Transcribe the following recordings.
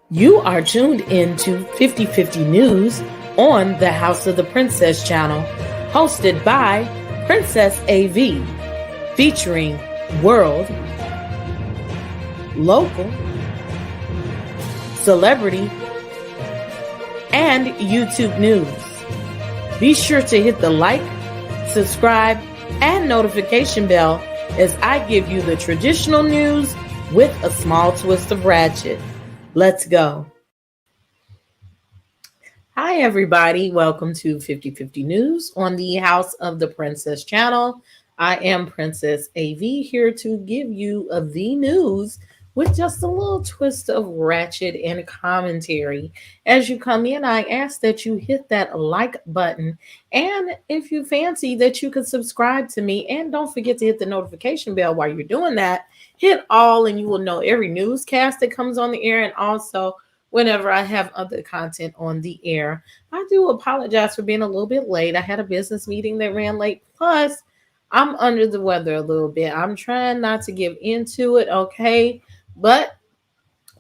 You are tuned into 50/50 News on the House of the Princess channel, hosted by Princess AV, featuring world, local, celebrity, and YouTube news. Be sure to hit the like, subscribe, and notification bell as I give you the traditional news with a small twist of ratchet. Let's go. Hi, everybody. Welcome to 50/50 News on the House of the Princess channel. I am Princess AV here to give you the news with just a little twist of ratchet and commentary. As you come in, I ask that you hit that like button. And if you fancy that you could subscribe to me, and don't forget to hit the notification bell while you're doing that. Hit all and you will know every newscast that comes on the air, and also whenever I have other content on the air. I do apologize for being a little bit late. I had a business meeting that ran late. Plus, I'm under the weather a little bit. I'm trying not to give into it, okay? But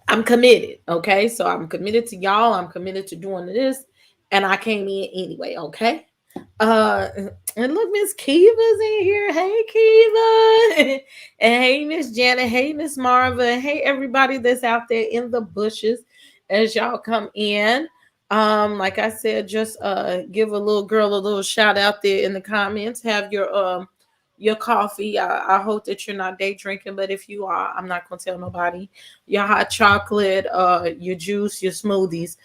I'm committed, okay? So I'm committed to y'all. I'm committed to doing this. And I came in anyway, okay? And look, Miss Kiva's in here. Hey, Kiva. And hey, Miss Janet. Hey, Miss Marva. Hey, everybody that's out there in the bushes as y'all come in. Like I said, just give a little girl a little shout out there in the comments. Have your coffee. I hope that you're not day drinking, but if you are, I'm not gonna tell nobody. Your hot chocolate, your juice, your smoothies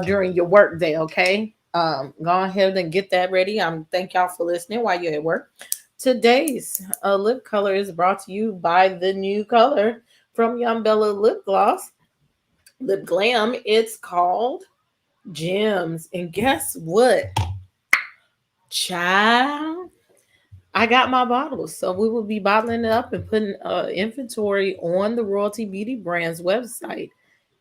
during your work day, okay? Go ahead and get that ready. Thank y'all for listening while you're at work. Today's lip color is brought to you by the new color from Young Bella Lip Gloss, Lip Glam. It's called Gems. And guess what, child? I got my bottles. So we will be bottling it up and putting inventory on the Royalty Beauty Brands website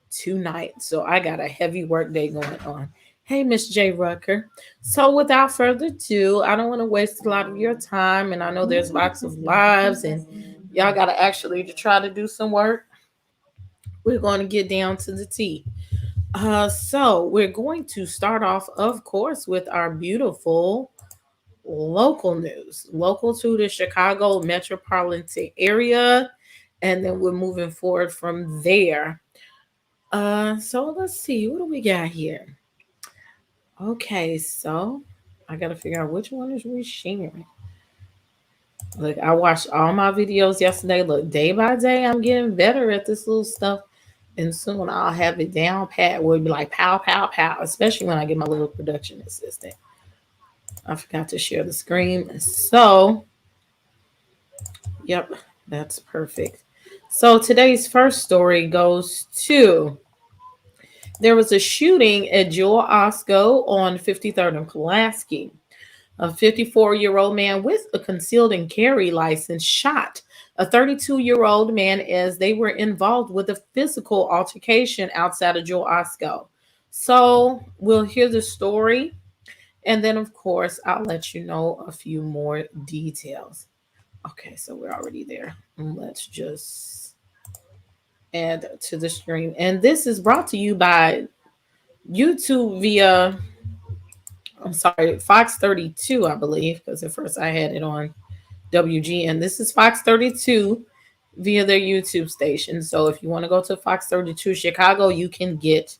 tonight. So I got a heavy work day going on. Hey, Miss J. Rucker. So without further ado, I don't want to waste a lot of your time. And I know there's lots of lives and y'all got to actually try to do some work. We're going to get down to the tea. So we're going to start off, of course, with our beautiful local news, local to the Chicago metropolitan area. And then we're moving forward from there. So let's see, what do we got here? Okay, so I gotta figure out which one is we sharing. Look, I watched all my videos yesterday. Look, day by day, I'm getting better at this little stuff. And soon I'll have it down pat where it'll be like pow, pow, pow, especially when I get my little production assistant. I forgot to share the screen. So, yep, that's perfect. So today's first story goes to, there was a shooting at Jewel-Osco on 53rd and Pulaski. A 54-year-old man with a concealed and carry license shot a 32-year-old man as they were involved with a physical altercation outside of Jewel-Osco. So we'll hear the story, and then, of course, I'll let you know a few more details. Okay, so we're already there. Let's just add to the stream. And this is brought to you by YouTube via, I'm sorry, Fox 32, I believe, because at first I had it on WGN. This is Fox 32 via their YouTube station. So if you want to go to Fox 32 Chicago, you can get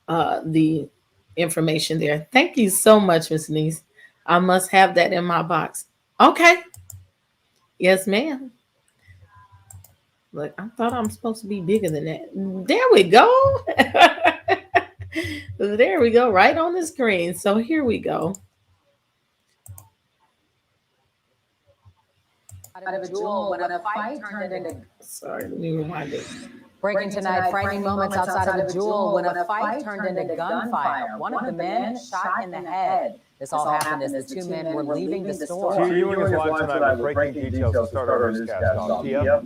the information there. Thank you so much, Miss Niece. I must have that in my box. Okay. Yes, ma'am. Look, I thought I'm supposed to be bigger than that. There we go. There we go, right on the screen. So here we go. Out of a Jewel when a fight turned into... Sorry, let me remind it. Breaking tonight, frightening moments outside of a Jewel when a fight turned into gunfire. One of the men shot in the head. This all happened as the two men were leaving the store. Tia Ewing is live tonight with breaking details to start our newscast. Tia?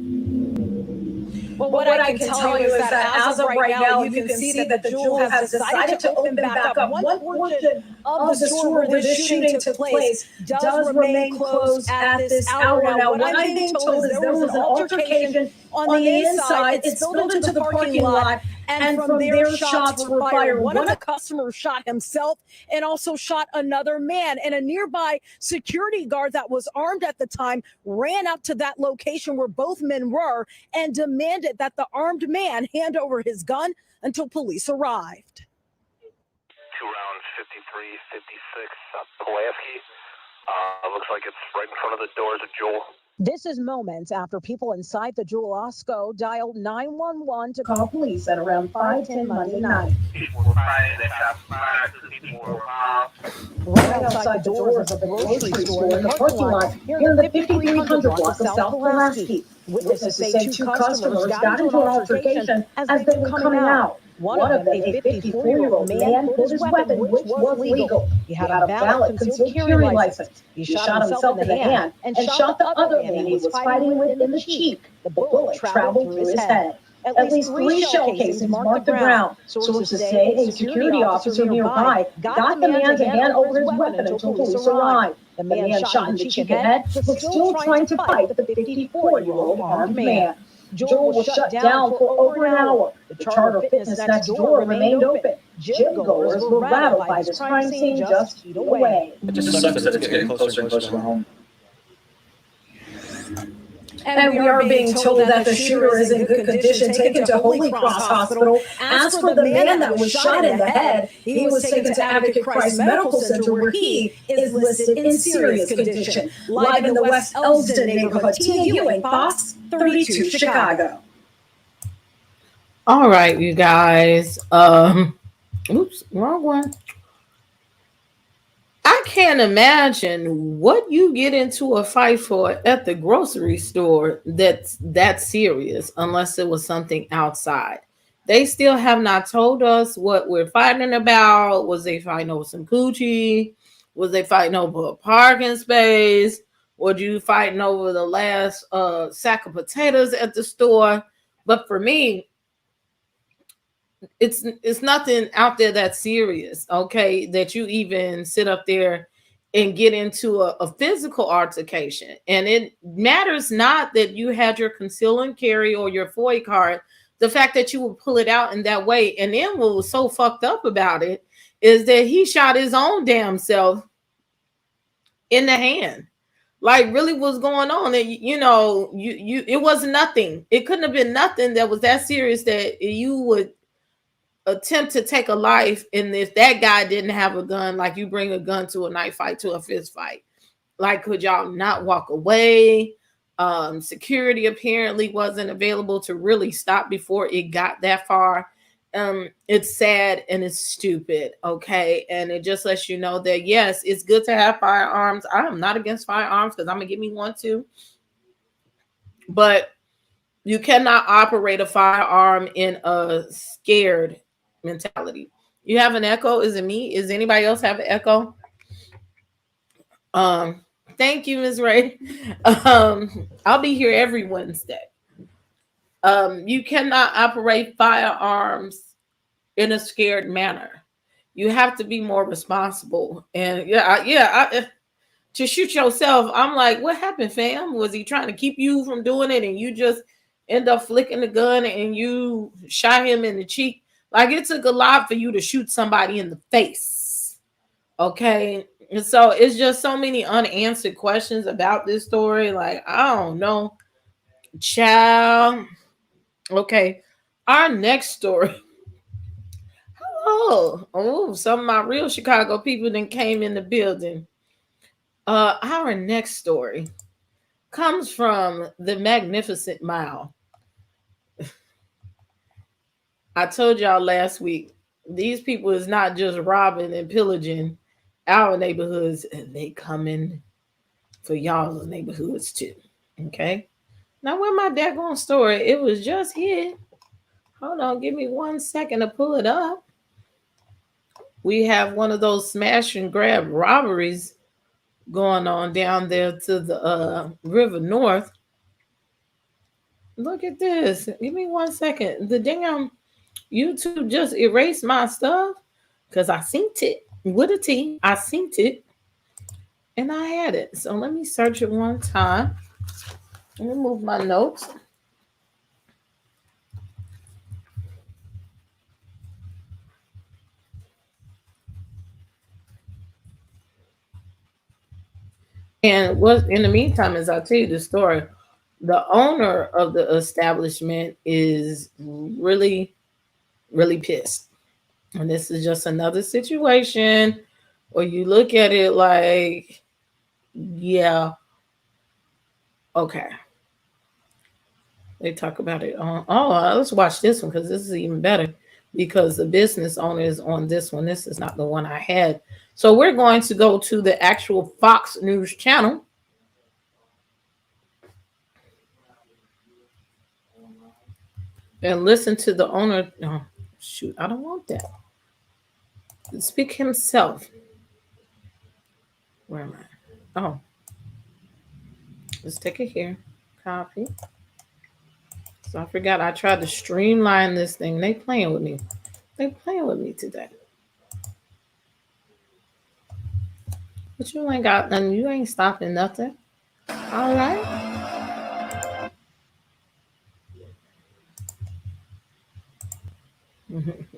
Well, what I can tell you is that as of right now, you can see that the Jewel has decided to open back up. One portion of the store where this shooting took place does remain closed at this hour. Now, what I'm being told is there was an altercation on the inside. It spilled into the parking lot, and from their shots were fired. One of the customers shot himself and also shot another man. And a nearby security guard that was armed at the time ran up to that location where both men were and demanded that the armed man hand over his gun until police arrived. 2 rounds, 53, 56, Pulaski. Looks like it's right in front of the doors of Jewel. This is moments after people inside the Jewel-Osco dialed 911 to call police at around 5:10 Monday night. People were fighting, they shot fire, people were robbed. Right outside the doors of the grocery store in the parking lot here in the 5300 block of South Pulaski. Witnesses say two customers got into an altercation as they were coming out. One of them, a 54-year-old man, pulled his weapon, which was legal. He had a valid concealed carry license. He shot himself in the hand and shot the other man he was fighting with in the cheek. The bullet traveled through his head. At least 3 shell casings marked the ground. Sources say a security officer nearby got the man to hand over his weapon until police arrived. The man shot in the cheek and head was still trying to fight the 54-year-old armed man. Jewel was shut down for over an hour. The Charter Fitness next door remained open. Gym goers were rattled by this crime scene just feet away. It just sucks that it's getting closer and closer to home. And we are being told that the shooter is in good condition, taken to Holy Cross Hospital. As for the man that was shot in the head, he was taken to Advocate Christ Medical Center, where he is listed in serious condition. Live in the West Elston neighborhood, Tina Ewing, Fox 32, Chicago. All right, you guys. Oops, wrong one. I can't imagine what you get into a fight for at the grocery store that's that serious unless it was something outside. They still have not told us what we're fighting about. Was they fighting over some coochie? Was they fighting over a parking space? Was you fighting over the last sack of potatoes at the store? But for me, it's nothing out there that's serious, okay, that you even sit up there and get into a physical altercation. And it matters not that you had your conceal and carry or your FOIA card, the fact that you would pull it out in that way. And then what was so fucked up about it is that he shot his own damn self in the hand. Like, really what's going on? And you know, you it was nothing. It couldn't have been nothing that was that serious that you would attempt to take a life. And if that guy didn't have a gun, like you bring a gun to a knife fight, to a fist fight, like, could y'all not walk away? Security apparently wasn't available to really stop before it got that far. It's sad and it's stupid, okay? And it just lets you know that yes, it's good to have firearms. I am not against firearms because I'm gonna get me one too, but you cannot operate a firearm in a scared mentality. You have an echo? Is it me? Is anybody else have an echo? Thank you, Ms. Ray. I'll be here every Wednesday. You cannot operate firearms in a scared manner. You have to be more responsible. And to shoot yourself, I'm like, what happened, fam? Was he trying to keep you from doing it and you just end up flicking the gun and you shot him in the cheek? Like, it took a lot for you to shoot somebody in the face. Okay. And so it's just so many unanswered questions about this story. Like, I don't know. Child. Okay. Our next story. Oh, some of my real Chicago people then came in the building. Our next story comes from the Magnificent Mile. I told y'all last week, these people is not just robbing and pillaging our neighborhoods, they coming for y'all's neighborhoods too. Okay. Now, where my daggone story? It was just here. Hold on, give me 1 second to pull it up. We have one of those smash and grab robberies going on down there to the River North. Look at this. Give me 1 second. The damn YouTube just erased my stuff because I synced it with a T. I synced it and I had it. So let me search it one time. Let me move my notes. And what in the meantime, as I tell you the story, the owner of the establishment is really, really pissed. And this is just another situation where you look at it like, yeah, okay. They talk about it on. Oh, let's watch this one because this is even better because the business owner is on this one. This is not the one I had. So we're going to go to the actual Fox News channel. And listen to the owner. Oh, shoot, I don't want that. Speak himself. Where am I? Oh, let's take it here. Copy. So I forgot I tried to streamline this thing. They playing with me. They playing with me today. But you ain't got nothing. You ain't stopping nothing. All right.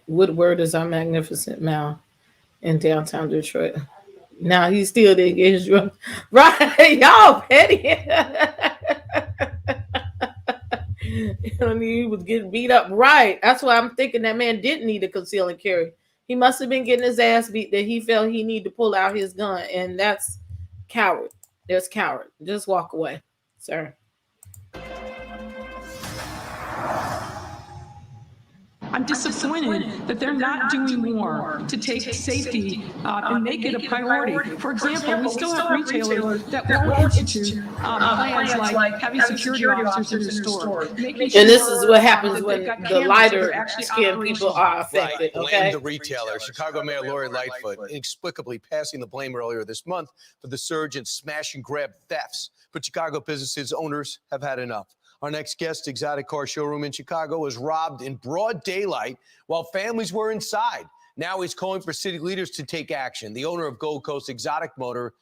Woodward is our magnificent Mal in downtown Detroit. Now he still didn't get his drum. Right. Y'all petty. He was getting beat up. Right. That's why I'm thinking that man didn't need to conceal and carry. He must have been getting his ass beat that he felt he needed to pull out his gun. And that's coward. There's coward. Just walk away, sir. I'm disappointed that they're not doing more to take safety and make it a priority. For example, we still have retailers that won't institute plans like having security officers in the store. And this is what happens when the lighter skinned people are affected. Right. Okay. Blame the retailer. Chicago Mayor Lori Lightfoot inexplicably passing the blame earlier this month for the surge in smash and grab thefts. But Chicago businesses owners have had enough. Our next guest, exotic car showroom in Chicago, was robbed in broad daylight while families were inside. Now he's calling for city leaders to take action. The owner of Gold Coast Exotic Motor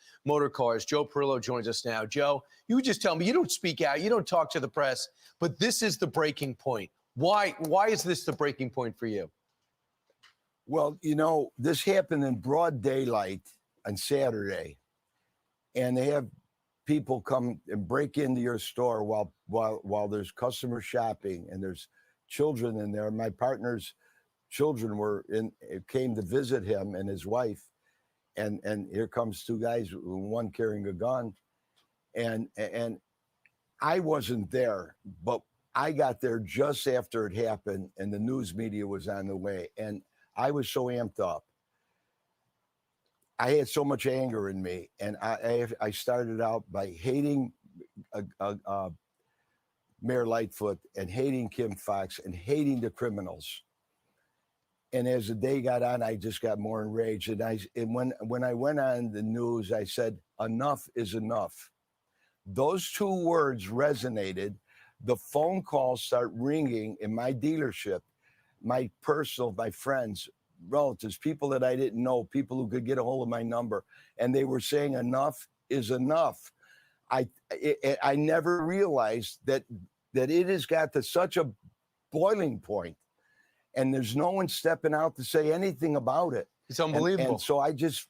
Cars, Joe Perillo, joins us now. Joe, you just tell me, you don't speak out, you don't talk to the press, but this is the breaking point. Why is this the breaking point for you? Well, you know, this happened in broad daylight on Saturday, and they have people come and break into your store while there's customer shopping and there's children in there. My partner's children came to visit him and his wife, and here comes two guys, one carrying a gun, and I wasn't there, but I got there just after it happened, and the news media was on the way, and I was so amped up. I had so much anger in me, and I started out by hating Mayor Lightfoot and hating Kim Foxx and hating the criminals. And as the day got on, I just got more enraged. And when I went on the news, I said, enough is enough. Those two words resonated. The phone calls start ringing in my dealership, my friends, relatives, people that I didn't know, people who could get a hold of my number, and they were saying enough is enough. I never realized that it has got to such a boiling point, and there's no one stepping out to say anything about it. It's unbelievable. And so I just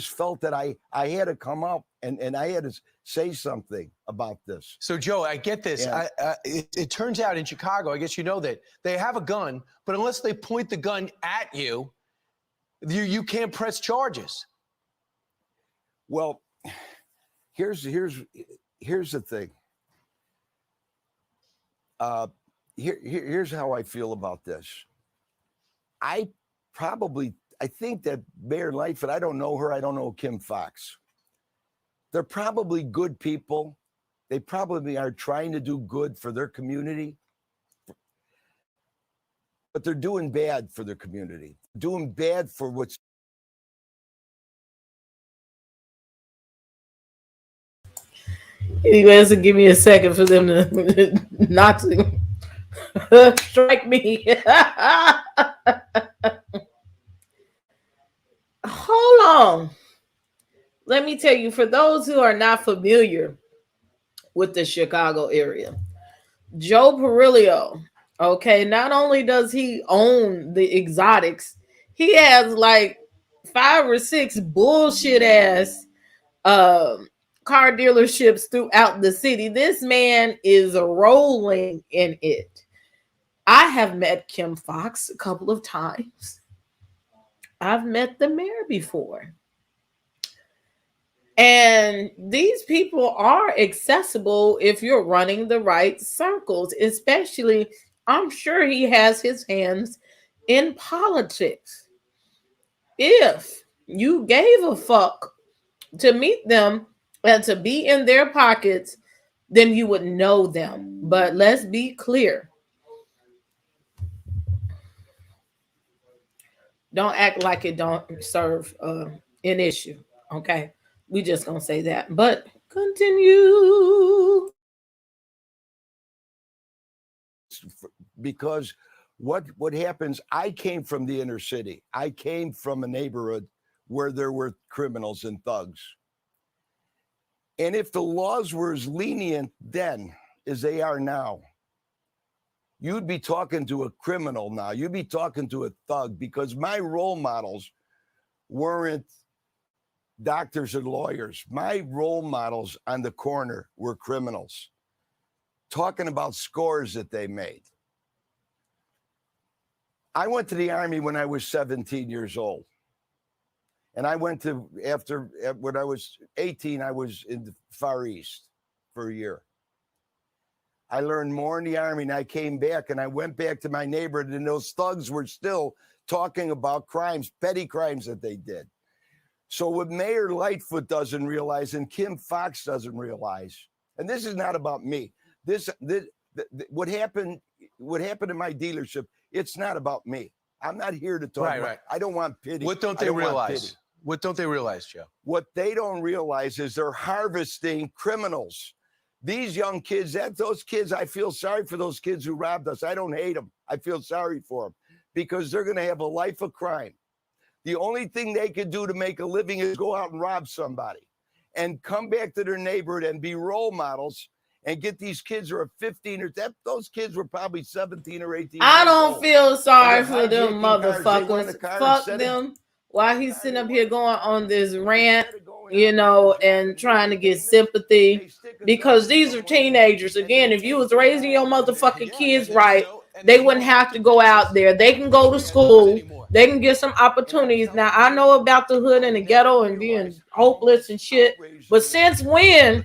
felt that I had to come up and I had to say something about this. So, Joe, I get this. Yeah. It turns out in Chicago, I guess you know that they have a gun, but unless they point the gun at you, you can't press charges. Well, here's the thing. Here's how I feel about this. I think that Mayor Lightfoot, I don't know her. I don't know Kim Foxx. They're probably good people. They probably are trying to do good for their community. But they're doing bad for their community. Doing bad for what's... He has to give me a second for them to not to strike me. Hold on. Let me tell you, for those who are not familiar with the Chicago area, Joe Perillo, okay, not only does he own the exotics, he has like 5 or 6 bullshit ass car dealerships throughout the city. This man is rolling in it. I have met Kim Fox a couple of times. I've met the mayor before. And these people are accessible if you're running the right circles, especially, I'm sure he has his hands in politics. If you gave a fuck to meet them and to be in their pockets, then you would know them. But let's be clear. Don't act like it don't serve an issue. Okay. We just gonna say that. But continue. Because what happens, I came from the inner city. I came from a neighborhood where there were criminals and thugs. And if the laws were as lenient then as they are now, you'd be talking to a criminal now. You'd be talking to a thug, because my role models weren't doctors and lawyers. My role models on the corner were criminals, talking about scores that they made. I went to the Army when I was 17 years old. And I went to, when I was 18, I was in the Far East for a year. I learned more in the Army, and I came back, and I went back to my neighborhood, and those thugs were still talking about crimes, petty crimes that they did. So what Mayor Lightfoot doesn't realize, and Kim Fox doesn't realize, and this is not about me. What happened in my dealership, it's not about me. I'm not here to talk about. I don't want pity. What don't they realize? What don't they realize, Joe? What they don't realize is they're harvesting criminals. These young kids, those kids, I feel sorry for those kids who robbed us. I don't hate them. I feel sorry for them, because they're going to have a life of crime. The only thing they could do to make a living is go out and rob somebody and come back to their neighborhood and be role models and get these kids who are 15 or those kids were probably 17 or 18. I don't feel sorry for them motherfuckers. Fuck them. While he's sitting up here going on this rant, and trying to get sympathy, because these are teenagers. Again, if you was raising your motherfucking kids right, they wouldn't have to go out there. They can go to school. They can get some opportunities. Now, I know about the hood and the ghetto and being hopeless and shit, but since when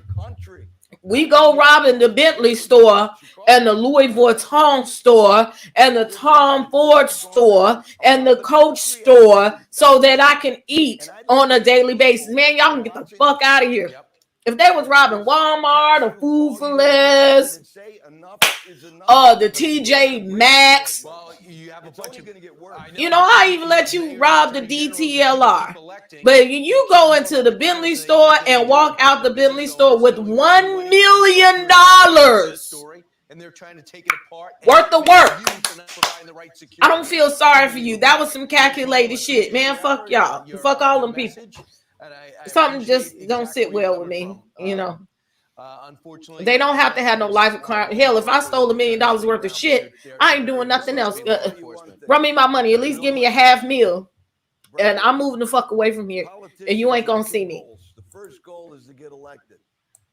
we go robbing the Bentley store and the Louis Vuitton store and the Tom Ford store and the Coach store so that I can eat on a daily basis? Man, y'all can get the fuck out of here. If they was robbing Walmart or Food for Less, the TJ Maxx, I even let you rob the DTLR. But you go into the Bentley store and walk out the Bentley store with $1 million and they're trying to take it apart worth of work. I don't feel sorry for you. That was some calculated shit, man. Fuck y'all. Fuck all them people. Something just don't sit well with me, Unfortunately, they don't have to have no life of crime. Hell, if I stole $1 million worth of shit, I ain't doing nothing else. Run me my money. At least give me a half meal, and I'm moving the fuck away from here. And you ain't gonna see me. The first goal is to get elected.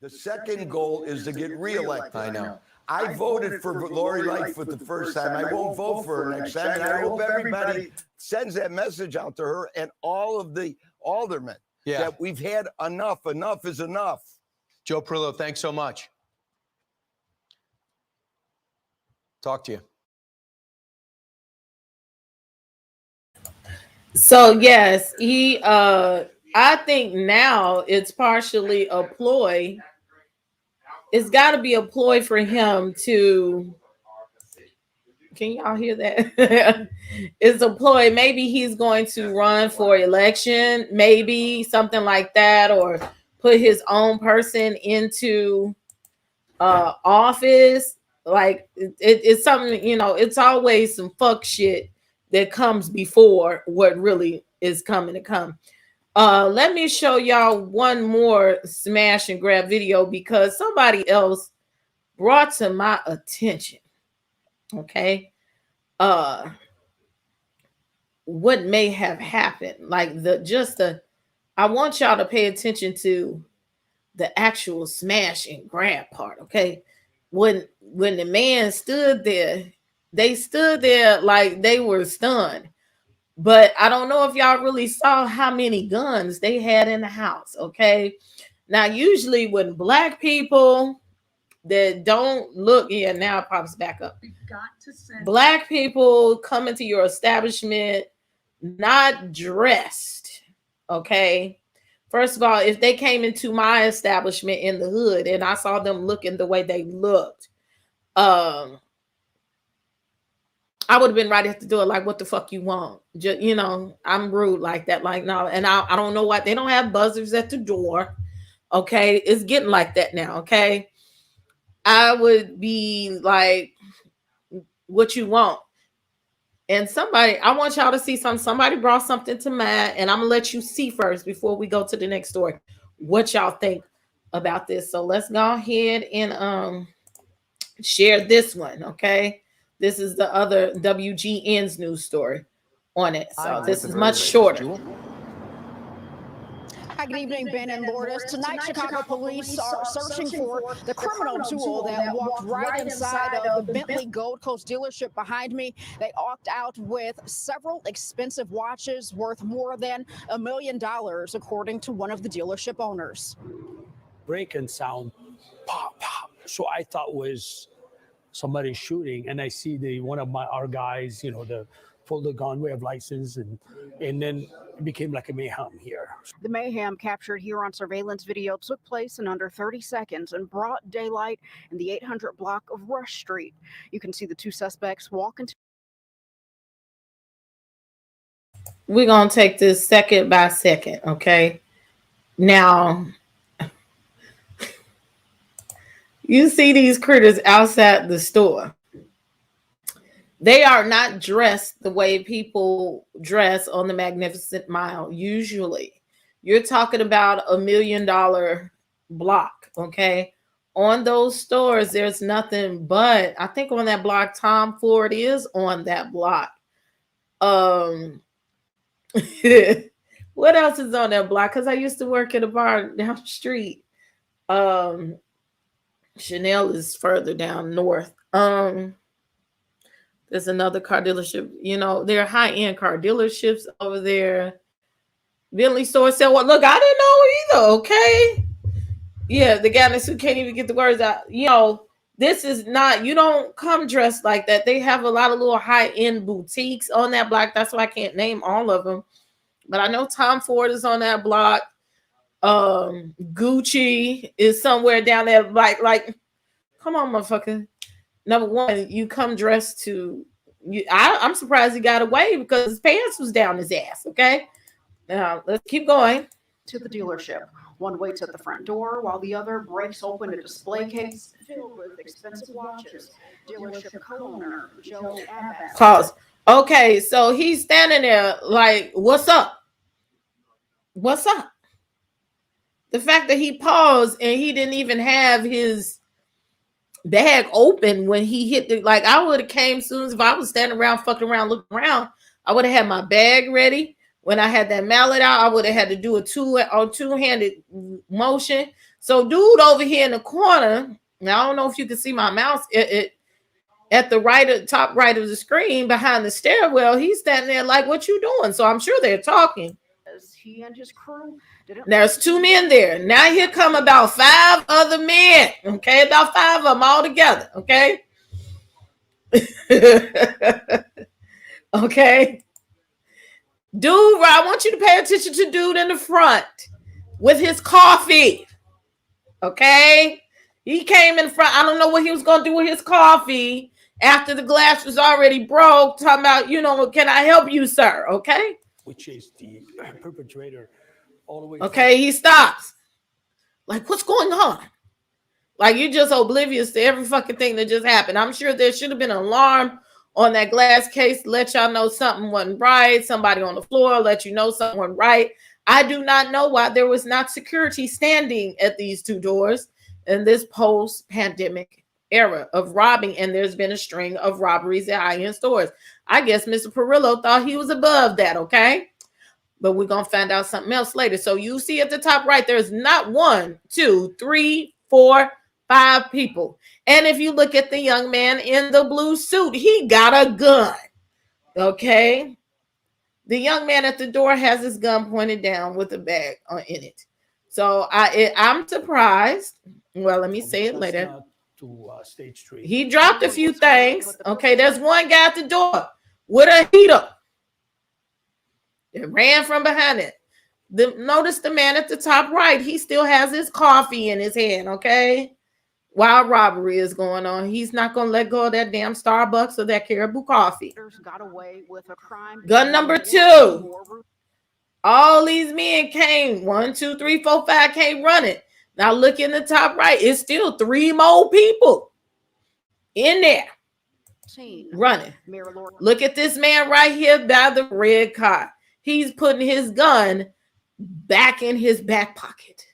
The second goal is to get reelected. I know. I voted for Lori Lightfoot the first time. I won't vote for her next time. And I hope everybody sends that message out to her and all of the aldermen that we've had enough. Enough is enough. Joe Perillo, thanks so much. Talk to you. So yes, he I think now it's partially a ploy. It's got to be a ploy for him to. Can y'all hear that? It's a ploy. Maybe he's going to run for election, maybe something like that, or put his own person into office. Like it's something, it's always some fuck shit that comes before what really is coming to come. Let me show y'all one more smash and grab video because somebody else brought to my attention. Okay. What may have happened. Like I want y'all to pay attention to the actual smash and grab part. Okay, when the man stood there, they stood there like they were stunned. But I don't know if y'all really saw how many guns they had in the house. Okay, now usually when black people that don't look, yeah, now it pops back up. Black people come into your establishment not dressed. Okay, first of all, if they came into my establishment in the hood and I saw them looking the way they looked, I would have been right at the door, like, what the fuck you want? Just, you know, I'm rude like that. Like, no, and I don't know why they don't have buzzers at the door. Okay, it's getting like that now. Okay, I would be like, what you want? And somebody, I want y'all to see something. Somebody brought something to mind, and I'm gonna let you see first before we go to the next story what y'all think about this. So let's go ahead and share this one. Okay, this is the other WGN's news story on it. So this is much shorter. Hi, good evening, Ben and Lourdes. Tonight, Chicago police are searching for the criminal Jewel that walked right inside of the Bentley Gold Coast dealership behind me. They walked out with several expensive watches worth more than $1 million, according to one of the dealership owners. Break-in sound, pop, pop. So I thought was somebody shooting, and I see one of our guys, you know, the folded gun, we have license, and then it became like a mayhem here. The mayhem captured here on surveillance video took place in under 30 seconds in broad daylight in the 800 block of Rush Street. You can see the two suspects walk into. We're gonna take this second by second, okay? Now, you see these critters outside the store. They are not dressed the way people dress on the Magnificent Mile. Usually, you're talking about $1 million block, okay? On those stores, there's nothing but, I think on that block, Tom Ford is on that block. What else is on that block? Because I used to work at a bar down the street. Chanel is further down north. There's another car dealership. You know, there are high-end car dealerships over there. Bentley store said, well, look, I didn't know either, okay? Yeah, the guy who can't even get the words out. You know, this is not, you don't come dressed like that. They have a lot of little high-end boutiques on that block. That's why I can't name all of them. But I know Tom Ford is on that block. Gucci is somewhere down there. Like, come on, motherfucker. Number one, you come dressed to you. I'm surprised he got away because his pants was down his ass. Okay, now let's keep going To the dealership. One waits at the front door while the other breaks open a display case filled with expensive watches. Dealership co-owner Joe Abbas. Pause. Okay, so he's standing there like, "What's up? What's up?" The fact that he paused and he didn't even have his bag open when he hit the, like, I would have came soon as if I was standing around, fucking around, looking around. I would have had my bag ready. When I had that mallet out, I would have had to do a two-handed motion. So dude over here in the corner, now I don't know if you can see my mouse at the top right of the screen behind the stairwell, he's standing there like, what you doing? So I'm sure they're talking. He and his crew didn't. There's 2 men there. Now here come about 5 other men. Okay, about 5 of them all together. Okay. Okay. Dude, I want you to pay attention to dude in the front with his coffee. Okay. He came in front. I don't know what he was going to do with his coffee after the glass was already broke. Talking about, you know, can I help you, sir? Okay. We chased the perpetrator all the way. Okay, he stops. Like, what's going on? Like, you're just oblivious to every fucking thing that just happened. I'm sure there should have been an alarm on that glass case to let y'all know something wasn't right. Somebody on the floor let you know something wasn't right. I do not know why there was not security standing at these 2 doors in this post-pandemic era of robbing, and there's been a string of robberies at high-end stores. I guess Mr. Perillo thought he was above that, okay? but we're going to find out something else later. So you see at the top right, there's not 1, 2, 3, 4, 5 people. And if you look at the young man in the blue suit, he got a gun. Okay. The young man at the door has his gun pointed down with a bag in it. So I'm surprised. Well, let me say it later. To State Street. He dropped a few things. Okay, there's one guy at the door with a heater. It ran from behind it. Notice the man at the top right. He still has his coffee in his hand, okay? While robbery is going on. He's not going to let go of that damn Starbucks or that Caribou coffee. Got away with a crime. Gun number 2. All these men came. 1, 2, 3, 4, 5 came running. Now look in the top right. It's still 3 more people in there running. Look at this man right here by the red car. He's putting his gun back in his back pocket.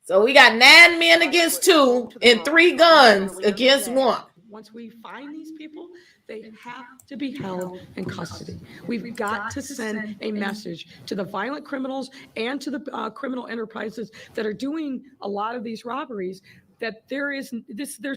So we got 9 men against 2 and 3 guns against 1. Once we find these people, they have to be held in custody. We've got to send a message to the violent criminals and to the criminal enterprises that are doing a lot of these robberies that there's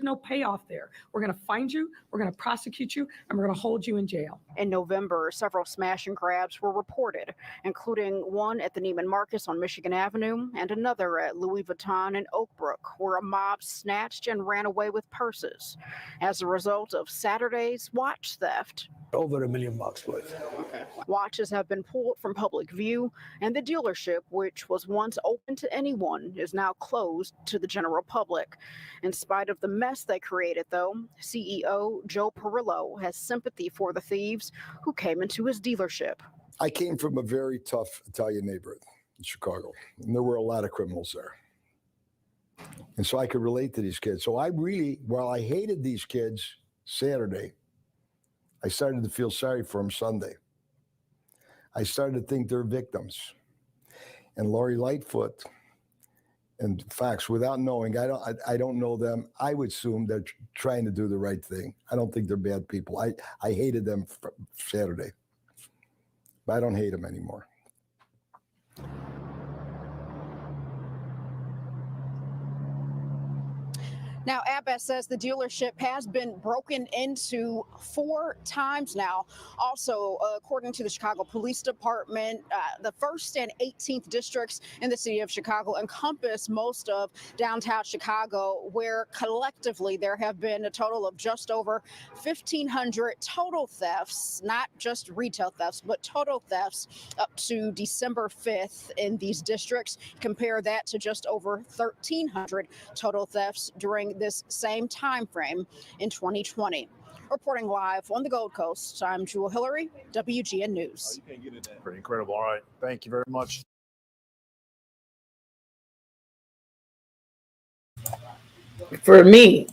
no payoff there. We're going to find you, we're going to prosecute you, and we're going to hold you in jail. In November, several smash and grabs were reported, including one at the Neiman Marcus on Michigan Avenue and another at Louis Vuitton in Oak Brook, where a mob snatched and ran away with purses as a result of Saturday's watch theft. Over $1 million worth. Watches have been pulled from public view, and the dealership, which was once open to anyone, is now closed to the general public. In spite of the mess they created, though, CEO Joe Perillo has sympathy for the thieves who came into his dealership. I came from a very tough Italian neighborhood in Chicago, and there were a lot of criminals there. And so I could relate to these kids. So I really, while I hated these kids Saturday, I started to feel sorry for them Sunday. I started to think they're victims. And Lori Lightfoot and Fox, without knowing, I don't know them. I would assume they're trying to do the right thing. I don't think they're bad people. I hated them Saturday, but I don't hate them anymore. Now, Abbas says the dealership has been broken into 4 times now. Also, according to the Chicago Police Department, the 1st and 18th districts in the city of Chicago encompass most of downtown Chicago, where collectively there have been a total of just over 1,500 total thefts, not just retail thefts, but total thefts up to December 5th in these districts. Compare that to just over 1,300 total thefts during this same time frame in 2020. Reporting live on the Gold Coast, I'm Jewel Hillary, WGN News. Pretty incredible. All right. Thank you very much. For me,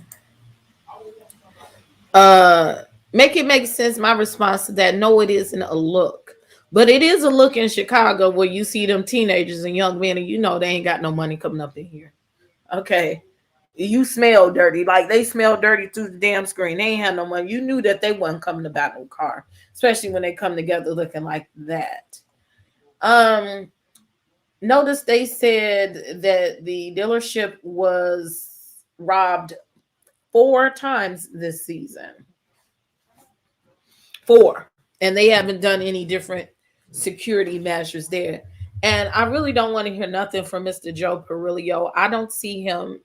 make it make sense. My response to that, no, it isn't a look. But it is a look in Chicago where you see them teenagers and young men and you know they ain't got no money coming up in here. Okay. You smell dirty. Like they smell dirty through the damn screen. They ain't had no money. You knew that they wasn't coming to buy no car, especially when they come together looking like that. Notice they said that the dealership was robbed 4 times this season. 4. And they haven't done any different security measures there. And I really don't want to hear nothing from Mr. Joe Perillo. I don't see him,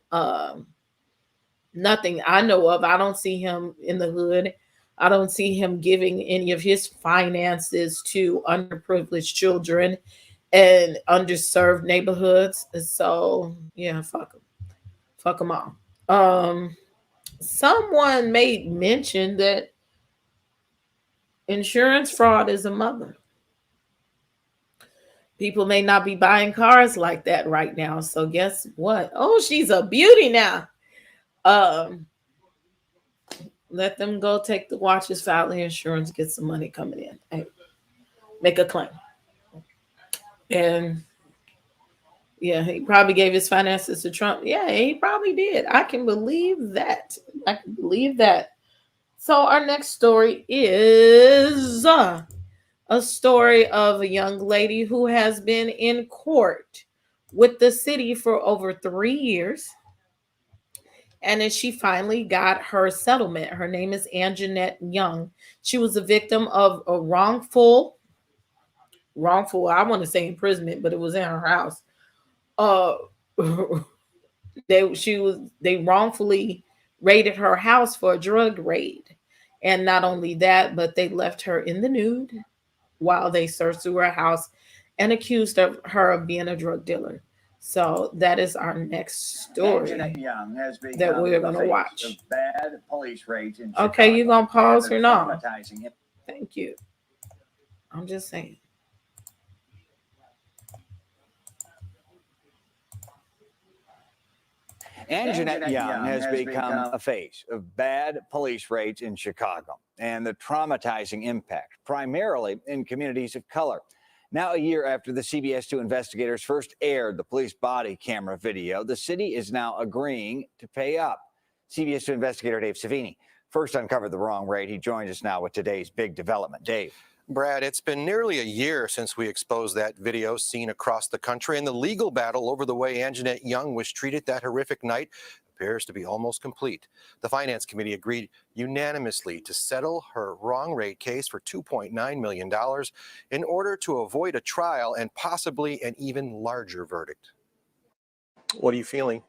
nothing I know of. I don't see him in the hood. I don't see him giving any of his finances to underprivileged children and underserved neighborhoods. So, yeah, fuck him. Fuck them all. Someone made mention that insurance fraud is a mother. People may not be buying cars like that right now. So guess what? Oh, she's a beauty now. Let them go take the watches, file the insurance, get some money coming in. Hey, make a claim. And yeah, he probably gave his finances to Trump. Yeah, he probably did. I can believe that. I can believe that. So our next story is a story of a young lady who has been in court with the city for over 3 years. And then she finally got her settlement. Her name is Anjanette Young. She was a victim of a I want to say imprisonment, but it was in her house. Uh, they wrongfully raided her house for a drug raid, and not only that, but they left her in the nude while they searched through her house and accused her of being a drug dealer. So that is our next story Young has that we're going to face watch. of bad police raids in Okay, you going to pause or not? traumatizing it. Thank you. I'm just saying. Anjanette Young has become a face of bad police raids in Chicago and the traumatizing impact, primarily in communities of color. Now, a year after the CBS 2 investigators first aired the police body camera video, the city is now agreeing to pay up. CBS 2 investigator Dave Savini first uncovered the wrong raid. He joins us now with today's big development. Dave. Brad, it's been nearly a year since we exposed that video seen across the country, and the legal battle over the way Anjanette Young was treated that horrific night appears to be almost complete. The Finance Committee agreed unanimously to settle her wrong raid case for $2.9 million in order to avoid a trial and possibly an even larger verdict. What are you feeling?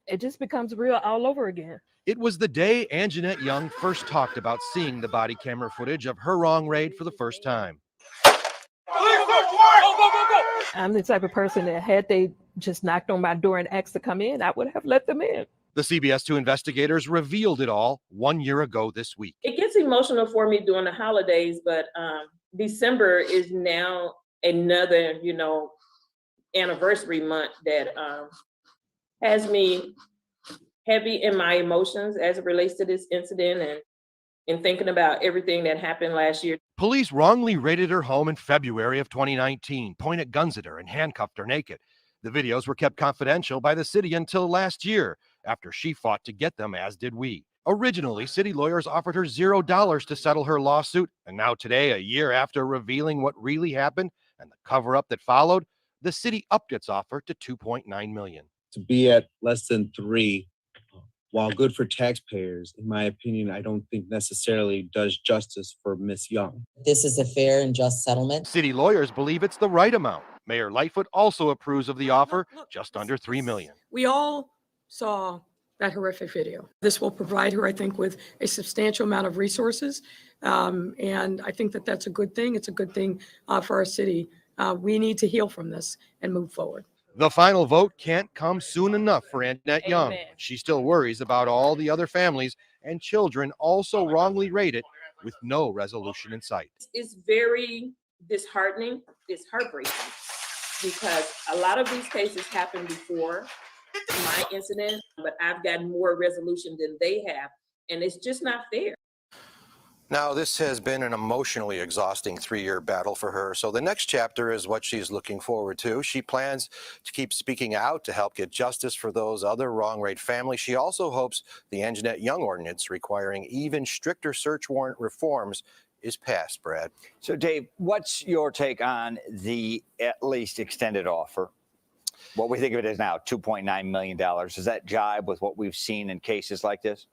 It just becomes real all over again. It was the day Anjanette Young first talked about seeing the body camera footage of her wrong raid for the first time. I'm the type of person that had they just knocked on my door and asked to come in, I would have let them in. The CBS 2 investigators revealed it all 1 year ago this week. It gets emotional for me during the holidays, but December is now another, anniversary month that has me heavy in my emotions as it relates to this incident and thinking about everything that happened last year. Police wrongly raided her home in February of 2019, pointed guns at her and handcuffed her naked. The videos were kept confidential by the city until last year, after she fought to get them, as did we. Originally, city lawyers offered her $0 to settle her lawsuit, and now today, a year after revealing what really happened and the cover-up that followed, the city upped its offer to $2.9 million. To be at less than 3, while good for taxpayers, in my opinion, I don't think necessarily does justice for Miss Young. This is a fair and just settlement. City lawyers believe it's the right amount. Mayor Lightfoot also approves of the offer, just under $3 million. We all saw that horrific video. This will provide her, I think, with a substantial amount of resources. And I think that that's a good thing. It's a good thing for our city. We need to heal from this and move forward. The final vote can't come soon enough for Anjanette Young. Amen. She still worries about all the other families and children also wrongly raided with no resolution in sight. It's very disheartening. It's heartbreaking because a lot of these cases happened before my incident, but I've gotten more resolution than they have, and it's just not fair. Now, this has been an emotionally exhausting 3-year battle for her, so the next chapter is what she's looking forward to. She plans to keep speaking out to help get justice for those other wrong raid families. She also hopes the Anjanette Young ordinance requiring even stricter search warrant reforms is passed, Brad. So, Dave, what's your take on the at least extended offer? What we think of it as now, $2.9 million. Does that jibe with what we've seen in cases like this?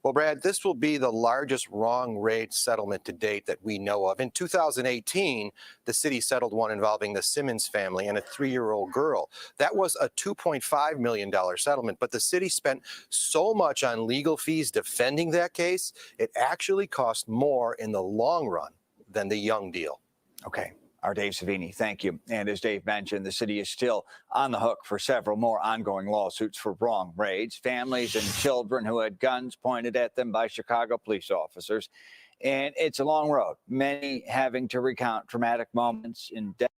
Well, Brad, this will be the largest wrong raid settlement to date that we know of. In 2018, the city settled one involving the Simmons family and a 3-year-old girl. That was a $2.5 million settlement, but the city spent so much on legal fees defending that case, it actually cost more in the long run than the Young deal. Okay. Our Dave Savini, thank you. And as Dave mentioned, the city is still on the hook for several more ongoing lawsuits for wrong raids. Families and children who had guns pointed at them by Chicago police officers. And it's a long road, many having to recount traumatic moments in death.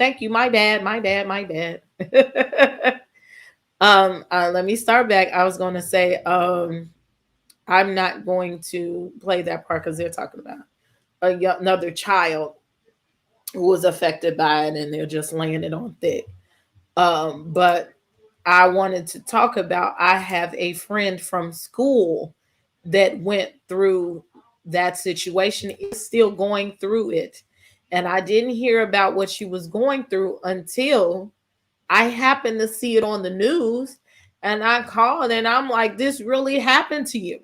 Thank you. My bad. Let me start back. I was going to say, I'm not going to play that part because they're talking about another child who was affected by it, and they're just laying it on thick. But I wanted to talk about, I have a friend from school that went through that situation, is still going through it. And I didn't hear about what she was going through until I happened to see it on the news. And I called and I'm like, this really happened to you.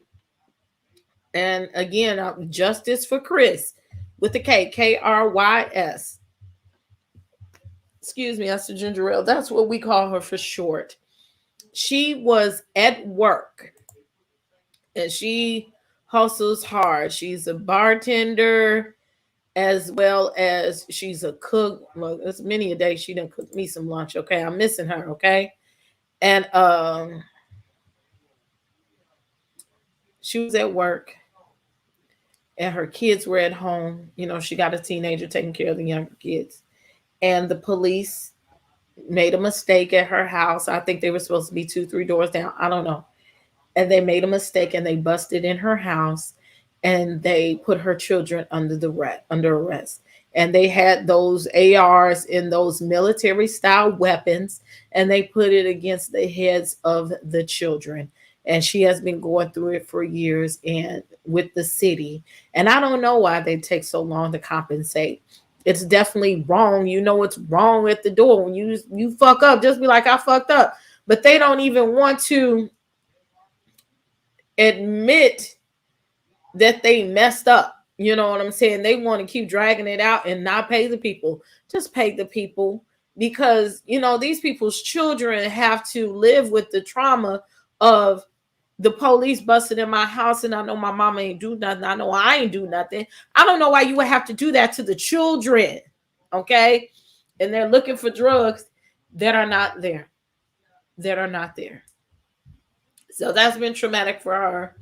And again, Justice for Chris with the K, Krys. Excuse me, that's the ginger ale. That's what we call her for short. She was at work and she hustles hard. She's a bartender as well as she's a cook. Well, it's many a day she done cook me some lunch. Okay, I'm missing her. Okay, and she was at work and her kids were at home. You know, she got a teenager taking care of the younger kids, and the police made a mistake at her house. I think they were supposed to be 2-3 doors down. I don't know. And they made a mistake and they busted in her house and they put her children under arrest. And they had those ARs and those military style weapons and they put it against the heads of the children. And she has been going through it for years and with the city. And I don't know why they take so long to compensate. It's definitely wrong. You know it's wrong at the door. When you fuck up, just be like, I fucked up. But they don't even want to admit that they messed up. You know what I'm saying? They want to keep dragging it out and not pay the people. Just pay the people because, you know, these people's children have to live with the trauma of the police busted in my house and I know my mama ain't do nothing. I know I ain't do nothing. I don't know why you would have to do that to the children. Okay. And they're looking for drugs that are not there. So that's been traumatic for her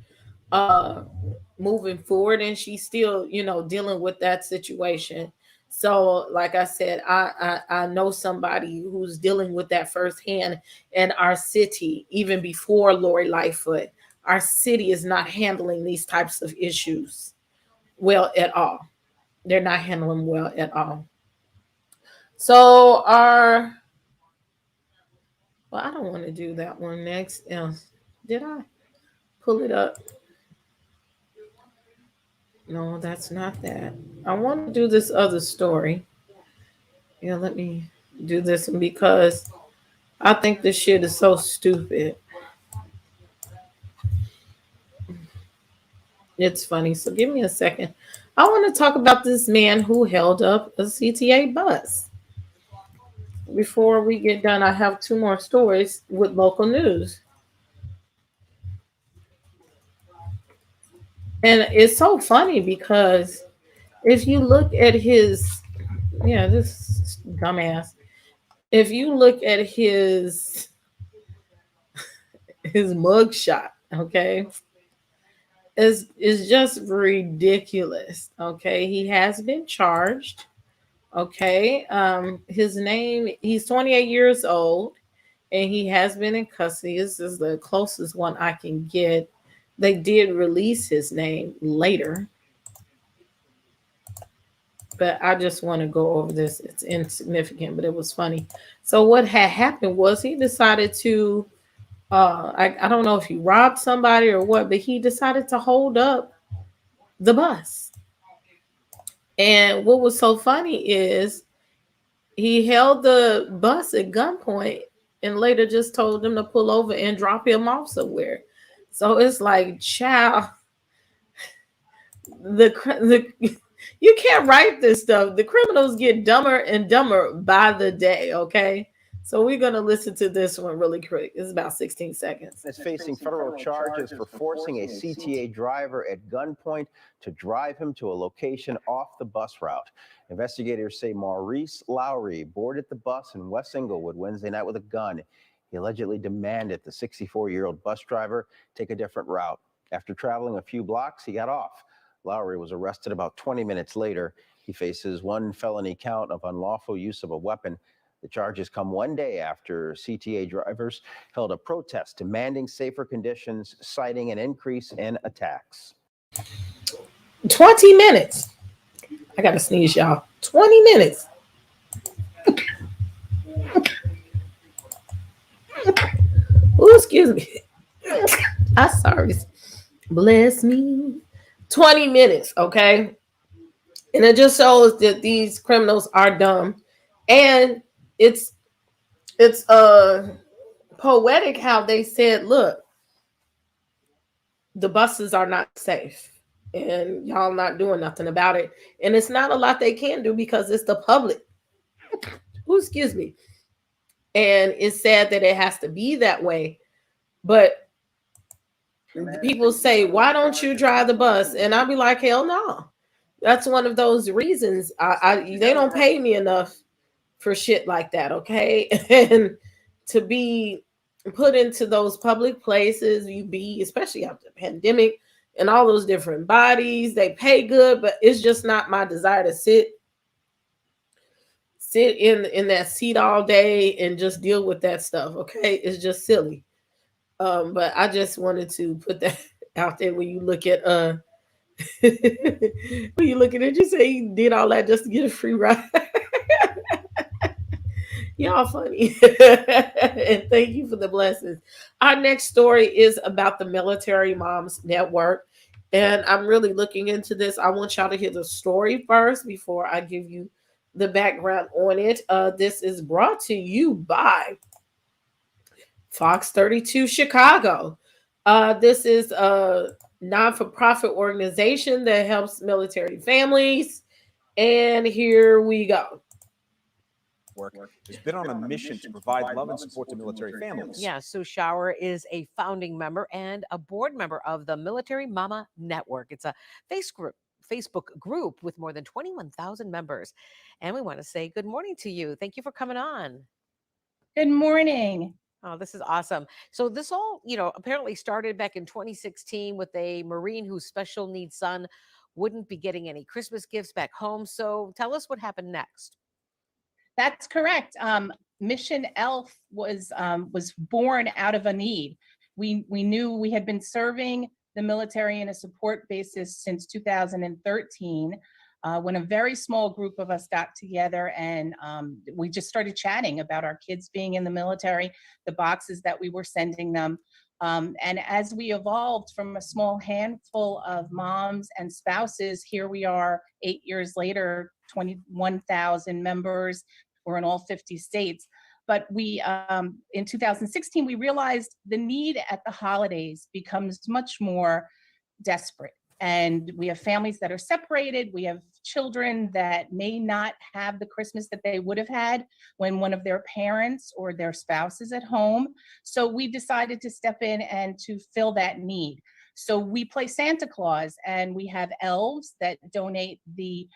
moving forward. And she's still, you know, dealing with that situation. So, like I said, I know somebody who's dealing with that firsthand in our city, even before Lori Lightfoot. Our city is not handling these types of issues well at all. They're not handling well at all. So, well, I don't want to do that one next. Did I pull it up? No, that's not that. I want to do this other story. Yeah, let me do this one because I think this shit is so stupid. It's funny. So give me a second. I want to talk about this man who held up a CTA bus. Before we get done, I have 2 more stories with local news. And it's so funny because if you look at his, this dumbass, if you look at his mugshot, okay, is just ridiculous. Okay, he has been charged. Okay, his name, he's 28 years old and he has been in custody. This is the closest one I can get. They did release his name later, but I just want to go over this. It's insignificant, but it was funny. So what had happened was he decided to, I don't know if he robbed somebody or what, but he decided to hold up the bus. And what was so funny is he held the bus at gunpoint and later just told them to pull over and drop him off somewhere. So it's like, child, you can't write this stuff. The criminals get dumber and dumber by the day, okay? So we're going to listen to this one really quick. It's about 16 seconds. Is facing federal charges for forcing a CTA driver at gunpoint to drive him to a location off the bus route. Investigators say Maurice Lowry boarded the bus in West Englewood Wednesday night with a gun. He allegedly demanded the 64-year-old bus driver take a different route. After traveling a few blocks, he got off. Lowry was arrested about 20 minutes later. He faces 1 felony count of unlawful use of a weapon. The charges come one day after CTA drivers held a protest demanding safer conditions, citing an increase in attacks. 20 minutes. I gotta sneeze, y'all. 20 minutes. Oh, excuse me. I'm sorry. Bless me. 20 minutes, okay? And it just shows that these criminals are dumb. And it's poetic how they said, look, the buses are not safe. And y'all not doing nothing about it. And it's not a lot they can do because it's the public. Oh, excuse me. And it's sad that it has to be that way. But people say, why don't you drive the bus? And I'll be like, hell no. That's one of those reasons. They don't pay me enough for shit like that, okay? And to be put into those public places, especially after the pandemic, and all those different bodies, they pay good, but it's just not my desire to sit in that seat all day and just deal with that stuff, okay? It's just silly. But I just wanted to put that out there when you look at when you look at it, you say he did all that just to get a free ride. Y'all funny. And thank you for the blessings. Our next story is about the Military Moms Network. And I'm really looking into this. I want y'all to hear the story first before I give you the background on it. This is brought to you by Fox 32 Chicago. This is a non-for-profit organization that helps military families. And here we go. Has been on a mission to provide love and support to military families. Yeah, Sue Shower is a founding member and a board member of the Military Mama Network. It's a Facebook group with more than 21,000 members. And we want to say good morning to you. Thank you for coming on. Good morning. Oh, this is awesome. So this all, apparently started back in 2016 with a Marine whose special needs son wouldn't be getting any Christmas gifts back home. So tell us what happened next. That's correct. Mission ELF was born out of a need. We knew we had been serving the military in a support basis since 2013, when a very small group of us got together and we just started chatting about our kids being in the military, the boxes that we were sending them. And as we evolved from a small handful of moms and spouses, here we are 8 years later, 21,000 members. We're in all 50 states. But we, in 2016, we realized the need at the holidays becomes much more desperate. And we have families that are separated. We have children that may not have the Christmas that they would have had when one of their parents or their spouse is at home. So we decided to step in and to fill that need. So we play Santa Claus, and we have elves that donate the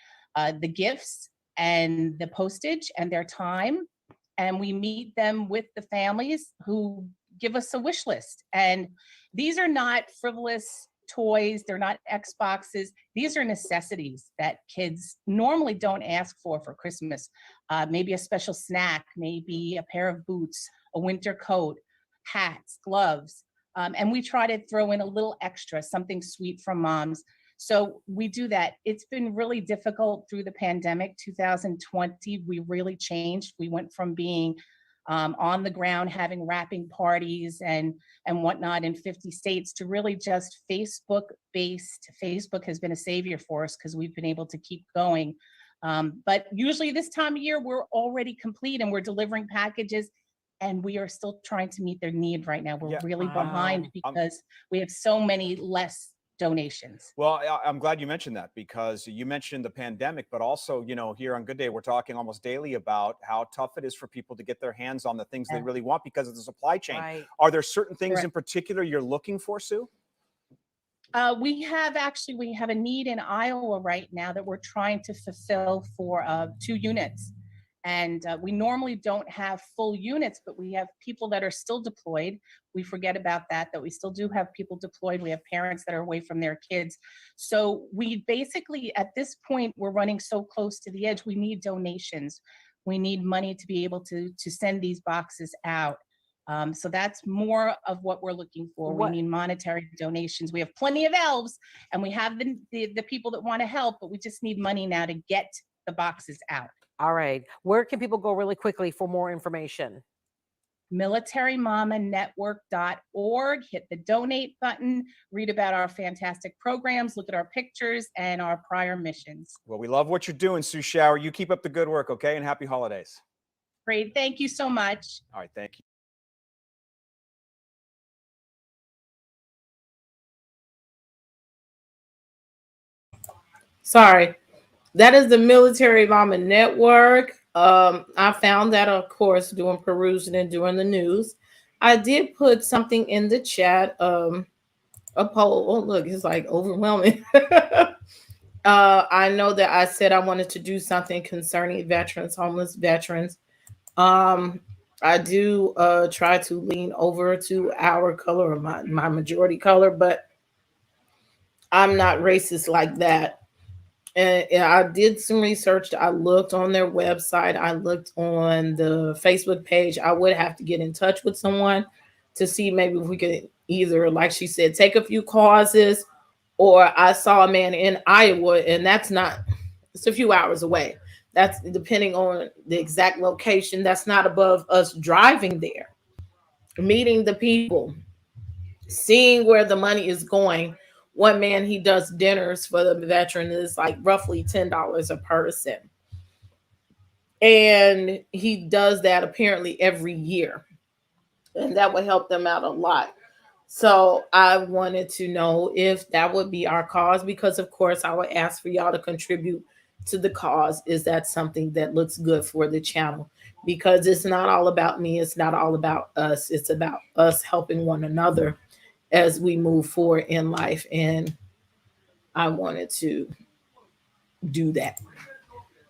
gifts and the postage and their time. And we meet them with the families who give us a wish list. And these are not frivolous toys. They're not Xboxes. These are necessities that kids normally don't ask for Christmas. Maybe a special snack, maybe a pair of boots, a winter coat, hats, gloves. And we try to throw in a little extra, something sweet from moms. So we do that. It's been really difficult through the pandemic. 2020, we really changed. We went from being on the ground, having wrapping parties and whatnot in 50 states to really just Facebook-based. Facebook has been a savior for us because we've been able to keep going. But usually this time of year, we're already complete and we're delivering packages, and we are still trying to meet their need right now. We're really behind because we have so many less donations. Well, I'm glad you mentioned that, because you mentioned the pandemic, but also, here on Good Day, we're talking almost daily about how tough it is for people to get their hands on the things they really want because of the supply chain. Right. Are there certain things in particular you're looking for, Sue? We have a need in Iowa right now that we're trying to fulfill for 2 units. And we normally don't have full units, but we have people that are still deployed. We forget about that we still do have people deployed. We have parents that are away from their kids. So we basically, at this point, we're running so close to the edge, we need donations. We need money to be able to send these boxes out. So that's more of what we're looking for. We need monetary donations. We have plenty of elves, and we have the people that want to help, but we just need money now to get the boxes out. All right. Where can people go really quickly for more information? militarymamanetwork.org. Hit the donate button, read about our fantastic programs, look at our pictures and our prior missions. Well, we love what you're doing, Sue Shower. You keep up the good work, okay? And happy holidays. Great. Thank you so much. All right. Thank you. Sorry. That is the Military Mama Network. I found that, of course, doing perusing and doing the news. I did put something in the chat, a poll. Oh, look, it's like overwhelming. I know that I said I wanted to do something concerning veterans, homeless veterans. I do try to lean over to our color or my majority color, but I'm not racist like that. And I did some research. I looked on their website. I looked on the Facebook page. I would have to get in touch with someone to see maybe if we could either, like she said, take a few causes, or I saw a man in Iowa, and that's not, it's a few hours away. That's depending on the exact location. That's not above us driving there, meeting the people, seeing where the money is going. One man, he does dinners for the veteran. Is like roughly $10 a person. And he does that apparently every year. And that would help them out a lot. So I wanted to know if that would be our cause, because of course I would ask for y'all to contribute to the cause. Is that something that looks good for the channel? Because it's not all about me. It's not all about us. It's about us helping one another as we move forward in life. And I wanted to do that.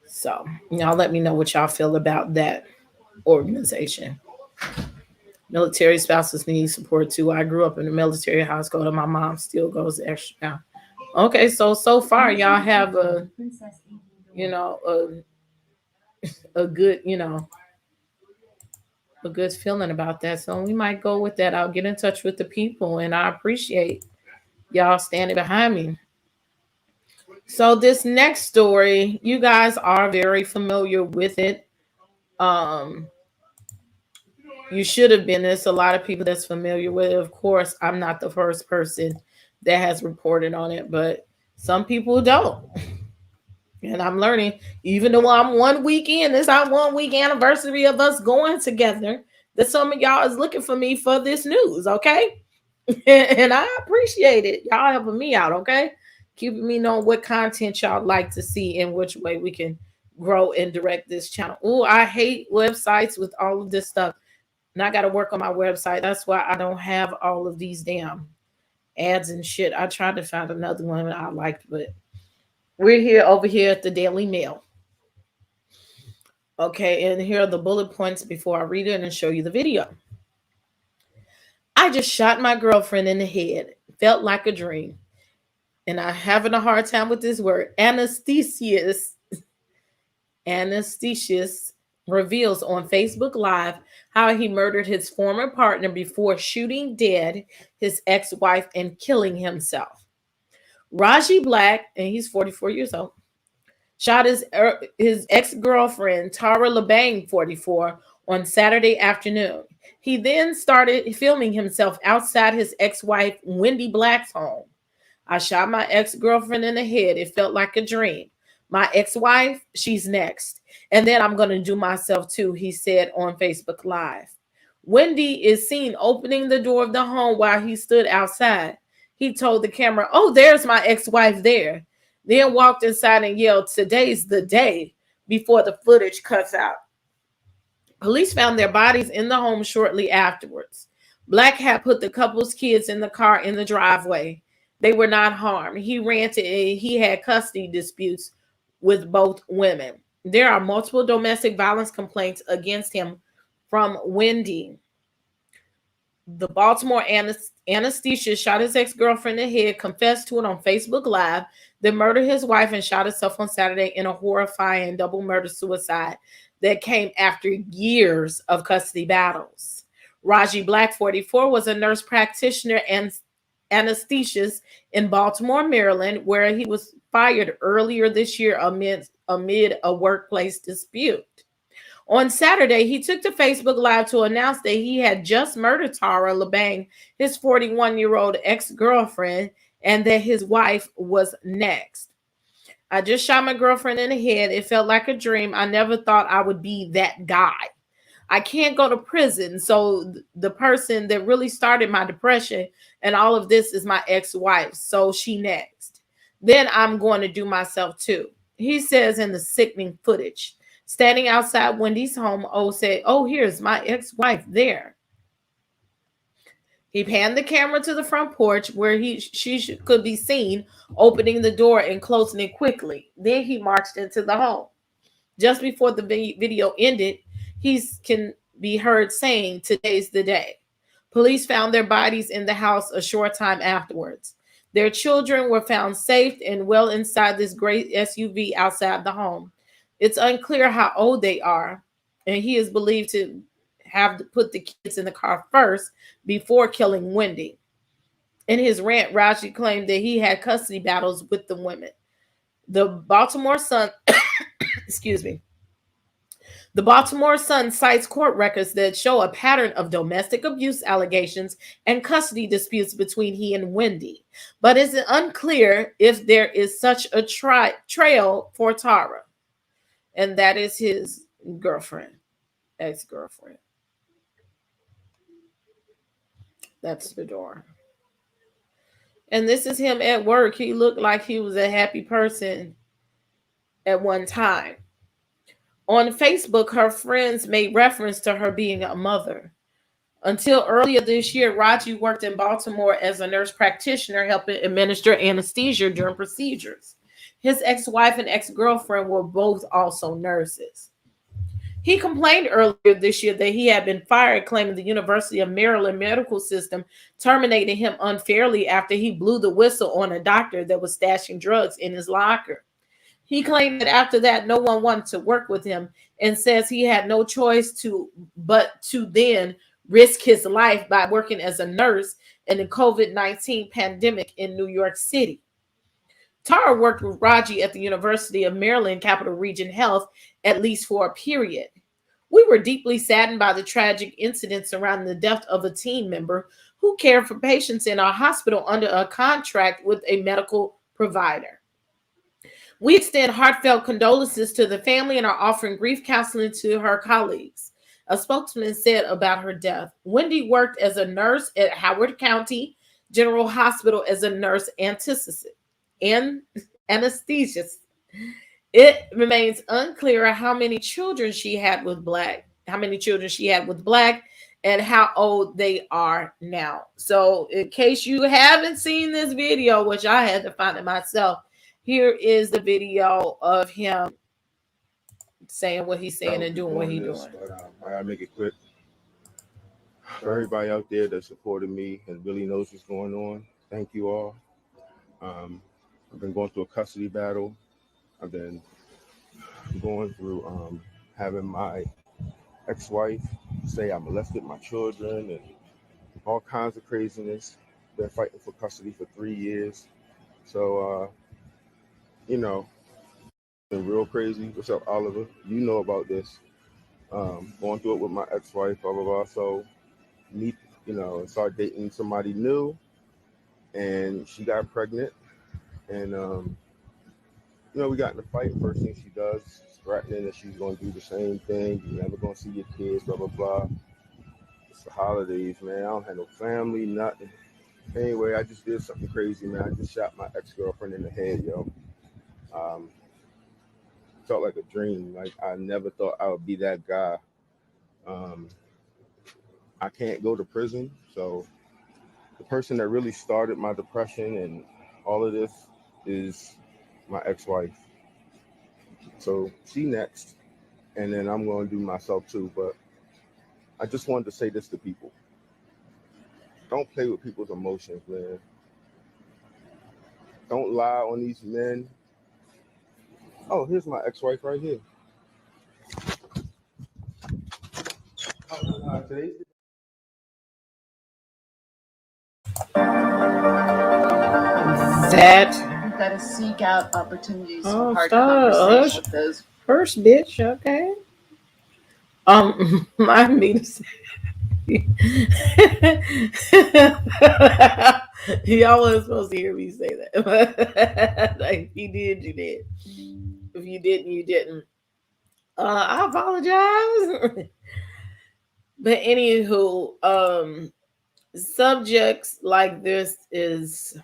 So y'all let me know what y'all feel about that organization. Military spouses need support too. I grew up in a military household and my mom still goes extra now. Okay, so far y'all have a good, a good feeling about that. So we might go with that. I'll get in touch with the people, and I appreciate y'all standing behind me. So this next story, you guys are very familiar with it. You should have been. There's a lot of people that's familiar with it. Of course, I'm not the first person that has reported on it, but some people don't. And I'm learning, even though I'm 1 week in, it's our 1 week anniversary of us going together, that some of y'all is looking for me for this news, okay? And I appreciate it. Y'all helping me out, okay? Keeping me know what content y'all like to see and which way we can grow and direct this channel. Oh, I hate websites with all of this stuff. And I got to work on my website. That's why I don't have all of these damn ads and shit. I tried to find another one that I liked, but we're over here at the Daily Mail. Okay, and here are the bullet points before I read it and show you the video. I just shot my girlfriend in the head. Felt like a dream. And I'm having a hard time with this word. Anastasius reveals on Facebook Live how he murdered his former partner before shooting dead his ex-wife and killing himself. Raji Black, and he's 44 years old, shot his ex-girlfriend, Tara LeBang, 44, on Saturday afternoon. He then started filming himself outside his ex-wife, Wendy Black's home. I shot my ex-girlfriend in the head. It felt like a dream. My ex-wife, she's next. And then I'm going to do myself too, he said on Facebook Live. Wendy is seen opening the door of the home while he stood outside. He told the camera, "Oh, there's my ex-wife there." Then walked inside and yelled, "Today's the day," before the footage cuts out. Police found their bodies in the home shortly afterwards. Black had put the couple's kids in the car in the driveway. They were not harmed. He had custody disputes with both women. There are multiple domestic violence complaints against him from Wendy. The Baltimore anesthesia shot his ex-girlfriend in the head, confessed to it on Facebook Live, then murdered his wife and shot himself on Saturday in a horrifying double murder-suicide that came after years of custody battles. Raji Black, 44, was a nurse practitioner and anesthetist in Baltimore, Maryland, where he was fired earlier this year amid a workplace dispute. On Saturday, he took to Facebook Live to announce that he had just murdered Tara LeBang, his 41-year-old ex-girlfriend, and that his wife was next. I just shot my girlfriend in the head. It felt like a dream. I never thought I would be that guy. I can't go to prison. So the person that really started my depression and all of this is my ex-wife. So she next. Then I'm going to do myself too. He says in the sickening footage. Standing outside Wendy's home, O said, "Oh, here's my ex-wife there." He panned the camera to the front porch where she could be seen opening the door and closing it quickly. Then he marched into the home. Just before the video ended, he can be heard saying, "Today's the day." Police found their bodies in the house a short time afterwards. Their children were found safe and well inside this gray SUV outside the home. It's unclear how old they are, and he is believed to have to put the kids in the car first before killing Wendy. In his rant, Raji claimed that he had custody battles with the women. The Baltimore Sun, excuse me, the Baltimore Sun cites court records that show a pattern of domestic abuse allegations and custody disputes between he and Wendy, but it's unclear if there is such a trail for Tara. And that is his girlfriend, ex-girlfriend. That's the door. And this is him at work. He looked like he was a happy person at one time. On Facebook, her friends made reference to her being a mother. Until earlier this year, Raji worked in Baltimore as a nurse practitioner, helping administer anesthesia during procedures. His ex-wife and ex-girlfriend were both also nurses. He complained earlier this year that he had been fired, claiming the University of Maryland medical system terminated him unfairly after he blew the whistle on a doctor that was stashing drugs in his locker. He claimed that after that, no one wanted to work with him and says he had no choice but to then risk his life by working as a nurse in the COVID-19 pandemic in New York City. Tara worked with Raji at the University of Maryland Capital Region Health, at least for a period. We were deeply saddened by the tragic incident surrounding the death of a team member who cared for patients in our hospital under a contract with a medical provider. We extend heartfelt condolences to the family and are offering grief counseling to her colleagues. A spokesman said about her death, Wendy worked as a nurse at Howard County General Hospital as a nurse anesthetist. It remains unclear how many children she had with Black, and how old they are now. So in case you haven't seen this video, which I had to find it myself, here is the video of him saying what he's saying and doing what he's doing. I gotta make it quick. For everybody out there that supported me and really knows what's going on, thank you all. I've been going through a custody battle. I've been going through having my ex-wife say I molested my children and all kinds of craziness. Been fighting for custody for 3 years. So, been real crazy. What's up, Oliver? You know about this. Going through it with my ex-wife, blah, blah, blah. So, start dating somebody new, and she got pregnant. And, we got in a fight. First thing she does is threatening that she's going to do the same thing. You're never going to see your kids, blah, blah, blah. It's the holidays, man. I don't have no family, nothing. Anyway, I just did something crazy, man. I just shot my ex-girlfriend in the head, yo. Felt like a dream. Like, I never thought I would be that guy. I can't go to prison. So the person that really started my depression and all of this is my ex-wife. So she next, and then I'm going to do myself too. But I just wanted to say this to people. Don't play with people's emotions, man. Don't lie on these men. Oh, here's my ex-wife right here. Today's That. You've got to seek out opportunities for Oh, hard stop. conversation with those. First, bitch. Okay. Mind me to say. Y'all wasn't supposed to hear me say that. Like, if you did, you did. If you didn't, you didn't. I apologize. But anywho, subjects like this is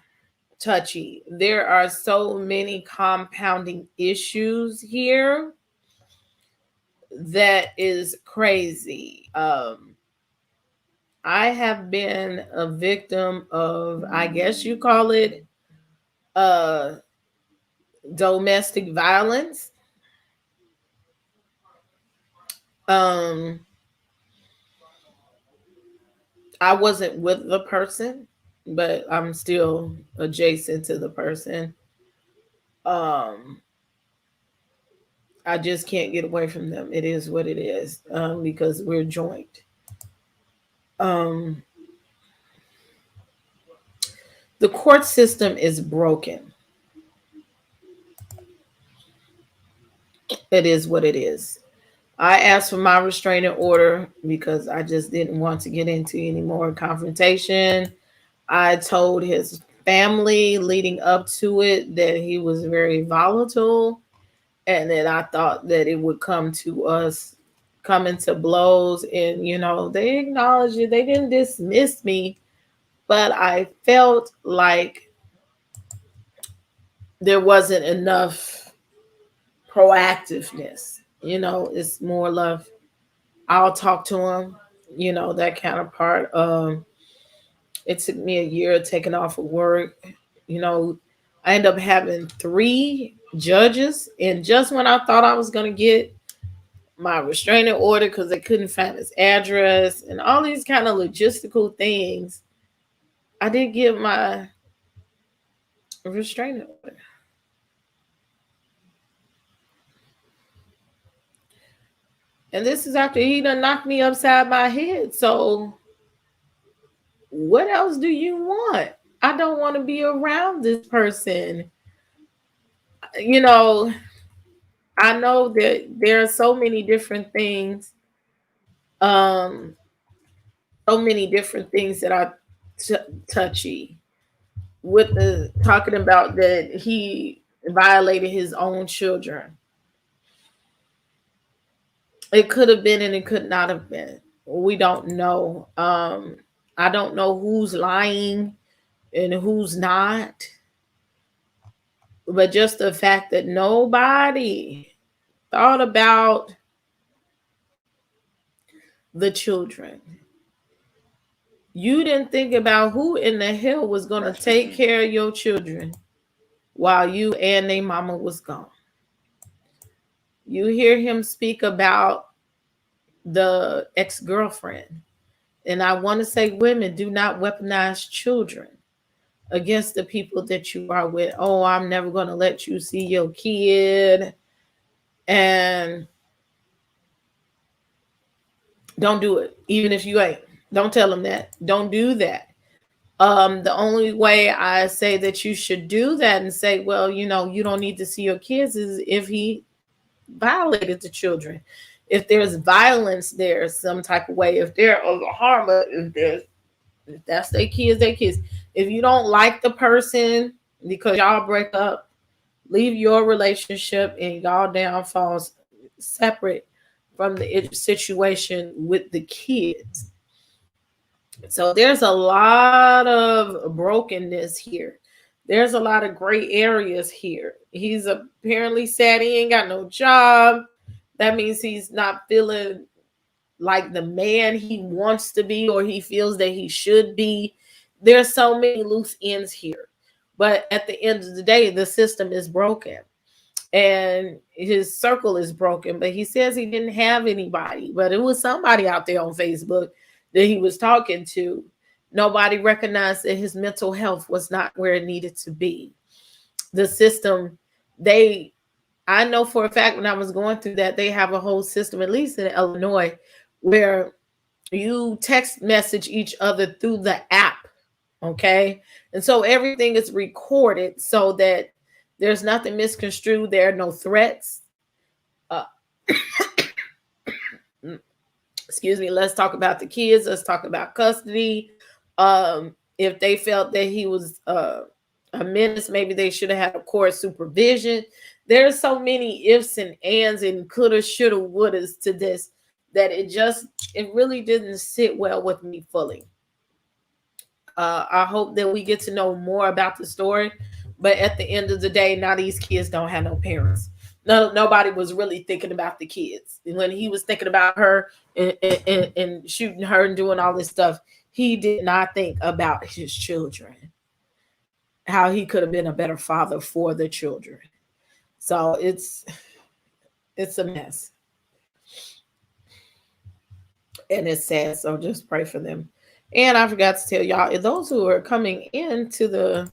touchy. There are so many compounding issues here that is crazy. I have been a victim of, I guess you call it, domestic violence. I wasn't with the person, but I'm still adjacent to the person. I just can't get away from them. It is what it is, because we're joint. The court system is broken. It is what it is. I asked for my restraining order because I just didn't want to get into any more confrontation. I told his family leading up to it that he was very volatile and that I thought that it would come to us coming to blows. And, you know, they acknowledged it. They didn't dismiss me, but I felt like there wasn't enough proactiveness. You know, it's more love. I'll talk to him, you know, that kind of part. It took me a year taking off of work. You know, I ended up having 3 judges. And just when I thought I was going to get my restraining order because they couldn't find his address and all these kind of logistical things, I did get my restraining order. And this is after he done knocked me upside my head. So what else do you want? I don't want to be around this person. You know, I know that there are so many different things. So many different things that are touchy. With the talking about that he violated his own children. It could have been and it could not have been. We don't know. I don't know who's lying and who's not. But just the fact that nobody thought about the children. You didn't think about who in the hell was going to take care of your children while you and their mama was gone. You hear him speak about the ex-girlfriend. And I want to say, women, do not weaponize children against the people that you are with. Oh, I'm never going to let you see your kid. And don't do it. Even if you ain't. Don't tell them that. Don't do that. The only way I say that you should do that and say, well, you know, you don't need to see your kids is if he violated the children. If there's violence there some type of way, if they're of harm, if that's their kids, their kids. If you don't like the person because y'all break up, leave your relationship and y'all downfalls separate from the situation with the kids. So there's a lot of brokenness here. There's a lot of gray areas here. He's apparently sad he ain't got no job. That means he's not feeling like the man he wants to be or he feels that he should be. There's so many loose ends here. But at the end of the day, the system is broken. and his circle is broken, but he says he didn't have anybody, but it was somebody out there on Facebook that he was talking to. Nobody recognized that his mental health was not where it needed to be. The system, I know for a fact when I was going through that, they have a whole system, at least in Illinois, where you text message each other through the app. Okay. And so everything is recorded so that there's nothing misconstrued. There are no threats. Excuse me. Let's talk about the kids. Let's talk about custody. If they felt that he was a menace, maybe they should have had a court supervision. There's so many ifs and ands and coulda, shoulda, wouldas to this that it really didn't sit well with me fully. I hope that we get to know more about the story, but at the end of the day, now these kids don't have no parents. Nobody was really thinking about the kids. When he was thinking about her and shooting her and doing all this stuff, he did not think about his children, how he could have been a better father for the children. So it's a mess. And it's sad, so just pray for them. And I forgot to tell y'all, those who are coming into the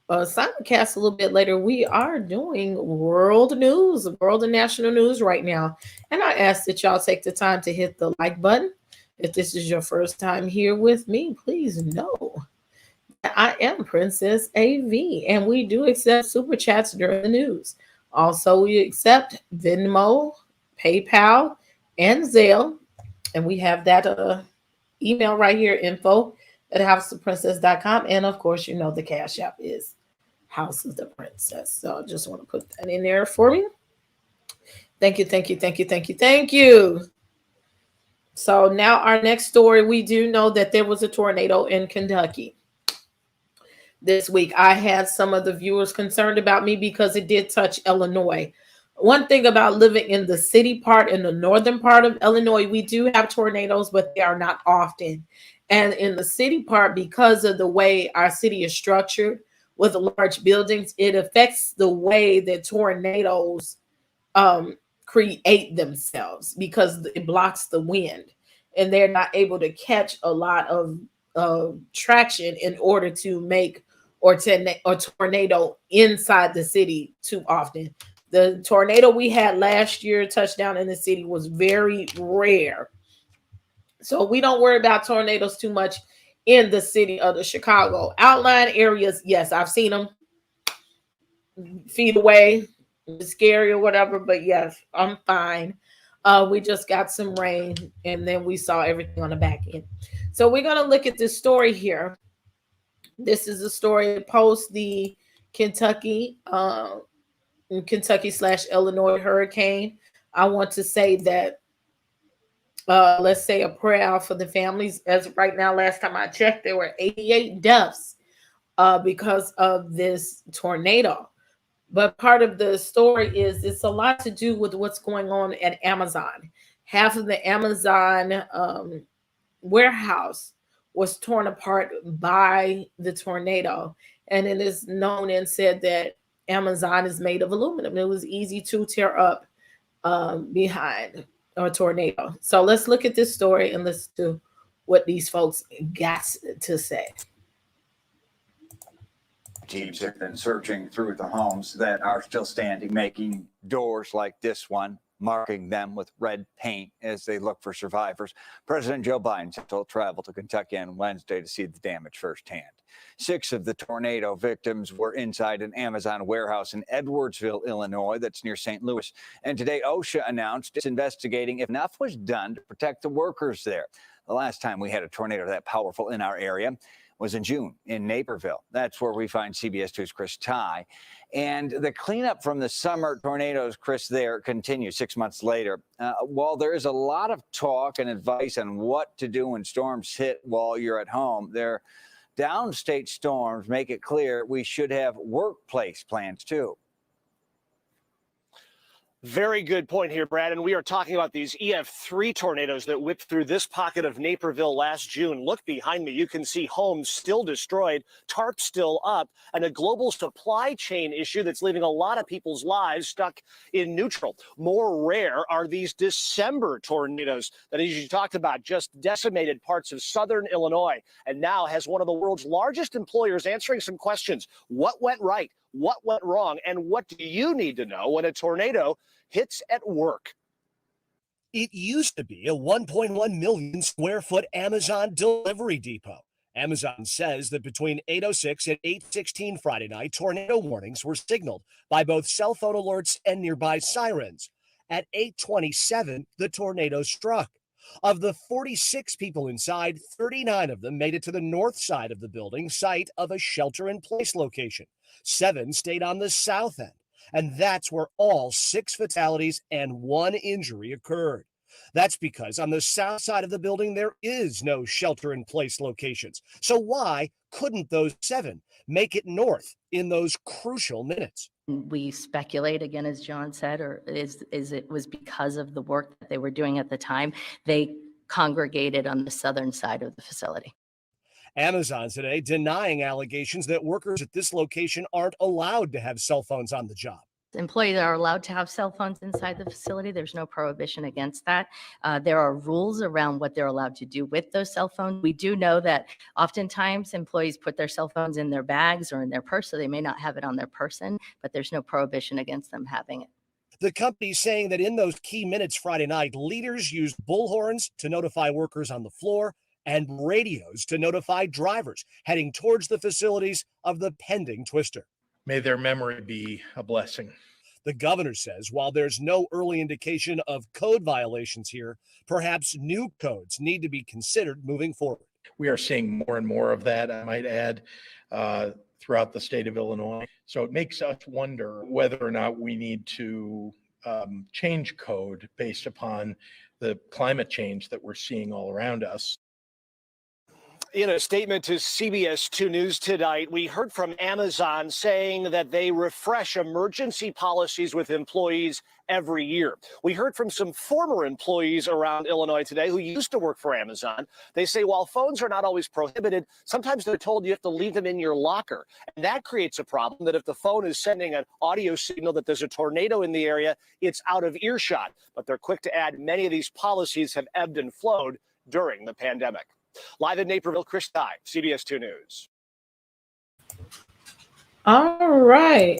simulcast a little bit later, we are doing world news, world and national news right now. And I ask that y'all take the time to hit the like button. If this is your first time here with me, please know that I am Princess AV, and we do accept super chats during the news. Also, we accept Venmo, PayPal, and Zelle. And we have that email right here, info@hausoftheeprincess.com. And of course, you know the Cash App is House of the Princess. So I just want to put that in there for me. Thank you, thank you, thank you, thank you, thank you. So now our next story, we do know that there was a tornado in Kentucky this week. I had some of the viewers concerned about me because it did touch Illinois. One thing about living in the city part, in the northern part of Illinois, we do have tornadoes, but they are not often. And in the city part, because of the way our city is structured with large buildings, it affects the way that tornadoes create themselves because it blocks the wind. And they're not able to catch a lot of traction in order to make or tornado inside the city too often. The tornado we had last year touchdown in the city was very rare. So we don't worry about tornadoes too much in the city of the Chicago. Outlying areas, yes, I've seen them feet away, scary or whatever, but yes, I'm fine. We just got some rain and then we saw everything on the back end. So we're going to look at this story here. This is a story post the Kentucky/Illinois hurricane. I want to say that let's say a prayer out for the families. As of right now, last time I checked, there were 88 deaths because of this tornado. But part of the story is it's a lot to do with what's going on at Amazon. Half of the Amazon warehouse was torn apart by the tornado. And it is known and said that Amazon is made of aluminum. It was easy to tear up behind a tornado. So let's look at this story and listen to what these folks got to say. Teams have been searching through the homes that are still standing, making doors like this one, marking them with red paint as they look for survivors. President Joe Biden will travel to Kentucky on Wednesday to see the damage firsthand. 6 of the tornado victims were inside an Amazon warehouse in Edwardsville, Illinois, that's near St. Louis. And today, OSHA announced it's investigating if enough was done to protect the workers there. The last time we had a tornado that powerful in our area was in June in Naperville. That's where we find CBS 2's Chris Ty. And the cleanup from the summer tornadoes, Chris, there continues 6 months later. While there is a lot of talk and advice on what to do when storms hit while you're at home, their downstate storms make it clear we should have workplace plans too. Very good point here, Brad. And we are talking about these EF3 tornadoes that whipped through this pocket of Naperville last June. Look behind me. You can see homes still destroyed, tarps still up, and a global supply chain issue that's leaving a lot of people's lives stuck in neutral. More rare are these December tornadoes that, as you talked about, just decimated parts of southern Illinois, and now has one of the world's largest employers answering some questions. What went right? What went wrong? And what do you need to know when a tornado hits at work? It used to be a 1.1 million square foot Amazon delivery depot. Amazon says that between 8:06 and 8:16 Friday night, tornado warnings were signaled by both cell phone alerts and nearby sirens. At 8:27, the tornado struck. Of the 46 people inside, 39 of them made it to the north side of the building, site of a shelter-in-place location. 7 stayed on the south end, and that's where all 6 fatalities and 1 injury occurred. That's because on the south side of the building, there is no shelter-in-place locations. So why couldn't those 7 make it north in those crucial minutes? We speculate, again, as John said, or is it was because of the work that they were doing at the time. They congregated on the southern side of the facility. Amazon today denying allegations that workers at this location aren't allowed to have cell phones on the job. Employees are allowed to have cell phones inside the facility. There's no prohibition against that. There are rules around what they're allowed to do with those cell phones. We do know that oftentimes employees put their cell phones in their bags or in their purse, so they may not have it on their person, but there's no prohibition against them having it. The company's saying that in those key minutes Friday night, leaders used bullhorns to notify workers on the floor and radios to notify drivers heading towards the facilities of the pending twister. May their memory be a blessing. The governor says while there's no early indication of code violations here, perhaps new codes need to be considered moving forward. We are seeing more and more of that, I might add, throughout the state of Illinois. So it makes us wonder whether or not we need to change code based upon the climate change that we're seeing all around us. In a statement to CBS 2 News tonight, we heard from Amazon saying that they refresh emergency policies with employees every year. We heard from some former employees around Illinois today who used to work for Amazon. They say while phones are not always prohibited, sometimes they're told you have to leave them in your locker. And that creates a problem that if the phone is sending an audio signal that there's a tornado in the area, it's out of earshot. But they're quick to add many of these policies have ebbed and flowed during the pandemic. Live in Naperville, Chris Dye, CBS 2 News. All right.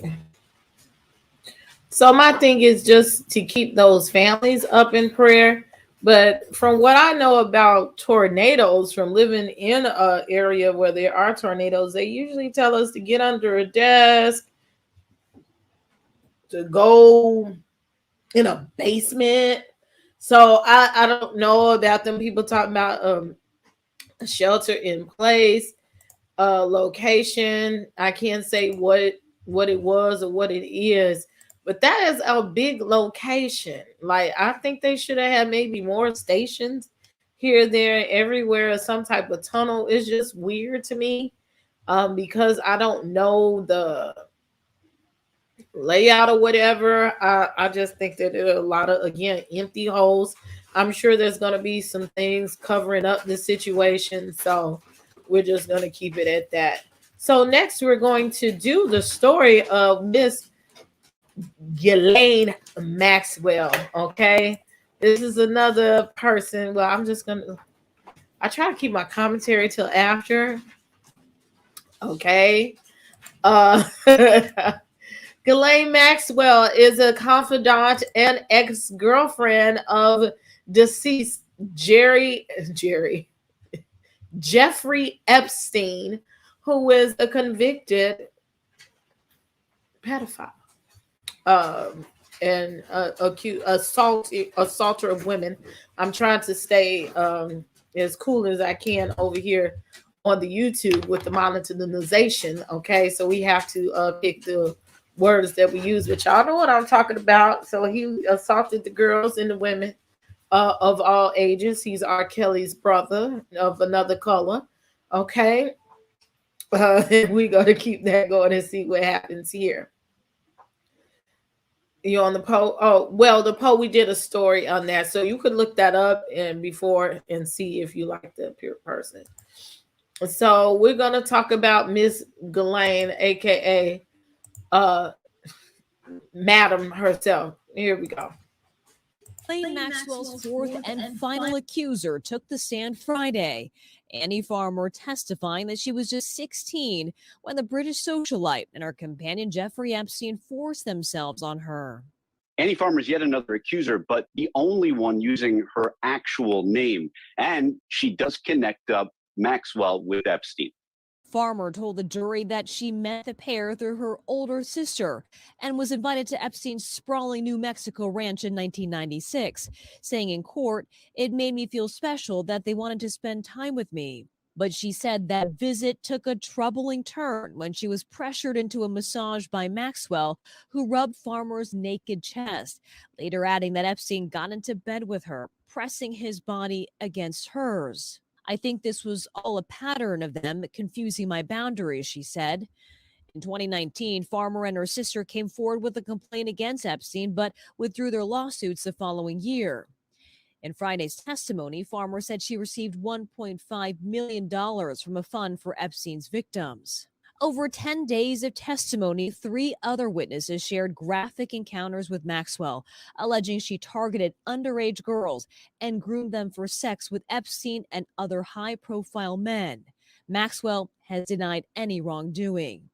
So my thing is just to keep those families up in prayer. But from what I know about tornadoes, from living in an area where there are tornadoes, they usually tell us to get under a desk, to go in a basement. So I don't know about them people talking about a shelter in place, location. I can't say what it was or what it is, but that is a big location. Like, I think they should have had maybe more stations here, there, everywhere, or some type of tunnel. It's just weird to me because I don't know the layout or whatever. I just think that there are a lot of, again, empty holes. I'm sure there's going to be some things covering up the situation. So we're just going to keep it at that. So next we're going to do the story of Miss Ghislaine Maxwell. Okay. This is another person. Well, I try to keep my commentary till after. Okay. Ghislaine Maxwell is a confidant and ex-girlfriend of deceased Jeffrey Epstein, who is a convicted pedophile and accused assaulter of women. I'm trying to stay as cool as I can over here on the YouTube with the monetization. Okay, so we have to pick the words that we use, but y'all know what I'm talking about. So he assaulted the girls and the women of all ages. He's R. Kelly's brother of another color. Okay. We got to keep that going and see what happens here. You on the poll? Oh, well, the poll, we did a story on that, so you could look that up and before and see if you like the person. So we're gonna talk about Miss Ghislaine, aka Madam herself. Here we go. Ghislaine Maxwell's fourth and final accuser took the stand Friday. Annie Farmer testifying that she was just 16 when the British socialite and her companion Jeffrey Epstein forced themselves on her. Annie Farmer is yet another accuser, but the only one using her actual name. And she does connect up Maxwell with Epstein. Farmer told the jury that she met the pair through her older sister and was invited to Epstein's sprawling New Mexico ranch in 1996, saying in court, "It made me feel special that they wanted to spend time with me." But she said that visit took a troubling turn when she was pressured into a massage by Maxwell, who rubbed Farmer's naked chest, later adding that Epstein got into bed with her, pressing his body against hers. "I think this was all a pattern of them confusing my boundaries," she said. In 2019, Farmer and her sister came forward with a complaint against Epstein, but withdrew their lawsuits the following year. In Friday's testimony, Farmer said she received $1.5 million from a fund for Epstein's victims. Over 10 days of testimony, 3 other witnesses shared graphic encounters with Maxwell, alleging she targeted underage girls and groomed them for sex with Epstein and other high-profile men. Maxwell has denied any wrongdoing.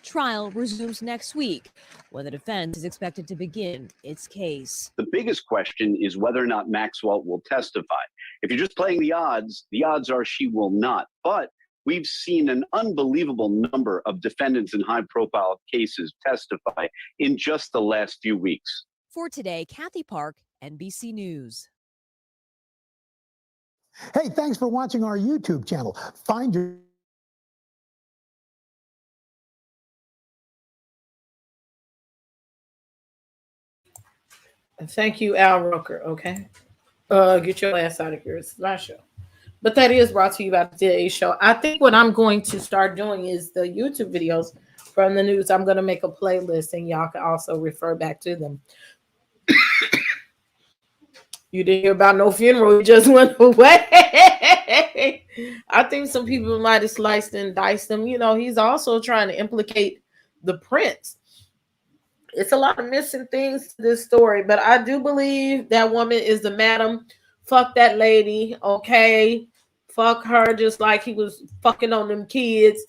Trial resumes next week, when the defense is expected to begin its case. The biggest question is whether or not Maxwell will testify. If you're just playing the odds are she will not. But we've seen an unbelievable number of defendants in high-profile cases testify in just the last few weeks. For today, Kathy Park, NBC News. Hey, thanks for watching our YouTube channel. Find your Thank you, Al Roker. Okay. Get your ass out of here. It's my show. But that is brought to you by the Today Show. I think what I'm going to start doing is the YouTube videos from the news. I'm going to make a playlist and y'all can also refer back to them. You didn't hear about no funeral. It just went away. I think some people might have sliced and diced him. You know, he's also trying to implicate the prince. It's a lot of missing things to this story, but I do believe that woman is the madam. Fuck that lady, okay? Fuck her just like he was fucking on them kids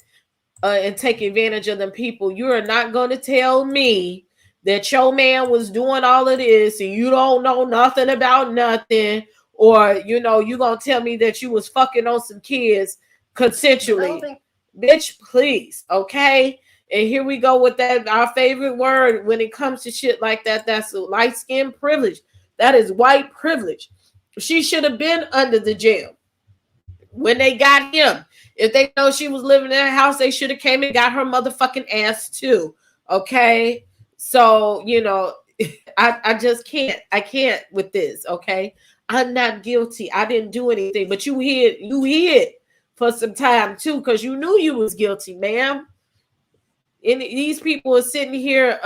and taking advantage of them people. You are not going to tell me that your man was doing all of this and you don't know nothing about nothing, or, you know, you going to tell me that you was fucking on some kids consensually. Bitch, please, okay? And here we go with that, our favorite word when it comes to shit like that. That's light skin privilege. That is white privilege. She should have been under the jail when they got him. If they know she was living in a house, they should have came and got her motherfucking ass too. Okay? So, you know, I just can't. I can't with this, okay? I'm not guilty. I didn't do anything. But you hid for some time too, because you knew you was guilty, ma'am. And these people are sitting here,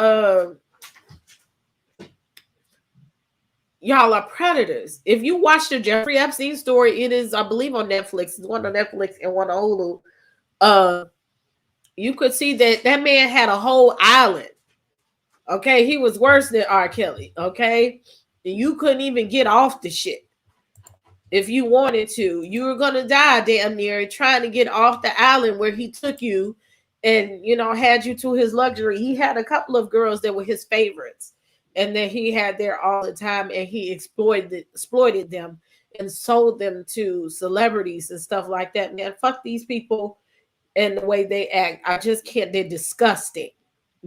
y'all are predators. If you watch the Jeffrey Epstein story, it is, I believe, on Netflix. It's one on Netflix and one on Hulu. You could see that that man had a whole island. Okay, he was worse than R. Kelly. Okay, you couldn't even get off the shit if you wanted to. You were gonna die damn near trying to get off the island where he took you. And, you know, had you to his luxury. He had a couple of girls that were his favorites. And then he had there all the time. And he exploited them and sold them to celebrities and stuff like that. Man, fuck these people and the way they act. I just can't. They're disgusting.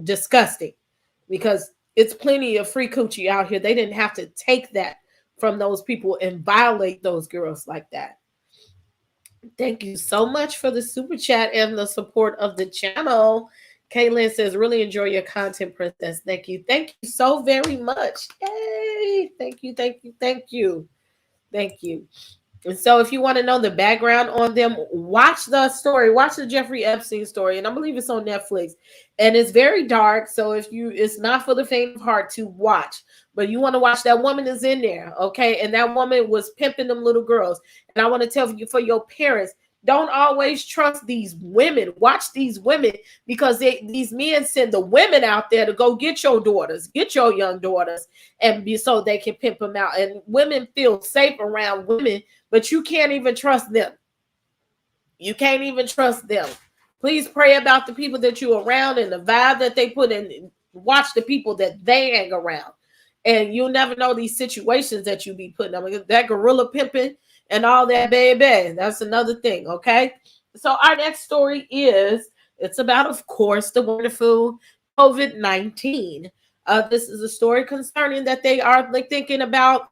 Disgusting. Because it's plenty of free coochie out here. They didn't have to take that from those people and violate those girls like that. Thank you so much for the super chat and the support of the channel. Caitlin says, really enjoy your content, princess. Thank you. Thank you so very much. Yay. Thank you. Thank you. Thank you. Thank you. And so if you want to know the background on them, watch the story, watch the Jeffrey Epstein story. And I believe it's on Netflix. And it's very dark. So it's not for the faint of heart to watch. But you want to watch, that woman is in there, okay? And that woman was pimping them little girls. And I want to tell you, for your parents, don't always trust these women. Watch these women, because these men send the women out there to go get your daughters, get your young daughters, and so they can pimp them out. And women feel safe around women, but you can't even trust them. You can't even trust them. Please pray about the people that you're around and the vibe that they put in. Watch the people that they hang around. And you'll never know these situations that you be putting them. That gorilla pimping and all that, baby. That's another thing, okay? So our next story it's about, of course, the wonderful COVID-19. This is a story concerning that they are thinking about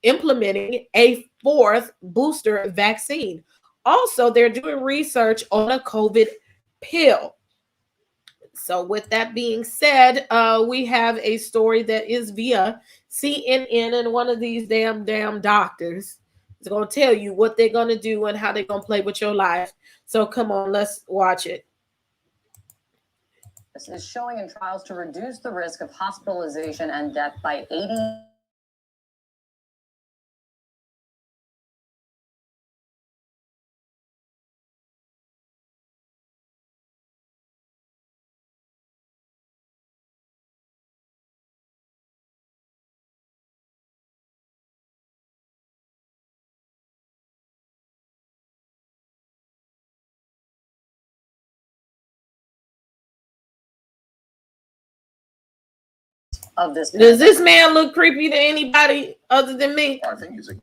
implementing a fourth booster vaccine. Also, they're doing research on a COVID pill. So with that being said, we have a story that is via CNN, and one of these damn doctors is going to tell you what they're going to do and how they're going to play with your life. So come on, let's watch it. This is showing in trials to reduce the risk of hospitalization and death by 80%. Of this. Does this man look creepy to anybody other than me? I think he's a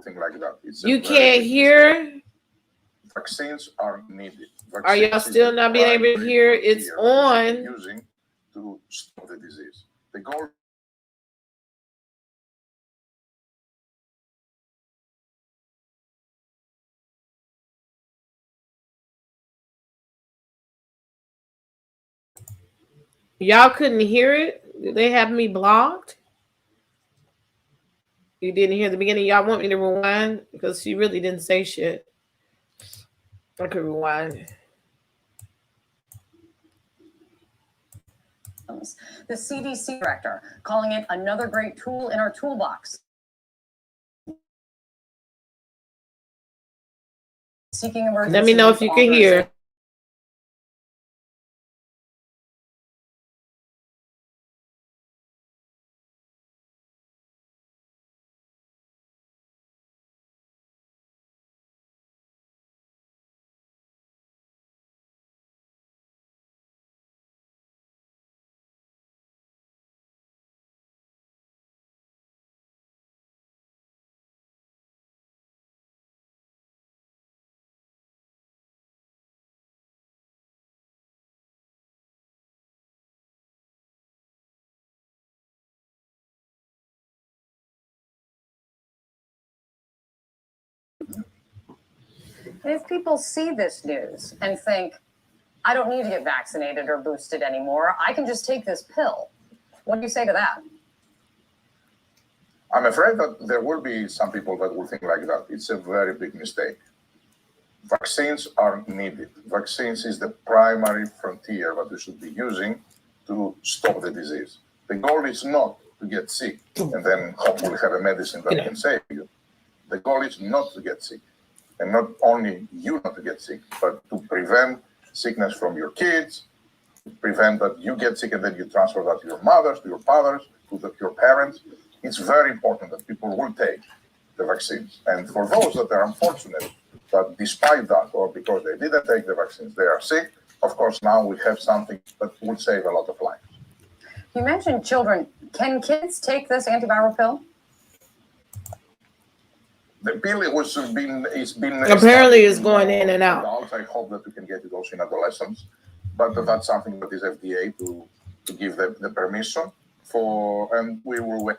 thing like that. You can't hear. Vaccines are needed. Are y'all still not being able to hear? It's on. Using to stop the disease. The goal. Y'all couldn't hear it? They have me blocked? You didn't hear the beginning? Y'all want me to rewind? Because she really didn't say shit. I could rewind. The CDC director calling it another great tool in our toolbox. Seeking emergency. Let me know if you can hear. If people see this news and think, I don't need to get vaccinated or boosted anymore, I can just take this pill. What do you say to that? I'm afraid that there will be some people that will think like that. It's a very big mistake. Vaccines are needed. Vaccines is the primary frontier that we should be using to stop the disease. The goal is not to get sick and then hopefully have a medicine that can save you. The goal is not to get sick. And not only you not to get sick, but to prevent sickness from your kids, to prevent that you get sick and then you transfer that to your mothers, to your fathers, to your parents. It's very important that people will take the vaccines. And for those that are unfortunate, that despite that, or because they didn't take the vaccines, they are sick, of course, now we have something that would save a lot of lives. You mentioned children. Can kids take this antiviral pill? The pill is been Apparently it's going in and out. Adults. I hope that we can get it also in adolescents, but that's something that is FDA to give the permission for, and we will wait.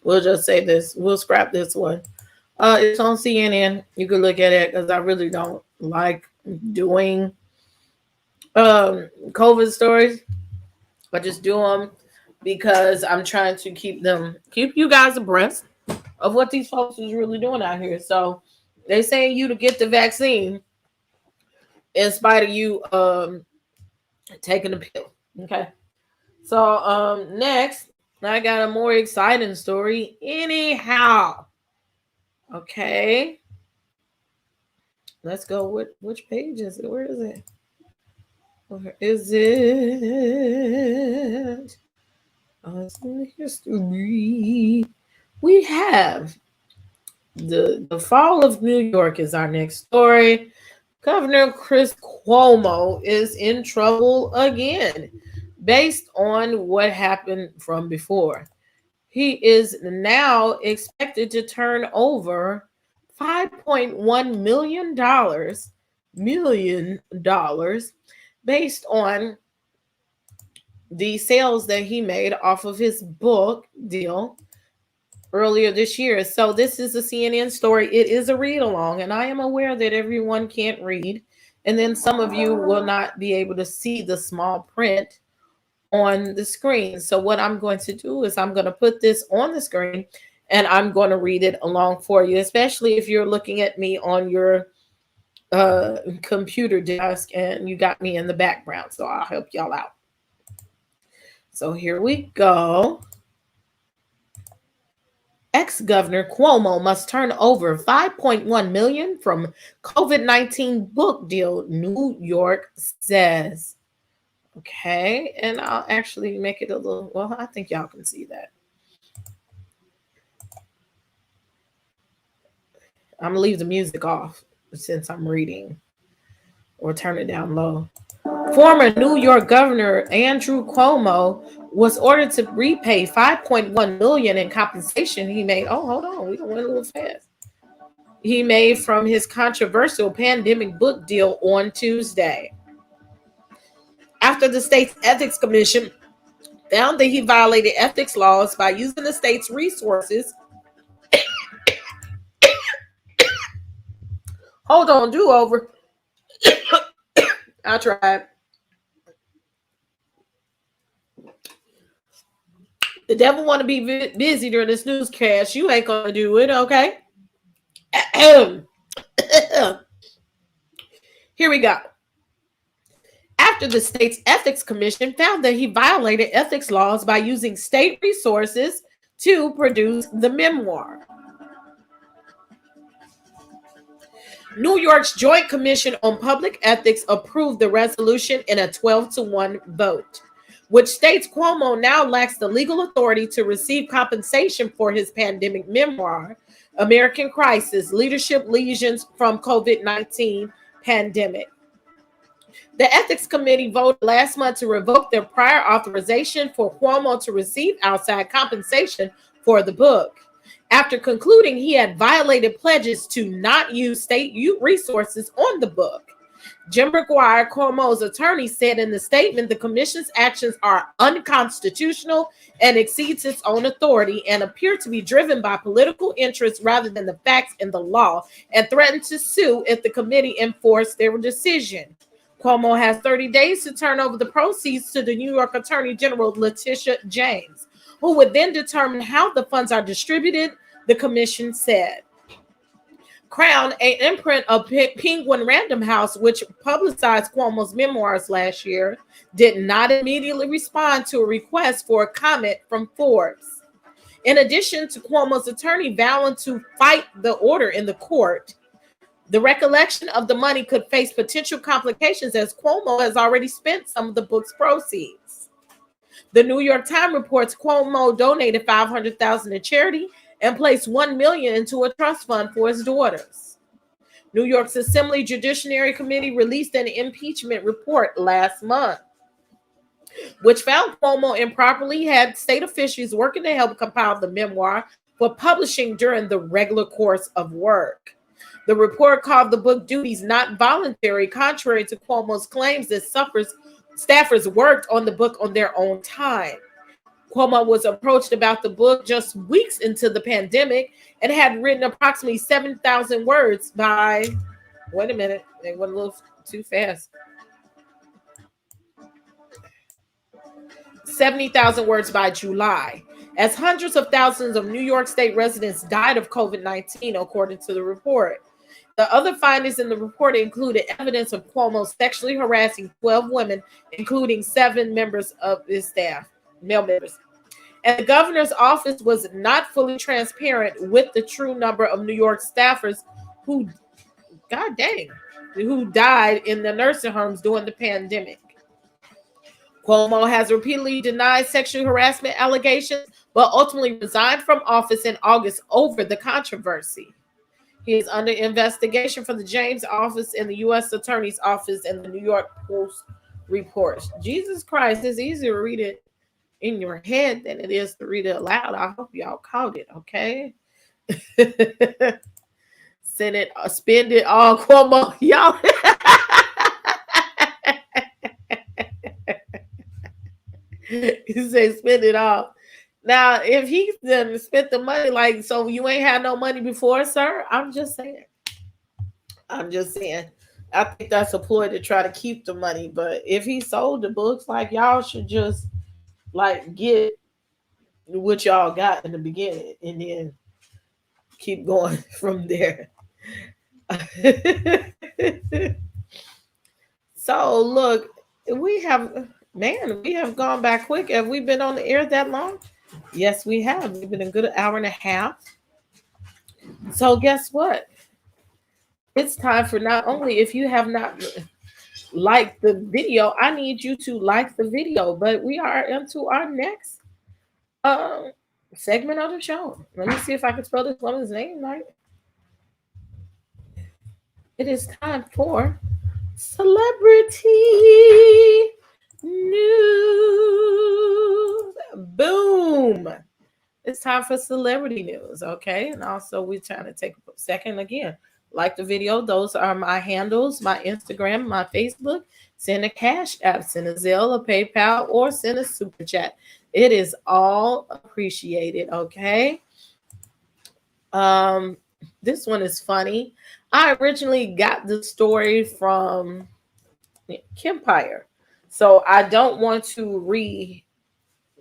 We'll just say this. We'll scrap this one. It's on CNN. You can look at it because I really don't like doing COVID stories. I just do them because I'm trying to keep you guys abreast of what these folks is really doing out here. So they saying you to get the vaccine in spite of you taking the pill. Okay. So next, I got a more exciting story. Anyhow. Okay. Let's go. Which page is it? Where is it? Where is it? It's in the history. We have the fall of New York is our next story. Governor Chris Cuomo is in trouble again based on what happened from before. He is now expected to turn over $5.1 million based on the sales that he made off of his book deal earlier this year. So this is a CNN story. It is a read along, and I am aware that everyone can't read, and then some of you will not be able to see the small print on the screen. So what I'm going to do is I'm going to put this on the screen and I'm going to read it along for you, especially if you're looking at me on your computer desk and you got me in the background. So I'll help y'all out. So here we go. Ex-Governor Cuomo must turn over $5.1 million from COVID-19 book deal, New York says. Okay, and I'll actually make it a little, well, I think y'all can see that. I'm gonna leave the music off since I'm reading, or turn it down low. Former New York Governor Andrew Cuomo was ordered to repay $5.1 million in compensation he made. Oh, hold on, we went a little fast. He made from his controversial pandemic book deal on Tuesday, after the state's ethics commission found that he violated ethics laws by using the state's resources. Hold on, do over. I tried. The devil want to be busy during this newscast. You ain't gonna do it, okay? Here we go. After the state's ethics commission found that he violated ethics laws by using state resources to produce the memoir. New York's Joint Commission on Public Ethics approved the resolution in a 12-1 vote, which states Cuomo now lacks the legal authority to receive compensation for his pandemic memoir, American Crisis: Leadership Lesions from COVID-19 Pandemic. The Ethics Committee voted last month to revoke their prior authorization for Cuomo to receive outside compensation for the book, after concluding he had violated pledges to not use state resources on the book. Jim McGuire, Cuomo's attorney, said in the statement the commission's actions are unconstitutional and exceeds its own authority and appear to be driven by political interests rather than the facts in the law, and threatened to sue if the committee enforced their decision. Cuomo has 30 days to turn over the proceeds to the New York Attorney General Letitia James, who would then determine how the funds are distributed, the commission said. Crown, an imprint of Penguin Random House, which publicized Cuomo's memoirs last year, did not immediately respond to a request for a comment from Forbes. In addition to Cuomo's attorney vowing to fight the order in the court, the recollection of the money could face potential complications as Cuomo has already spent some of the book's proceeds. The New York Times reports Cuomo donated $500,000 to charity and placed $1 million into a trust fund for his daughters. New York's Assembly Judiciary Committee released an impeachment report last month, which found Cuomo improperly had state officials working to help compile the memoir for publishing during the regular course of work. The report called the book Duties Not Voluntary, contrary to Cuomo's claims that staffers worked on the book on their own time. Cuomo was approached about the book just weeks into the pandemic and had written approximately 7,000 words by, wait a minute, they went a little too fast. 70,000 words by July, as hundreds of thousands of New York State residents died of COVID-19, according to the report. The other findings in the report included evidence of Cuomo sexually harassing 12 women, including 7 members of his staff, male members. And the governor's office was not fully transparent with the true number of New York staffers who, God dang, who died in the nursing homes during the pandemic. Cuomo has repeatedly denied sexual harassment allegations, but ultimately resigned from office in August over the controversy. He is under investigation from the James office and the U.S. Attorney's Office and the New York Post reports. Jesus Christ, it's easier to read it in your head than it is to read it aloud. I hope y'all caught it, okay? Send it, spend it all, Cuomo. Y'all. He said spend it all. Now, if he done spent the money, like, so you ain't had no money before, sir? I'm just saying. I think that's a ploy to try to keep the money. But if he sold the books, like, y'all should just, like, get what y'all got in the beginning and then keep going from there. So, look, we have gone back quick. Have we been on the air that long? Yes, we have. We've been a good hour and a half. So guess what? It's time for, not only if you have not liked the video, I need you to like the video, but we are into our next segment of the show. Let me see if I can spell this woman's name right. It is time for Celebrity News. Boom. It's time for celebrity news, okay? And also, we're trying to take a second again. Like the video. Those are my handles, my Instagram, my Facebook. Send a Cash App, send a Zelle, a PayPal, or send a Super Chat. It is all appreciated, okay? This one is funny. I originally got the story from Kempire, so I don't want to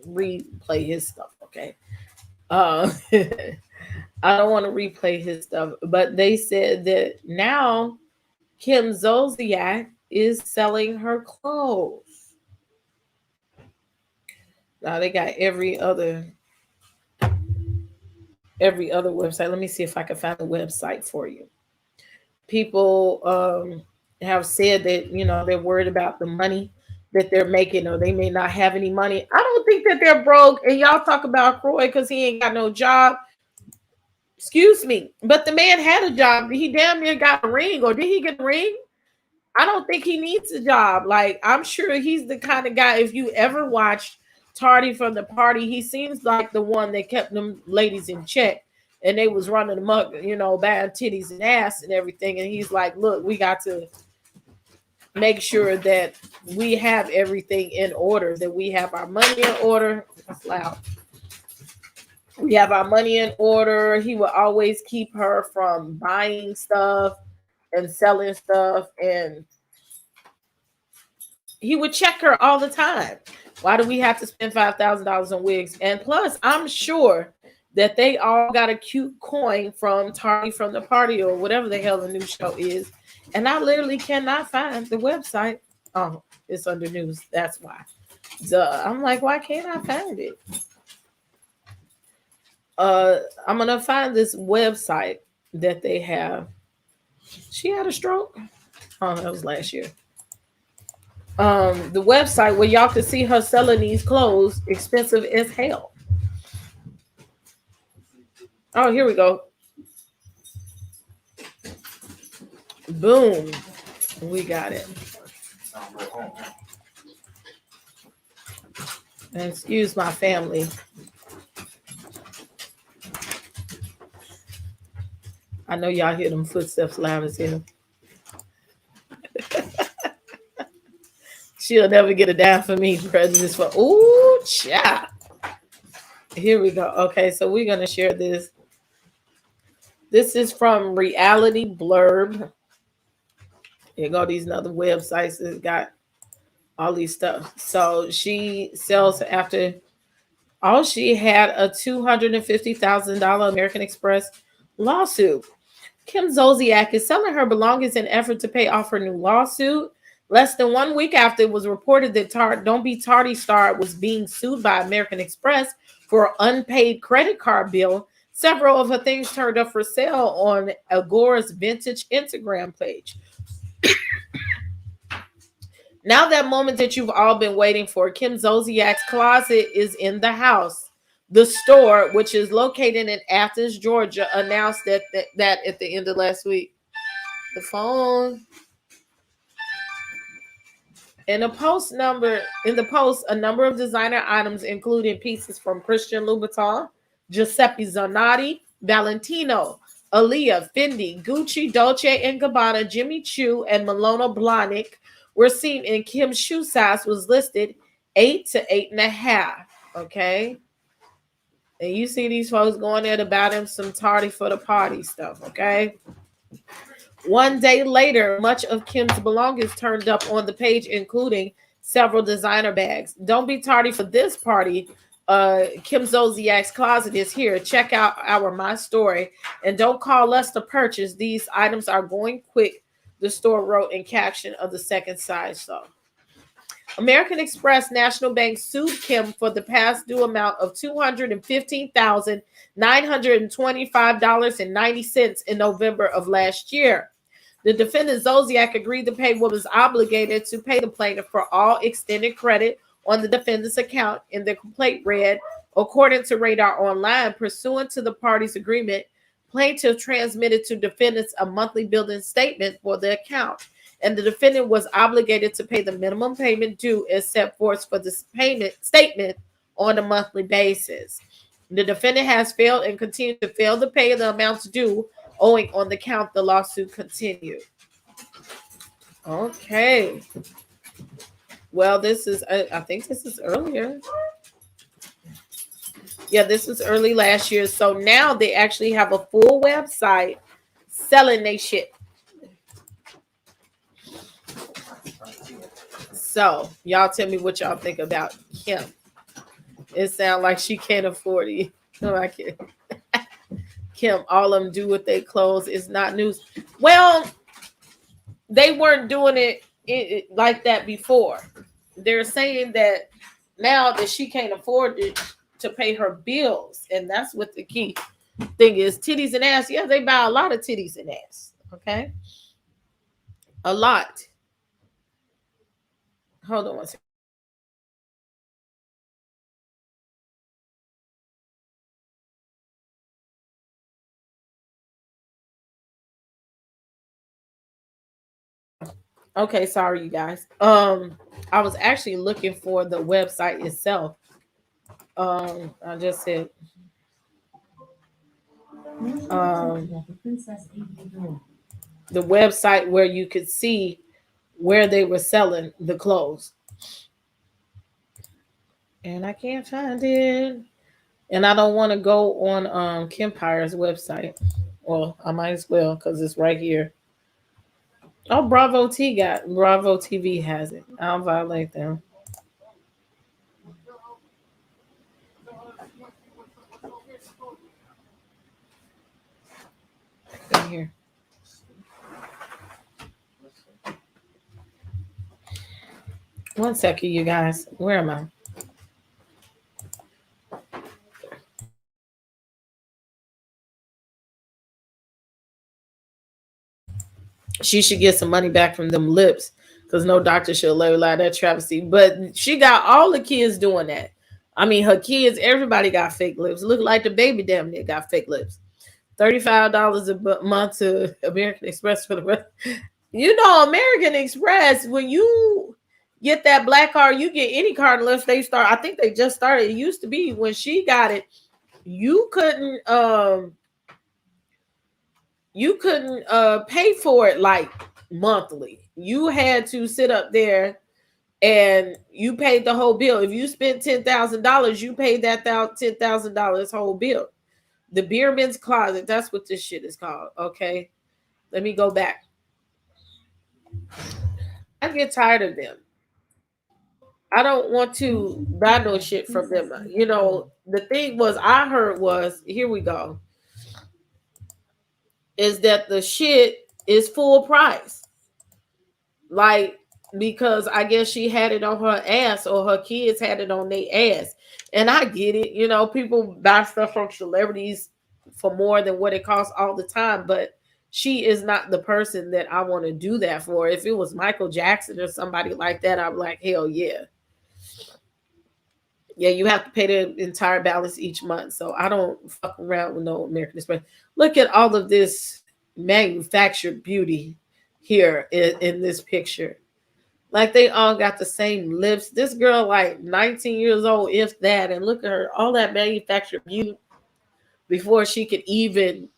replay his stuff, okay? I don't want to replay his stuff, but they said that now Kim Zolciak is selling her clothes. Now they got every other website. Let me see if I can find the website for you. People have said that, you know, they're worried about the money that they're making, or they may not have any money. I don't think that they're broke. And y'all talk about Croy because he ain't got no job. Excuse me. But the man had a job. He damn near got a ring, or did he get a ring? I don't think he needs a job. Like, I'm sure he's the kind of guy, if you ever watched Tardy from the Party, he seems like the one that kept them ladies in check. And they was running amok, you know, bad titties and ass and everything. And he's like, look, we got to make sure that we have everything in order, that we have our money in order. That's loud. We have our money in order. He will always keep her from buying stuff and selling stuff. And he would check her all the time. Why do we have to spend $5,000 on wigs? And plus, I'm sure that they all got a cute coin from Tardy from the Party, or whatever the hell the new show is. And I literally cannot find the website. Oh, it's under news. That's why. I'm like, why can't I find it? I'm going to find this website that they have. She had a stroke? Oh, that was last year. The website where y'all can see her selling these clothes, expensive as hell. Oh, here we go. Boom. We got it. And excuse my family. I know y'all hear them footsteps loud as hell. She'll never get a dime for me. Prejudice for ooh, child. Here we go. Okay, so we're gonna share this. This is from Reality Blurb. Here go these other websites that got all these stuff. So she sells after all. She had a $250,000 American Express lawsuit. Kim Zolciak is selling her belongings in an effort to pay off her new lawsuit. Less than 1 week after it was reported that Don't Be Tardy star was being sued by American Express for an unpaid credit card bill, several of her things turned up for sale on Agora's vintage Instagram page. Now that moment that you've all been waiting for, Kim Zolciak's closet is in the house. The store, which is located in Athens, Georgia, announced that at the end of last week. The phone. In the post, a number of designer items, including pieces from Christian Louboutin, Giuseppe Zanotti, Valentino, Aaliyah, Fendi, Gucci, Dolce & Gabbana, Jimmy Choo, and Milano Blahnik, were seen in Kim's shoe size was listed 8 to 8.5. Okay. And you see these folks going there to buy them some tardy for the party stuff. Okay. One day later, much of Kim's belongings turned up on the page, including several designer bags. Don't be tardy for this party. Kim Zolciak's closet is here. Check out our My Story. And don't call us to purchase. These items are going quick, the store wrote in caption of the second side. So, American Express National Bank sued Kim for the past due amount of $215,925.90 in November of last year. The defendant Zolciak agreed to pay what was obligated to pay the plaintiff for all extended credit on the defendant's account. In the complaint read, according to Radar Online, pursuant to the parties' agreement, plaintiff transmitted to defendants a monthly billing statement for the account, and the defendant was obligated to pay the minimum payment due as set forth for this payment statement on a monthly basis. The defendant has failed and continued to fail to pay the amounts due owing on the count. The lawsuit continued. Okay. Well, this is, I think this is earlier. Yeah, this was early last year. So now they actually have a full website selling their shit. So y'all tell me what y'all think about Kim. It sounds like she can't afford it. No, I can't. Kim, all of them do with their clothes is not news. Well, they weren't doing it like that before. They're saying that now that she can't afford it to pay her bills, and that's what the key thing is. Titties and ass. Yeah, they buy a lot of titties and ass. Okay, a lot. Hold on one second. Okay, sorry you guys. I was actually looking for the website itself. I just said the website where you could see where they were selling the clothes. And I can't find it. And I don't want to go on Kimpire's website. Well, I might as well because it's right here. Oh, Bravo TV has it. I'll violate them. Right here. One second, you guys. Where am I? She should get some money back from them lips because no doctor should allow that travesty. But she got all the kids doing that. I mean, her kids, everybody got fake lips. Look like the baby damn near got fake lips. $35 a month to American Express for the rest. You know, American Express, when you get that black card, you get any card unless they start. I think they just started. It used to be when she got it, you couldn't pay for it like monthly. You had to sit up there and you paid the whole bill. If you spent $10,000, you paid that $10,000 whole bill. The Beerman's Closet, that's what this shit is called. Okay, let me go back. I get tired of them. I don't want to buy no shit from them. You know, the thing was, I heard was, here we go, is that the shit is full price. Like, because I guess she had it on her ass or her kids had it on their ass. And I get it. You know, people buy stuff from celebrities for more than what it costs all the time. But she is not the person that I want to do that for. If it was Michael Jackson or somebody like that, I'm like, hell yeah. Yeah, you have to pay the entire balance each month. So I don't fuck around with no American Express. Look at all of this manufactured beauty here in this picture. Like, they all got the same lips. This girl, like 19 years old, if that, and look at her, all that manufactured beauty before she could even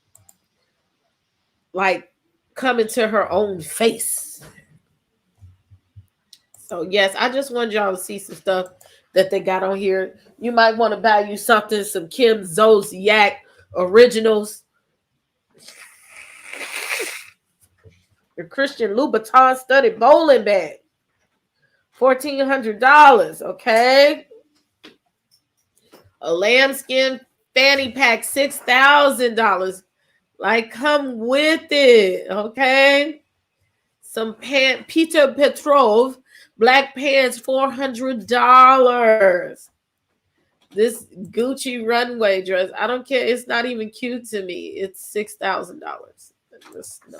like come into her own face. So yes, I just wanted y'all to see some stuff that they got on here. You might want to buy you something, some Kim Zolciak originals. Your Christian Louboutin studded bowling bag. $1,400, okay? A lambskin fanny pack, $6,000. Like, come with it, okay? Some Peter Petrov black pants, $400. This Gucci runway dress, I don't care. It's not even cute to me. It's $6,000. No.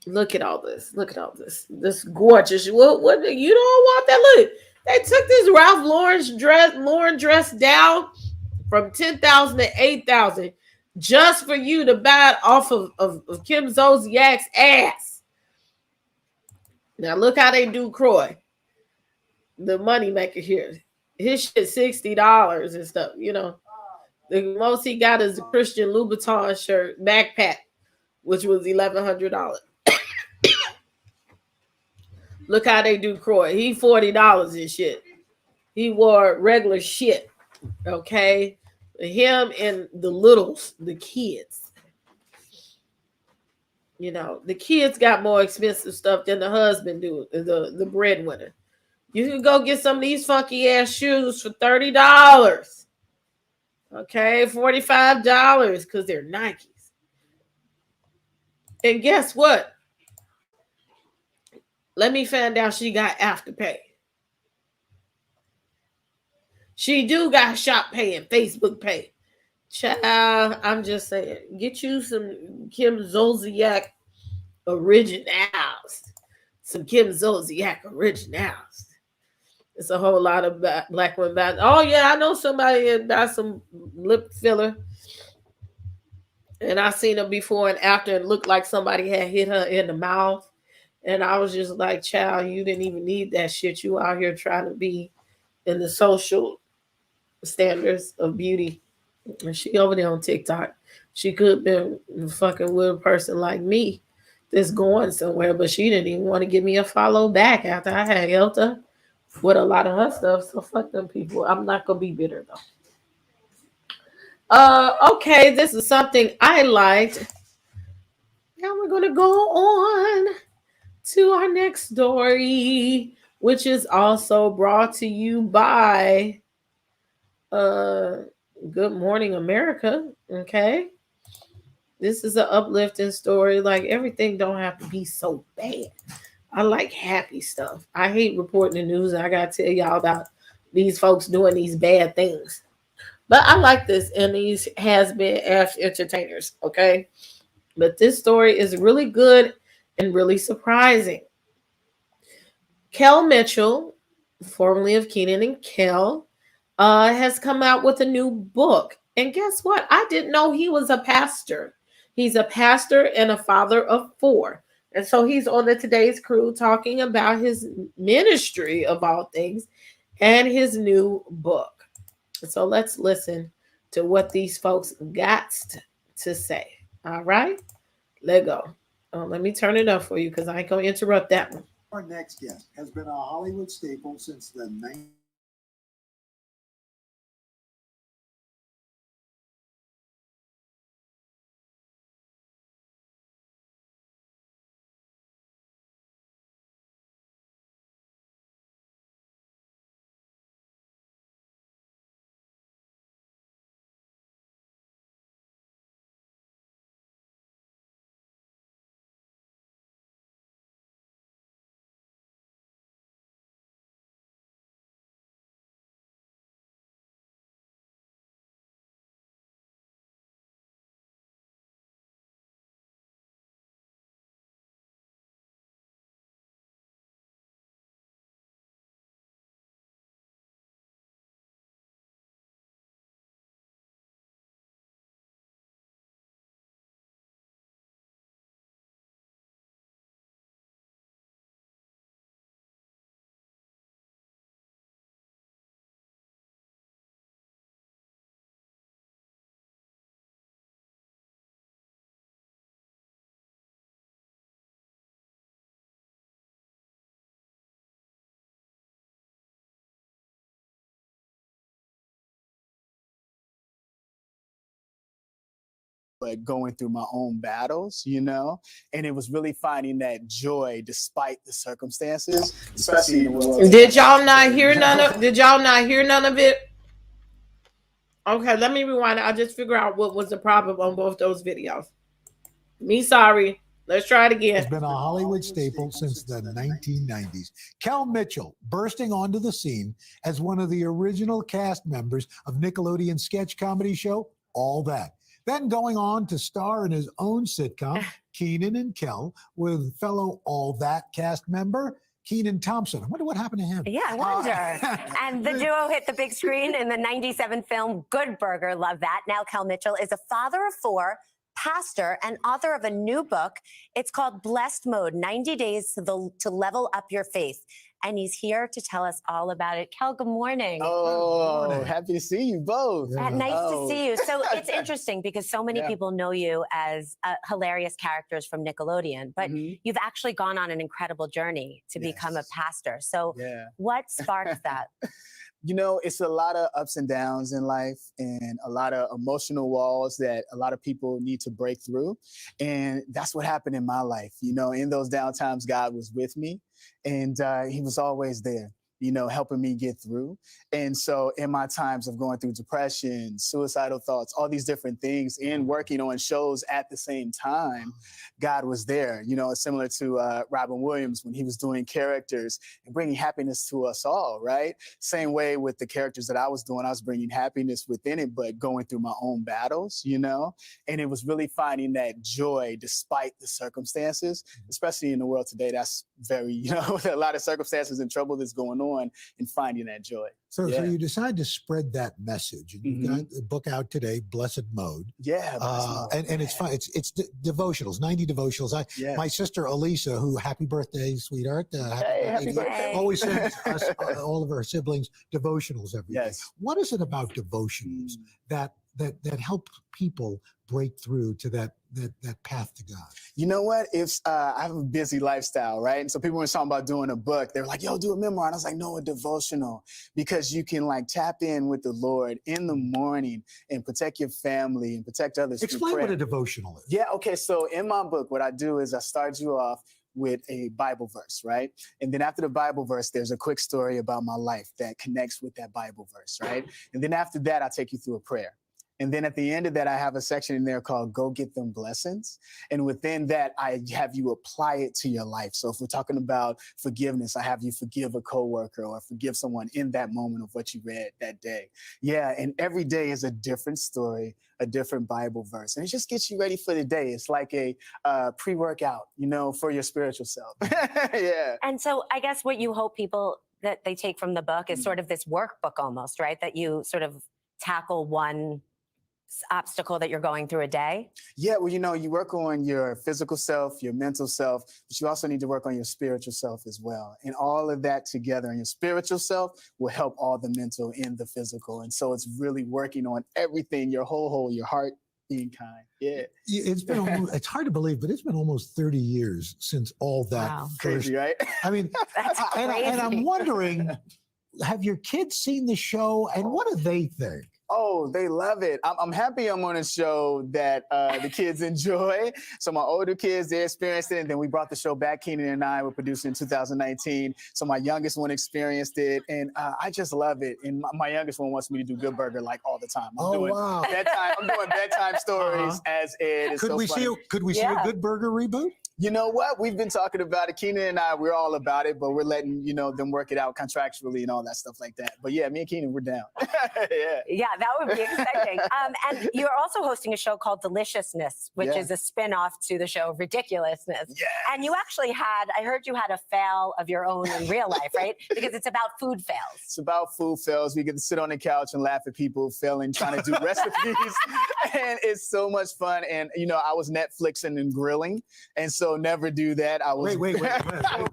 Look at all this. Look at all this. This gorgeous. What you don't want that? Look, they took this Ralph Lauren dress down from $10,000 to $8,000 just for you to buy it off of Kim Zolciak's ass. Now look how they do Croy, the money maker here. His shit $60 and stuff. You know, the most he got is a Christian Louboutin shirt backpack, which was $1,100. Look how they do Croy. He $40 and shit. He wore regular shit. Okay. Him and the littles, the kids. You know, the kids got more expensive stuff than the husband do, the breadwinner. You can go get some of these funky ass shoes for $30. Okay, $45 because they're Nikes. And guess what? Let me find out she got Afterpay. She do got Shop Pay and Facebook Pay. Child, I'm just saying, get you some Kim Zolciak originals. Some Kim Zolciak originals. It's a whole lot of black women buying. Oh yeah, I know somebody that buy some lip filler. And I seen her before and after, and looked like somebody had hit her in the mouth. And I was just like, child, you didn't even need that shit. You out here trying to be in the social standards of beauty. And she over there on TikTok. She could have been fucking with a person like me that's going somewhere, but she didn't even want to give me a follow back after I had helped her with a lot of her stuff. So fuck them people. I'm not going to be bitter though. Okay, this is something I liked. Now we're going to go on to our next story, which is also brought to you by Good Morning America. Okay, this is an uplifting story. Like, everything don't have to be so bad. I like happy stuff. I hate reporting the news. I gotta tell y'all about these folks doing these bad things, but I like this, and these has been as entertainers. Okay, but this story is really good and really surprising. Kel Mitchell, formerly of Kenan and Kel, has come out with a new book. And guess what? I didn't know he was a pastor. He's a pastor and a father of 4. And so he's on the Today's Crew talking about his ministry of all things and his new book. So let's listen to what these folks got to say. All right, let go. Let me turn it up for you because I ain't going to interrupt that one. Our next guest has been a Hollywood staple since the 90s. But going through my own battles, and it was really finding that joy despite the circumstances, especially in the world. Did y'all not hear none of it? Okay, let me rewind it. I'll just figure out what was the problem on both those videos. Me sorry. Let's try it again. Has been a Hollywood staple since the 1990s. Kel Mitchell bursting onto the scene as one of the original cast members of Nickelodeon's sketch comedy show, All That. Then going on to star in his own sitcom, Kenan and Kel, with fellow All That cast member, Kenan Thompson. I wonder what happened to him. Yeah, I wonder. And the duo hit the big screen in the 97 film Good Burger. Love that. Now Kel Mitchell is a father of 4, pastor, and author of a new book. It's called Blessed Mode, 90 Days to Level Up Your Faith. And he's here to tell us all about it. Kel, good morning. Oh, happy to see you both. Nice to see you. So it's interesting because so many people know you as hilarious characters from Nickelodeon, but you've actually gone on an incredible journey to become a pastor. So what sparked that? It's a lot of ups and downs in life and a lot of emotional walls that a lot of people need to break through. And that's what happened in my life. In those down times, God was with me and he was always there, helping me get through. And so in my times of going through depression, suicidal thoughts, all these different things and working on shows at the same time, God was there. It's similar to Robin Williams when he was doing characters and bringing happiness to us all, right? Same way with the characters that I was doing, I was bringing happiness within it, but going through my own battles, and it was really finding that joy despite the circumstances, especially in the world today. That's very, a lot of circumstances and trouble that's going on and finding that joy. So you decide to spread that message, and you got the book out today, Blessed Mode. Yeah, and it's fun. It's devotionals, 90 devotionals. My sister Elisa, who happy birthday, sweetheart, happy birthday, always sends us all of her siblings devotionals every day. What is it about devotionals that help people break through to that path to God? You know what? I have a busy lifestyle, right? And so people were talking about doing a book. They were like, yo, do a memoir. And I was like, no, a devotional, because you can tap in with the Lord in the morning and protect your family and protect others. Explain what a devotional is. Yeah. Okay. So in my book, what I do is I start you off with a Bible verse, right? And then after the Bible verse, there's a quick story about my life that connects with that Bible verse, right? And then after that, I take you through a prayer. And then at the end of that, I have a section in there called Go Get Them Blessings. And within that, I have you apply it to your life. So if we're talking about forgiveness, I have you forgive a coworker or forgive someone in that moment of what you read that day. Yeah, and every day is a different story, a different Bible verse. And it just gets you ready for the day. It's like a pre-workout, for your spiritual self. Yeah. And so I guess what you hope people that they take from the book is sort of this workbook almost, right? That you sort of tackle one obstacle that you're going through a day? Yeah, well, you work on your physical self, your mental self, but you also need to work on your spiritual self as well. And all of that together, and your spiritual self will help all the mental and the physical. And so it's really working on everything, your whole, your heart, being kind. Yeah. It's been it's hard to believe, but it's been almost 30 years since all that first. Crazy, right? I mean, and I'm wondering, have your kids seen the show and what do they think? Oh, they love it. I'm happy I'm on a show that the kids enjoy. So my older kids, they experienced it. And then we brought the show back. Keenan and I were producing in 2019. So my youngest one experienced it. And I just love it. And my youngest one wants me to do Good Burger like all the time. I'm doing bedtime stories as it is. Could we see a Good Burger reboot? You know what? We've been talking about it. Keenan and I, we're all about it, but we're letting, them work it out contractually and all that stuff like that. But yeah, me and Keenan, we're down. Yeah, that would be exciting. And you're also hosting a show called Deliciousness, which is a spinoff to the show Ridiculousness. Yeah. And you actually I heard you had a fail of your own in real life, right? Because it's about food fails. It's about food fails. We get to sit on the couch and laugh at people failing, trying to do recipes. And it's so much fun. And, I was Netflixing and grilling. And so never do that. I was wait.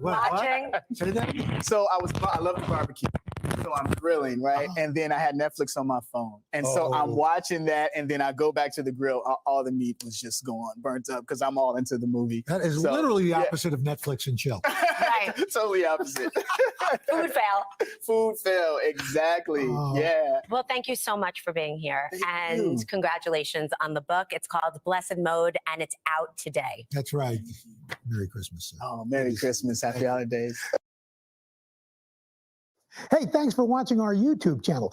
Watching. So I love the barbecue. So I'm grilling, right? And then I had Netflix on my phone. And so I'm watching that. And then I go back to the grill. All the meat was just gone, burnt up because I'm all into the movie. That is literally the opposite of Netflix and chill. Right. Totally opposite. Food fail. Food fail. Exactly. Yeah. Well, thank you so much for being here. Thank And you. congratulations on the book. It's called Blessed Mode and it's out today. That's right. Merry Christmas, sir. Oh, Merry Christmas. Happy holidays. Hey, thanks for watching our YouTube channel.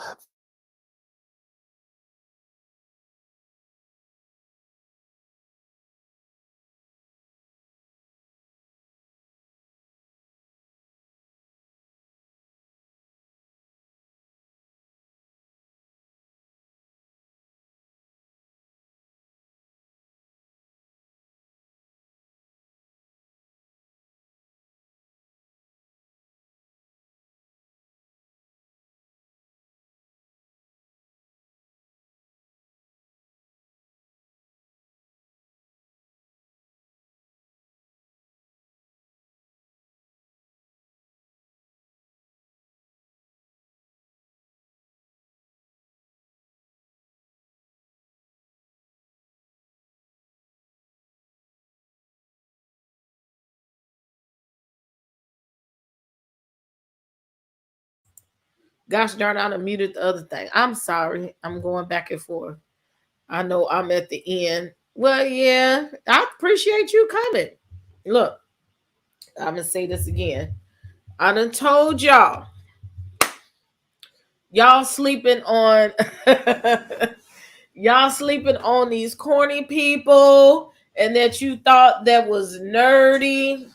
Gosh darn, I done muted the other thing. I'm sorry. I'm going back and forth. I know I'm at the end. Well, yeah, I appreciate you coming. Look, I'm going to say this again. I done told y'all sleeping on these corny people and that you thought that was nerdy.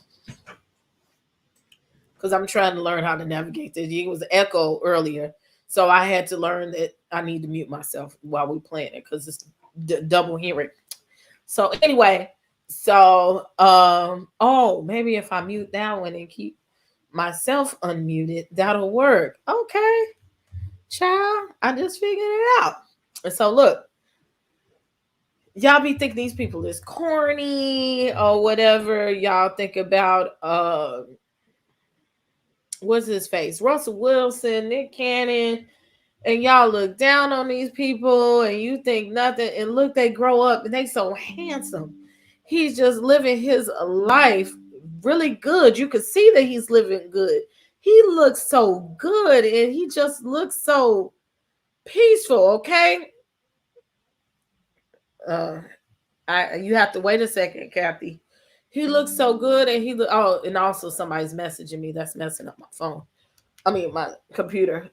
Because I'm trying to learn how to navigate this. It was an echo earlier. So I had to learn that I need to mute myself while we're playing it because it's double hearing. So anyway, maybe if I mute that one and keep myself unmuted, that'll work. Okay, child, I just figured it out. And so look, y'all be thinking these people is corny or whatever. Y'all think about what's his face? Russell Wilson, Nick Cannon, and y'all look down on these people and you think nothing. And look, they grow up and they so handsome. He's just living his life really good. You can see that he's living good. He looks so good and he just looks so peaceful, okay? You have to wait a second, Kathy. He looks so good, and and also somebody's messaging me. That's messing up my phone. I mean, my computer.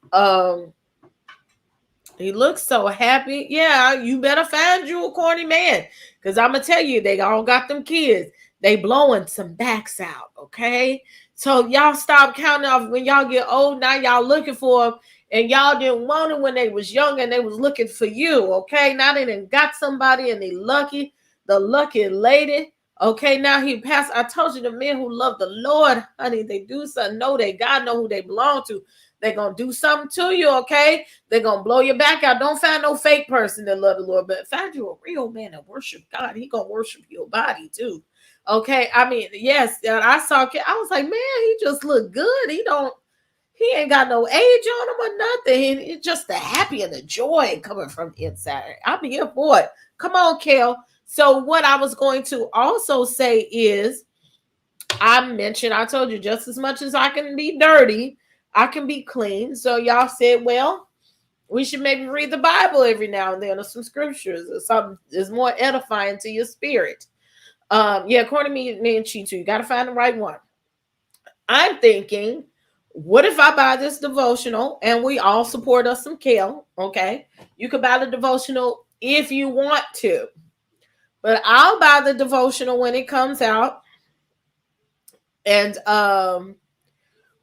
He looks so happy. Yeah, you better find you a corny man, because I'm gonna tell you, they all got them kids. They blowing some backs out, okay? So y'all stop counting off when y'all get old. Now y'all looking for them, and y'all didn't want them when they was young, and they was looking for you, okay? Now they done got somebody, and they lucky, the lucky lady. Okay, now he passed. I told you the men who love the Lord, honey, they do something. Know they God know who they belong to. They're going to do something to you, okay? They're going to blow your back out. Don't find no fake person that love the Lord, but find you a real man that worship God. He going to worship your body too. Okay? I mean, yes, I saw, I was like, man, he just looked good. He ain't got no age on him or nothing. It's just the happy and the joy coming from the inside. I'm here for it. Come on, Kel. So what I was going to also say is, I told you, just as much as I can be dirty, I can be clean. So y'all said, well, we should maybe read the Bible every now and then, or some scriptures or something is more edifying to your spirit. According to me and Chitu, you got to find the right one. I'm thinking, what if I buy this devotional and we all support us some Kel? Okay. You could buy the devotional if you want to, but I'll buy the devotional when it comes out. And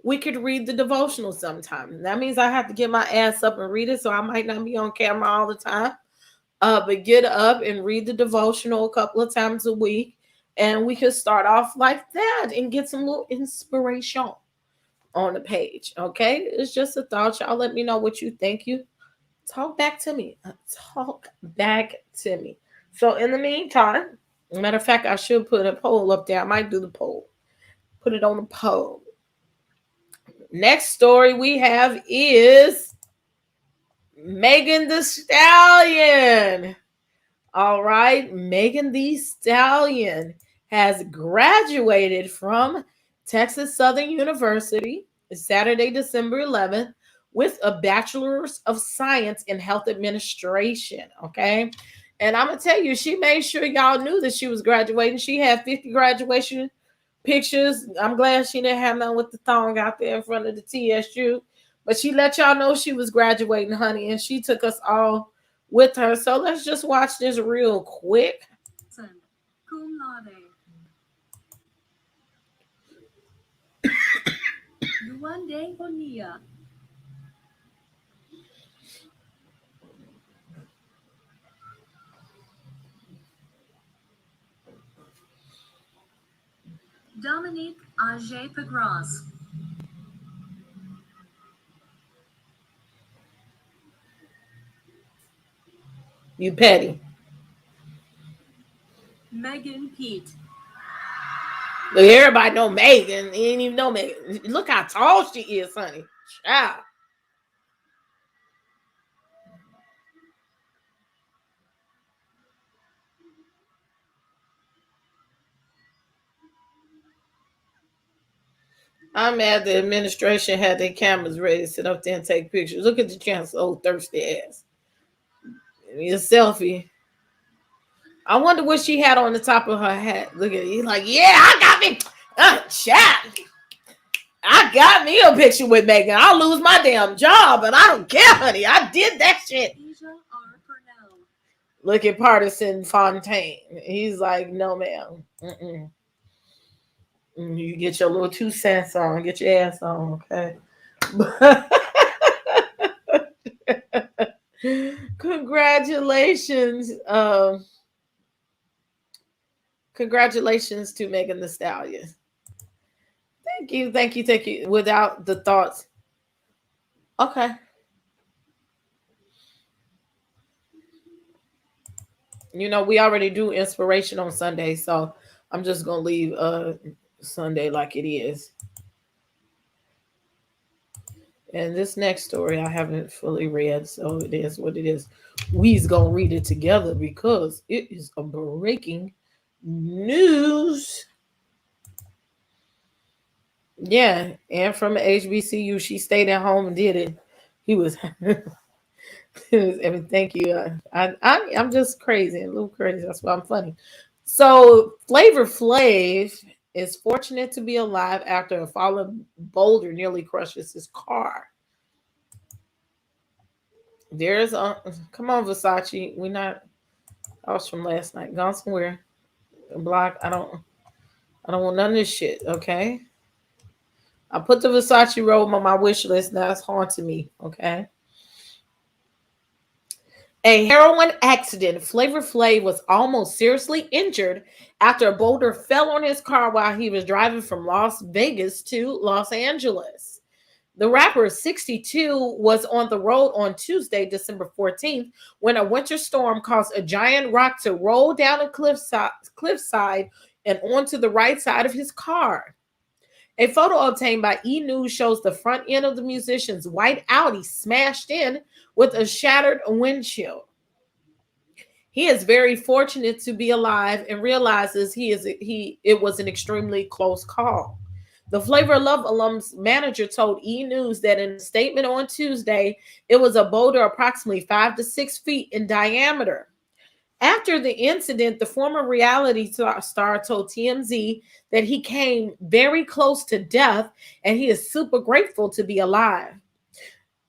we could read the devotional sometime. That means I have to get my ass up and read it, so I might not be on camera all the time. But get up and read the devotional a couple of times a week, and we could start off like that and get some little inspiration on the page. Okay, it's just a thought. Y'all let me know what you think. You talk back to me. Talk back to me. So in the meantime, matter of fact, I should put a poll up there. I might do the poll. Put it on the poll. Next story we have is Megan Thee Stallion. All right, Megan Thee Stallion has graduated from Texas Southern University Saturday, December 11th, with a Bachelor's of Science in Health Administration. Okay, and I'm gonna tell you, she made sure y'all knew that she was graduating. She had 50 graduation pictures. I'm glad she didn't have none with the thong out there in front of the TSU, but she let y'all know she was graduating, honey, and she took us all with her. So let's just watch this real quick. Cum laude. Luande Bonilla. Dominique Auger Pagras. You petty. Megan Pete. Look, everybody know Megan. You didn't even know Megan. Look how tall she is, honey. Child. I'm mad the administration had their cameras ready to sit up there and take pictures. Look at the chancellor, old thirsty ass. A selfie. I wonder what she had on the top of her hat. Look at it. He's like, yeah, I got me. Chat. I got me a picture with Megan. I'll lose my damn job, but I don't care, honey. I did that shit. Look at Partisan Fontaine. He's like, no, ma'am. Mm-mm. You get your little 2 cents on. Get your ass on, okay? Congratulations. Congratulations to Megan Thee Stallion. Thank you. Without the thoughts. Okay. You know, we already do inspiration on Sunday, so I'm just going to leave Sunday like it is. And this next story I haven't fully read, so it is what it is. We's going to read it together because it is a breaking news. Yeah, and from HBCU, she stayed at home and did it. He was, thank you. I'm just crazy, a little crazy. That's why I'm funny. So Flavor Flav is fortunate to be alive after a fallen boulder nearly crushes his car. There's come on, Versace. I was from last night. Gone somewhere. Block. I don't want none of this shit. Okay. I put the Versace robe on my wish list. Now it's haunting me. Okay. A heroin accident. Flavor Flav was almost seriously injured after a boulder fell on his car while he was driving from Las Vegas to Los Angeles. The rapper, 62, was on the road on Tuesday, December 14th, when a winter storm caused a giant rock to roll down a cliffside and onto the right side of his car. A photo obtained by E! News shows the front end of the musician's white Audi smashed in with a shattered windshield. He is very fortunate to be alive and realizes it was an extremely close call. The Flavor of Love alum's manager told E! News that in a statement on Tuesday, it was a boulder approximately 5 to 6 feet in diameter. After the incident, the former reality star told TMZ that he came very close to death and he is super grateful to be alive.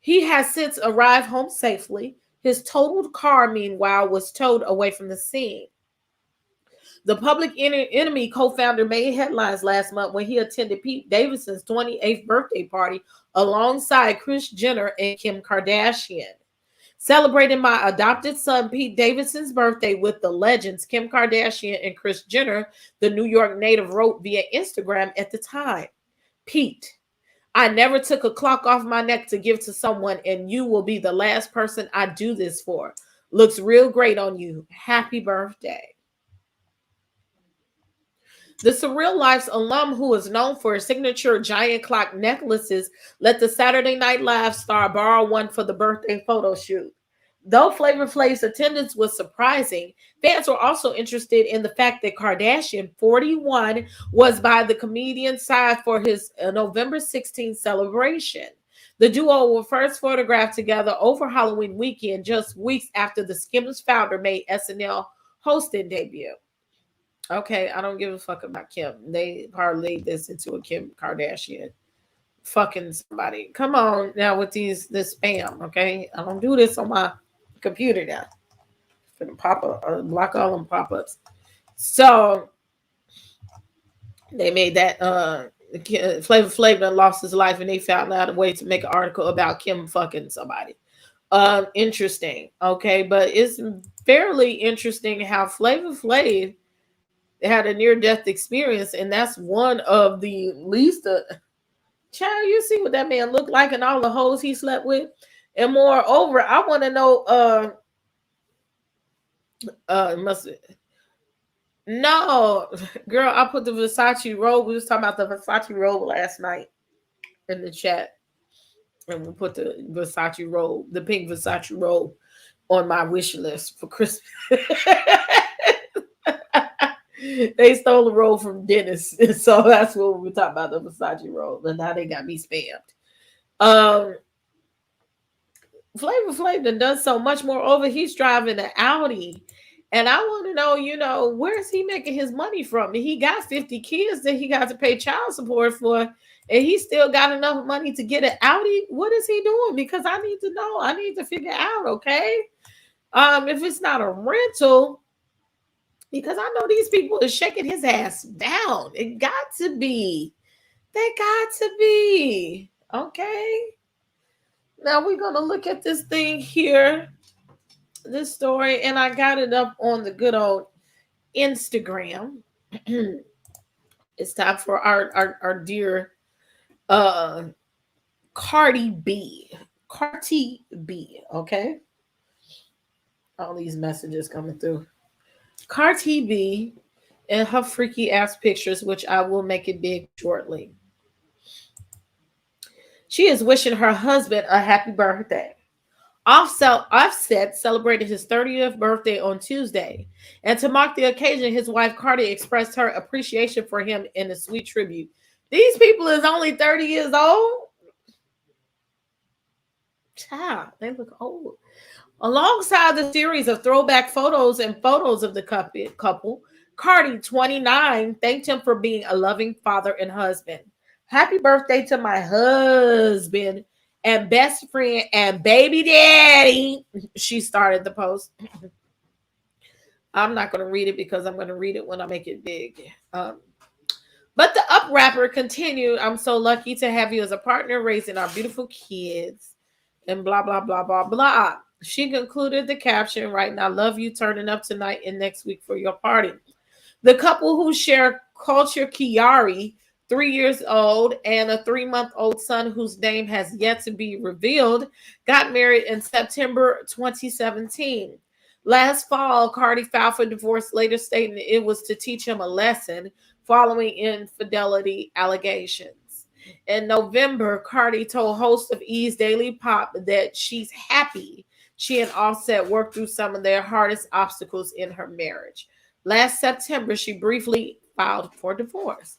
He has since arrived home safely. His totaled car, meanwhile, was towed away from the scene. The Public Enemy co-founder made headlines last month when he attended Pete Davidson's 28th birthday party alongside Kris Jenner and Kim Kardashian. Celebrating my adopted son Pete Davidson's birthday with the legends Kim Kardashian and Kris Jenner, the New York native wrote via Instagram at the time. Pete, I never took a clock off my neck to give to someone, and you will be the last person I do this for. Looks real great on you. Happy birthday. The Surreal Life's alum, who is known for his signature giant clock necklaces, let the Saturday Night Live star borrow one for the birthday photo shoot. Though Flavor Flav's attendance was surprising, fans were also interested in the fact that Kardashian, 41, was by the comedian's side for his November 16th celebration. The duo were first photographed together over Halloween weekend, just weeks after the Skims founder made SNL hosting debut. Okay, I don't give a fuck about Kim. They parlayed this into a Kim Kardashian fucking somebody. Come on now with this spam, okay? I don't do this on my computer now. It's gonna pop up, block all them pop-ups. So they made that Flavor Flav done lost his life and they found out a way to make an article about Kim fucking somebody. Interesting, okay, but it's fairly interesting how Flavor Flav had a near-death experience, and that's one of the least. Child, you see what that man looked like and all the hoes he slept with, and moreover, I want to know. No, girl, I put the Versace robe. We was talking about the Versace robe last night in the chat, and we put the Versace robe, the pink Versace robe, on my wish list for Christmas. They stole the robe from Dennis, so that's what we were talking about, the Versace robe, and now they got me spammed. Flavor Flav done so much. Moreover, he's driving an Audi, and I want to know, where is he making his money from? He got 50 kids that he got to pay child support for, and he still got enough money to get an Audi. What is he doing? Because I need to know. I need to figure out, okay? If it's not a rental, because I know these people are shaking his ass down. It got to be. They got to be. Okay. Now we're going to look at this thing here, this story, and I got it up on the good old Instagram. It's time for our dear Cardi B. Cardi B, okay? All these messages coming through. Cardi B and her freaky ass pictures, which I will make it big shortly. She is wishing her husband a happy birthday. Offset celebrated his 30th birthday on Tuesday, and to mark the occasion, his wife Cardi expressed her appreciation for him in a sweet tribute. These people is only 30 years old. Child, they look old. Alongside the series of throwback photos and photos of the couple, Cardi, 29, thanked him for being a loving father and husband. Happy birthday to my husband and best friend and baby daddy. She started the post. I'm not going to read it because I'm going to read it when I make it big. But the Up rapper continued, I'm so lucky to have you as a partner raising our beautiful kids and blah, blah, blah, blah, blah. She concluded the caption, writing, I love you, turning up tonight and next week for your party. The couple who share culture Kiari 3 years old, and a 3-month-old son whose name has yet to be revealed, got married in September 2017. Last fall, Cardi filed for divorce, later stating it was to teach him a lesson following infidelity allegations. In November, Cardi told host of E's Daily Pop that she's happy she and Offset worked through some of their hardest obstacles in her marriage. Last September, she briefly filed for divorce.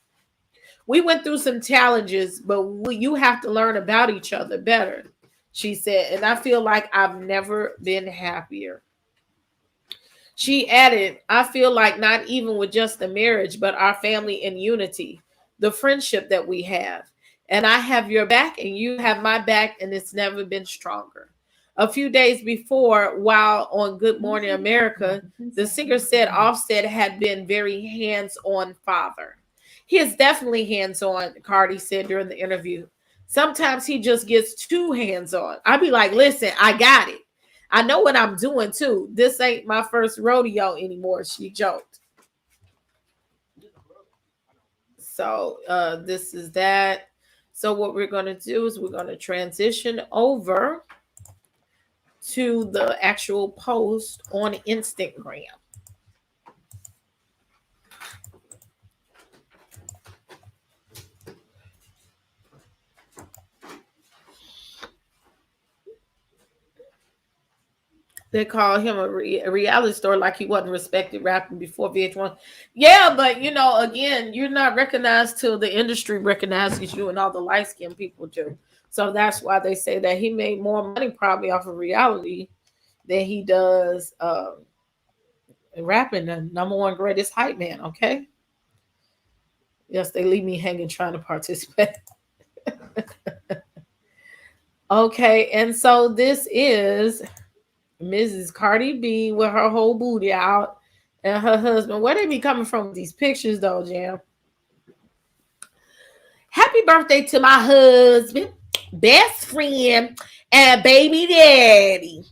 We went through some challenges, but you have to learn about each other better, she said, and I feel like I've never been happier. She added, I feel like not even with just the marriage, but our family and unity, the friendship that we have. And I have your back and you have my back, and it's never been stronger. A few days before, while on Good Morning America, the singer said Offset had been very hands-on father. He is definitely hands-on, Cardi said during the interview. Sometimes he just gets too hands-on. I'd be like, listen, I got it. I know what I'm doing too. This ain't my first rodeo anymore, she joked. So this is that. So what we're going to do is we're going to transition over to the actual post on Instagram. They call him a reality star like he wasn't respected rapping before VH1. Yeah, but you know, again, you're not recognized till the industry recognizes you, and all the light-skinned people do. So that's why they say that he made more money probably off of reality than he does rapping. The number one greatest hype man, okay? Yes, they leave me hanging trying to participate. Okay, and so this is Mrs. Cardi B with her whole booty out and her husband. Where they be coming from with these pictures though, Jam? Happy birthday to my husband, best friend, and baby daddy.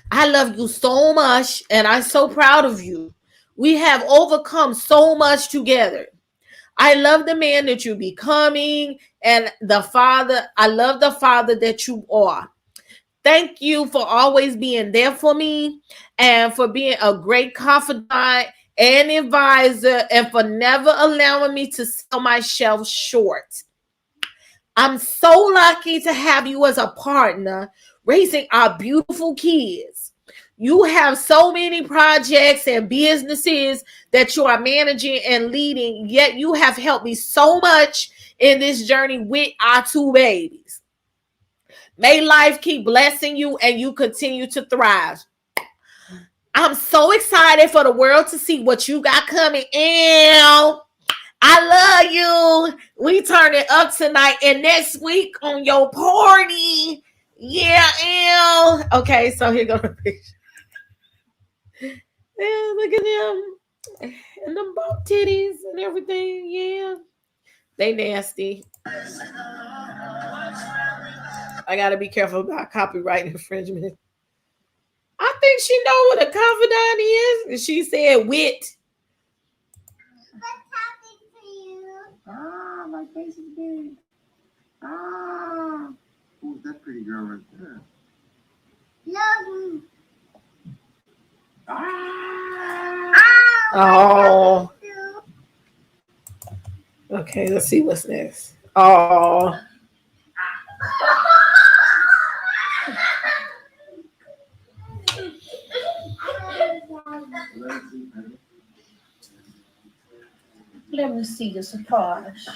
I love you so much, and I'm so proud of you. We have overcome so much together. I love the man that you're becoming, and the father. I love the father that you are. Thank you for always being there for me and for being a great confidant and advisor and for never allowing me to sell myself short. I'm so lucky to have you as a partner raising our beautiful kids. You have so many projects and businesses that you are managing and leading, yet you have helped me so much in this journey with our two babies. May life keep blessing you and you continue to thrive. I'm so excited for the world to see what you got coming. Ew. I love you. We turn it up tonight and next week on your party. Yeah, ew. Okay, so here goes the picture. Yeah, look at them. And them both titties and everything. Yeah. They nasty. I gotta be careful about copyright infringement. I think she know what a confidant is. And she said wit. Ah, my face is big. Ah. Who's that pretty girl right there? Love you. Oh. Okay, let's see what's next. Oh. Let me see the surprise.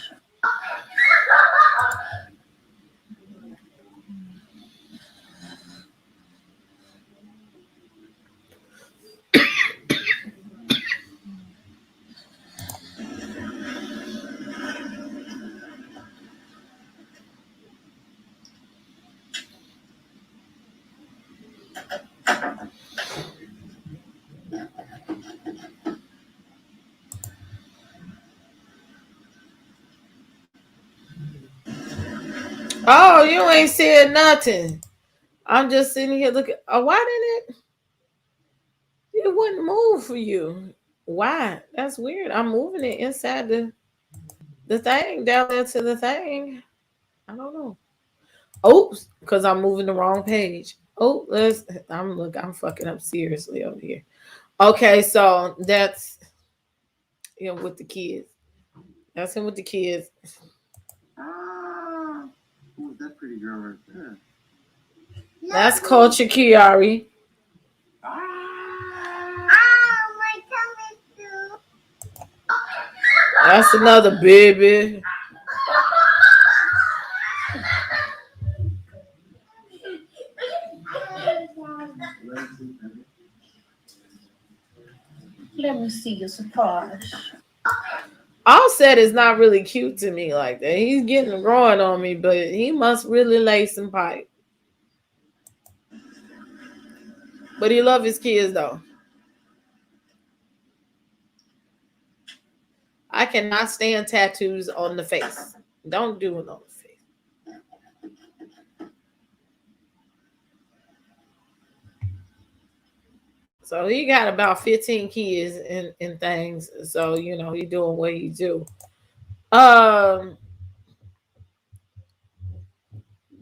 Oh, you ain't said nothing. I'm just sitting here looking. Oh, why didn't it? It wouldn't move for you. Why? That's weird. I'm moving it inside the. the thing down there to the thing. I don't know. Oops, because I'm moving the wrong page. Oh, I'm fucking up seriously over here. Okay, so that's with the kids. That's him with the kids. Ah, who's that pretty girl right there? That's Culture Kiari. My tummy too. That's another baby. Let me see your surprise. Offset is not really cute to me like that. He's getting growing on me, but he must really lay some pipe. But he love his kids though. I cannot stand tattoos on the face. Don't do it on the face. So he got about 15 kids and things. So he doing what he do.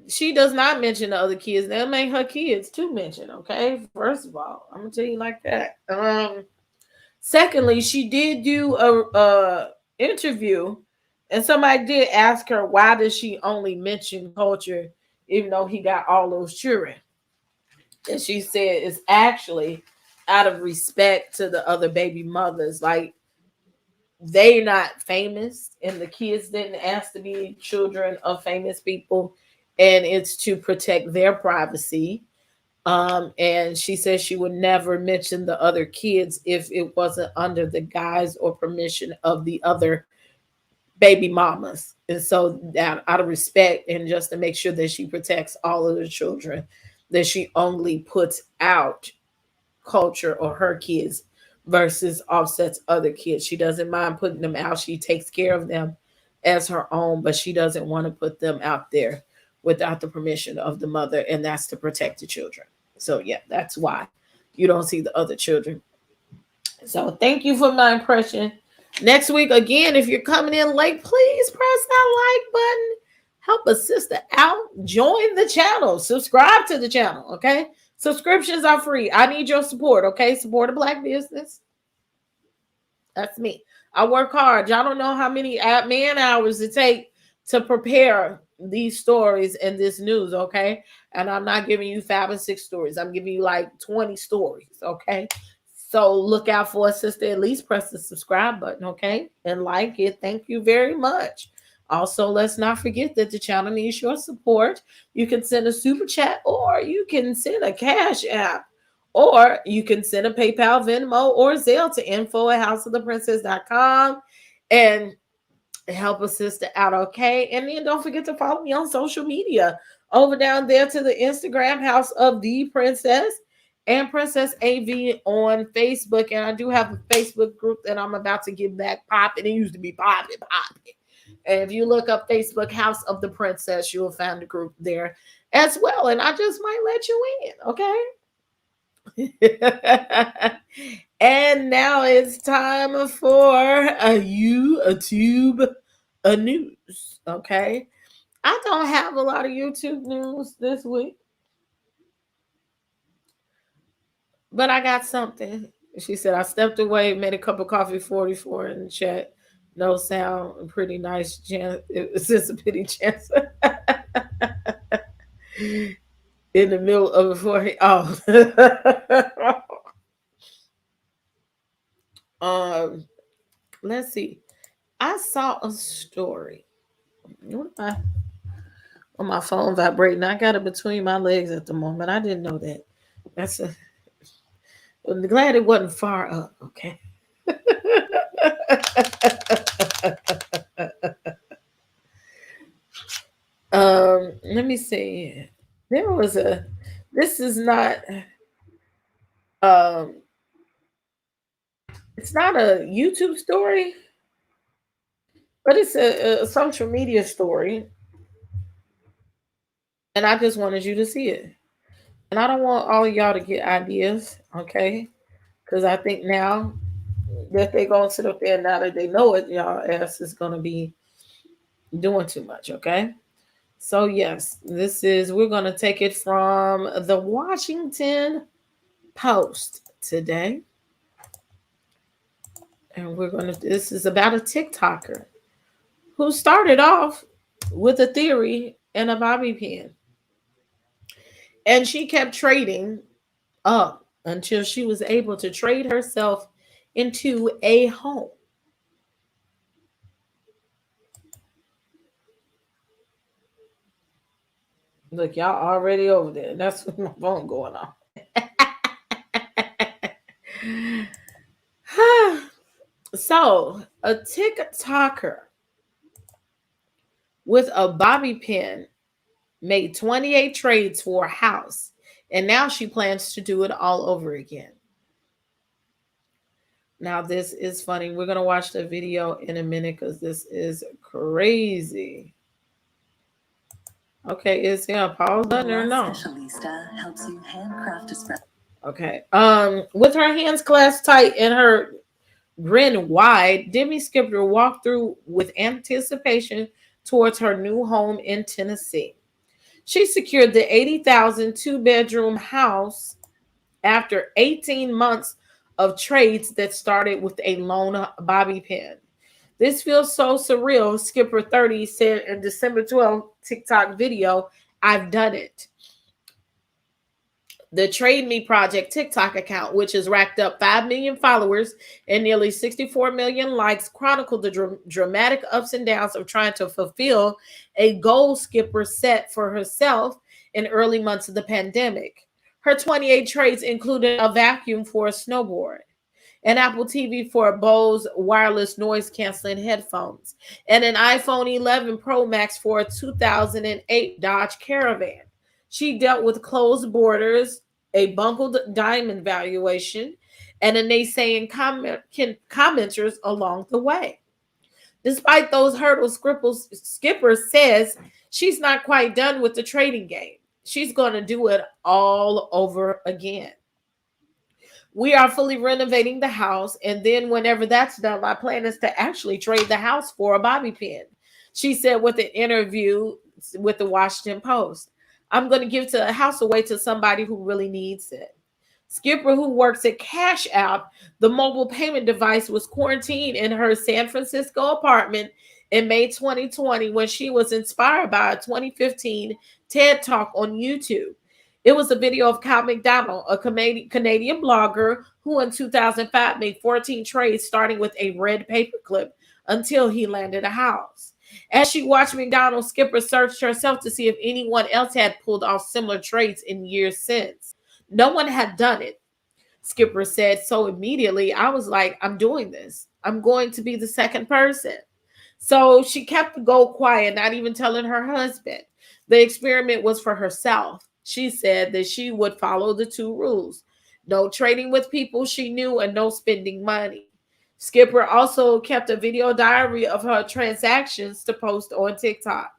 She does not mention the other kids. They'll make her kids to mention, okay? First of all, I'm gonna tell you like that. Secondly, she did do a interview, and somebody did ask her why does she only mention Culture, even though he got all those children. And she said it's actually out of respect to the other baby mothers. Like, they're not famous, and the kids didn't ask to be children of famous people, and it's to protect their privacy. And she says she would never mention the other kids if it wasn't under the guise or permission of the other baby mamas. And so that out of respect and just to make sure that she protects all of the children, that she only puts out Culture or her kids versus Offset's other kids. She doesn't mind putting them out. She takes care of them as her own, but she doesn't want to put them out there without the permission of the mother, and that's to protect the children. So yeah, that's why you don't see the other children. So thank you for my impression. Next week, again, if you're coming in late, please press that like button. Help a sister out. Join the channel. Subscribe to the channel, okay? Subscriptions are free. I need your support, okay? Support a Black business. That's me. I work hard. Y'all don't know how many man hours it takes to prepare these stories and this news, okay? And I'm not giving you 5 and 6 stories. I'm giving you like 20 stories, okay? So look out for a sister. At least press the subscribe button, okay? And like it. Thank you very much. Also, let's not forget that the channel needs your support. You can send a super chat, or you can send a cash app, or you can send a PayPal, Venmo, or Zelle to info@hausoftheeprincess.com and help a sister out, okay? And then don't forget to follow me on social media over down there to the Instagram, House of the Princess, and Princess AV on Facebook. And I do have a Facebook group that I'm about to get back popping. It used to be popping. And if you look up Facebook House of the Princess, you'll find the group there as well. And I just might let you in, okay? And now it's time for a YouTube news, okay? I don't have a lot of YouTube news this week, but I got something. She said, I stepped away, made a cup of coffee 44 in the chat. No sound, pretty nice chance. It's just a pity chance. In the middle of a 40. Let's see. I saw a story. On my phone vibrating. I got it between my legs at the moment. I didn't know that. I'm glad it wasn't far up, okay? Let me see. This is not it's not a YouTube story, but it's a social media story. And I just wanted you to see it. And I don't want all of y'all to get ideas, okay? Because I think now that they're going to sit up there, now that they know it, y'all ass is going to be Doing too much, okay? So yes, we're going to take it from the Washington Post today. And this is about a TikToker who started off with a theory and a bobby pin. And she kept trading up until she was able to trade herself into a home. Look, y'all already over there. That's with my phone going on. So, a TikToker with a bobby pin made 28 trades for a house, and now she plans to do it all over again. Now, this is funny. We're going to watch the video in a minute because this is crazy. Okay, is there a pause button or no? Specialista helps you handcraft espresso. Okay. With her hands clasped tight and her grin wide, Demi Skipper walked through with anticipation towards her new home in Tennessee. She secured the $80,000 two-bedroom house after 18 months of trades that started with a lone bobby pin. This feels so surreal, Skipper 30 said in December 12th TikTok video, "I've done it." The Trade Me Project TikTok account, which has racked up 5 million followers and nearly 64 million likes, chronicled the dramatic ups and downs of trying to fulfill a goal Skipper set for herself in early months of the pandemic. Her 28 trades included a vacuum for a snowboard, an Apple TV for Bose wireless noise-canceling headphones, and an iPhone 11 Pro Max for a 2008 Dodge Caravan. She dealt with closed borders, a bungled diamond valuation, and a naysaying commenters along the way. Despite those hurdles, Skipper says she's not quite done with the trading game. She's going to do it all over again. "We are fully renovating the house, and then whenever that's done, my plan is to actually trade the house for a bobby pin," she said with an interview with the Washington Post. "I'm going to give the house away to somebody who really needs it." Skipper, who works at Cash App, the mobile payment device, was quarantined in her San Francisco apartment in May 2020 when she was inspired by a 2015 TED Talk on YouTube. It was a video of Kel Mitchell, a Canadian blogger who in 2005 made 14 trades starting with a red paperclip until he landed a house. As she watched McDonald, Skipper searched herself to see if anyone else had pulled off similar trades in years since. No one had done it, Skipper said. So immediately I was like, I'm doing this. I'm going to be the second person. So she kept the goal quiet, not even telling her husband. The experiment was for herself. She said that she would follow the 2 rules: no trading with people she knew and no spending money. Skipper also kept a video diary of her transactions to post on TikTok.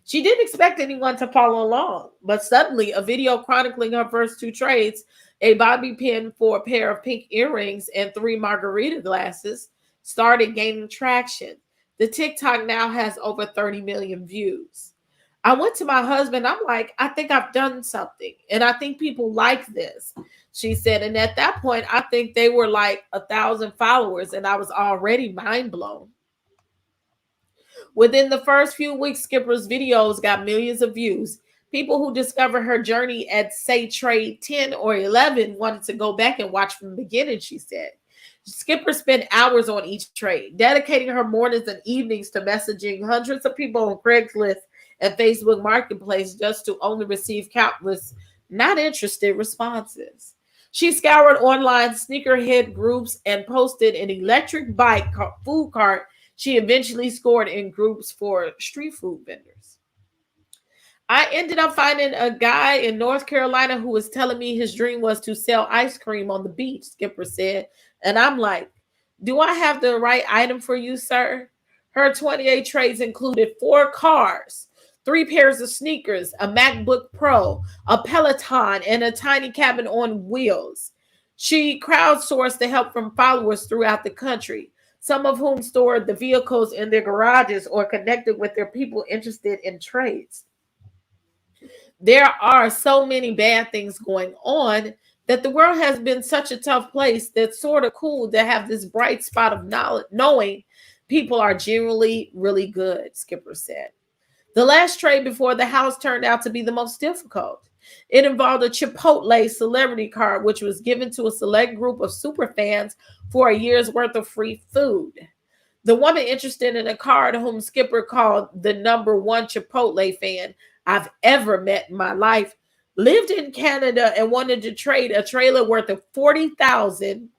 She didn't expect anyone to follow along, but suddenly a video chronicling her first 2 trades, a bobby pin for a pair of pink earrings and 3 margarita glasses, started gaining traction. The TikTok now has over 30 million views. I went to my husband. I'm like, I think I've done something, and I think people like this, she said. And at that point, I think they were like 1,000 followers, and I was already mind blown. Within the first few weeks, Skipper's videos got millions of views. People who discovered her journey at, say, trade 10 or 11 wanted to go back and watch from the beginning, she said. Skipper spent hours on each trade, dedicating her mornings and evenings to messaging hundreds of people on Craigslist and Facebook Marketplace just to only receive countless not interested responses. She scoured online sneakerhead groups and posted an electric bike food cart she eventually scored in groups for street food vendors. "I ended up finding a guy in North Carolina who was telling me his dream was to sell ice cream on the beach," Skipper said. "And I'm like, do I have the right item for you, sir?" Her 28 trades included 4 cars, 3 pairs of sneakers, a MacBook Pro, a Peloton, and a tiny cabin on wheels. She crowdsourced the help from followers throughout the country. some of whom stored the vehicles in their garages or connected with their people interested in trades. There are so many bad things going on that the world has been such a tough place that's sort of cool to have this bright spot of knowledge, knowing people are generally really good, Skipper said. The last trade before the house turned out to be the most difficult. It involved a Chipotle celebrity card, which was given to a select group of super fans for a year's worth of free food. The woman interested in a card, whom Skipper called the #1 Chipotle fan I've ever met in my life, lived in Canada and wanted to trade a trailer worth of $40,000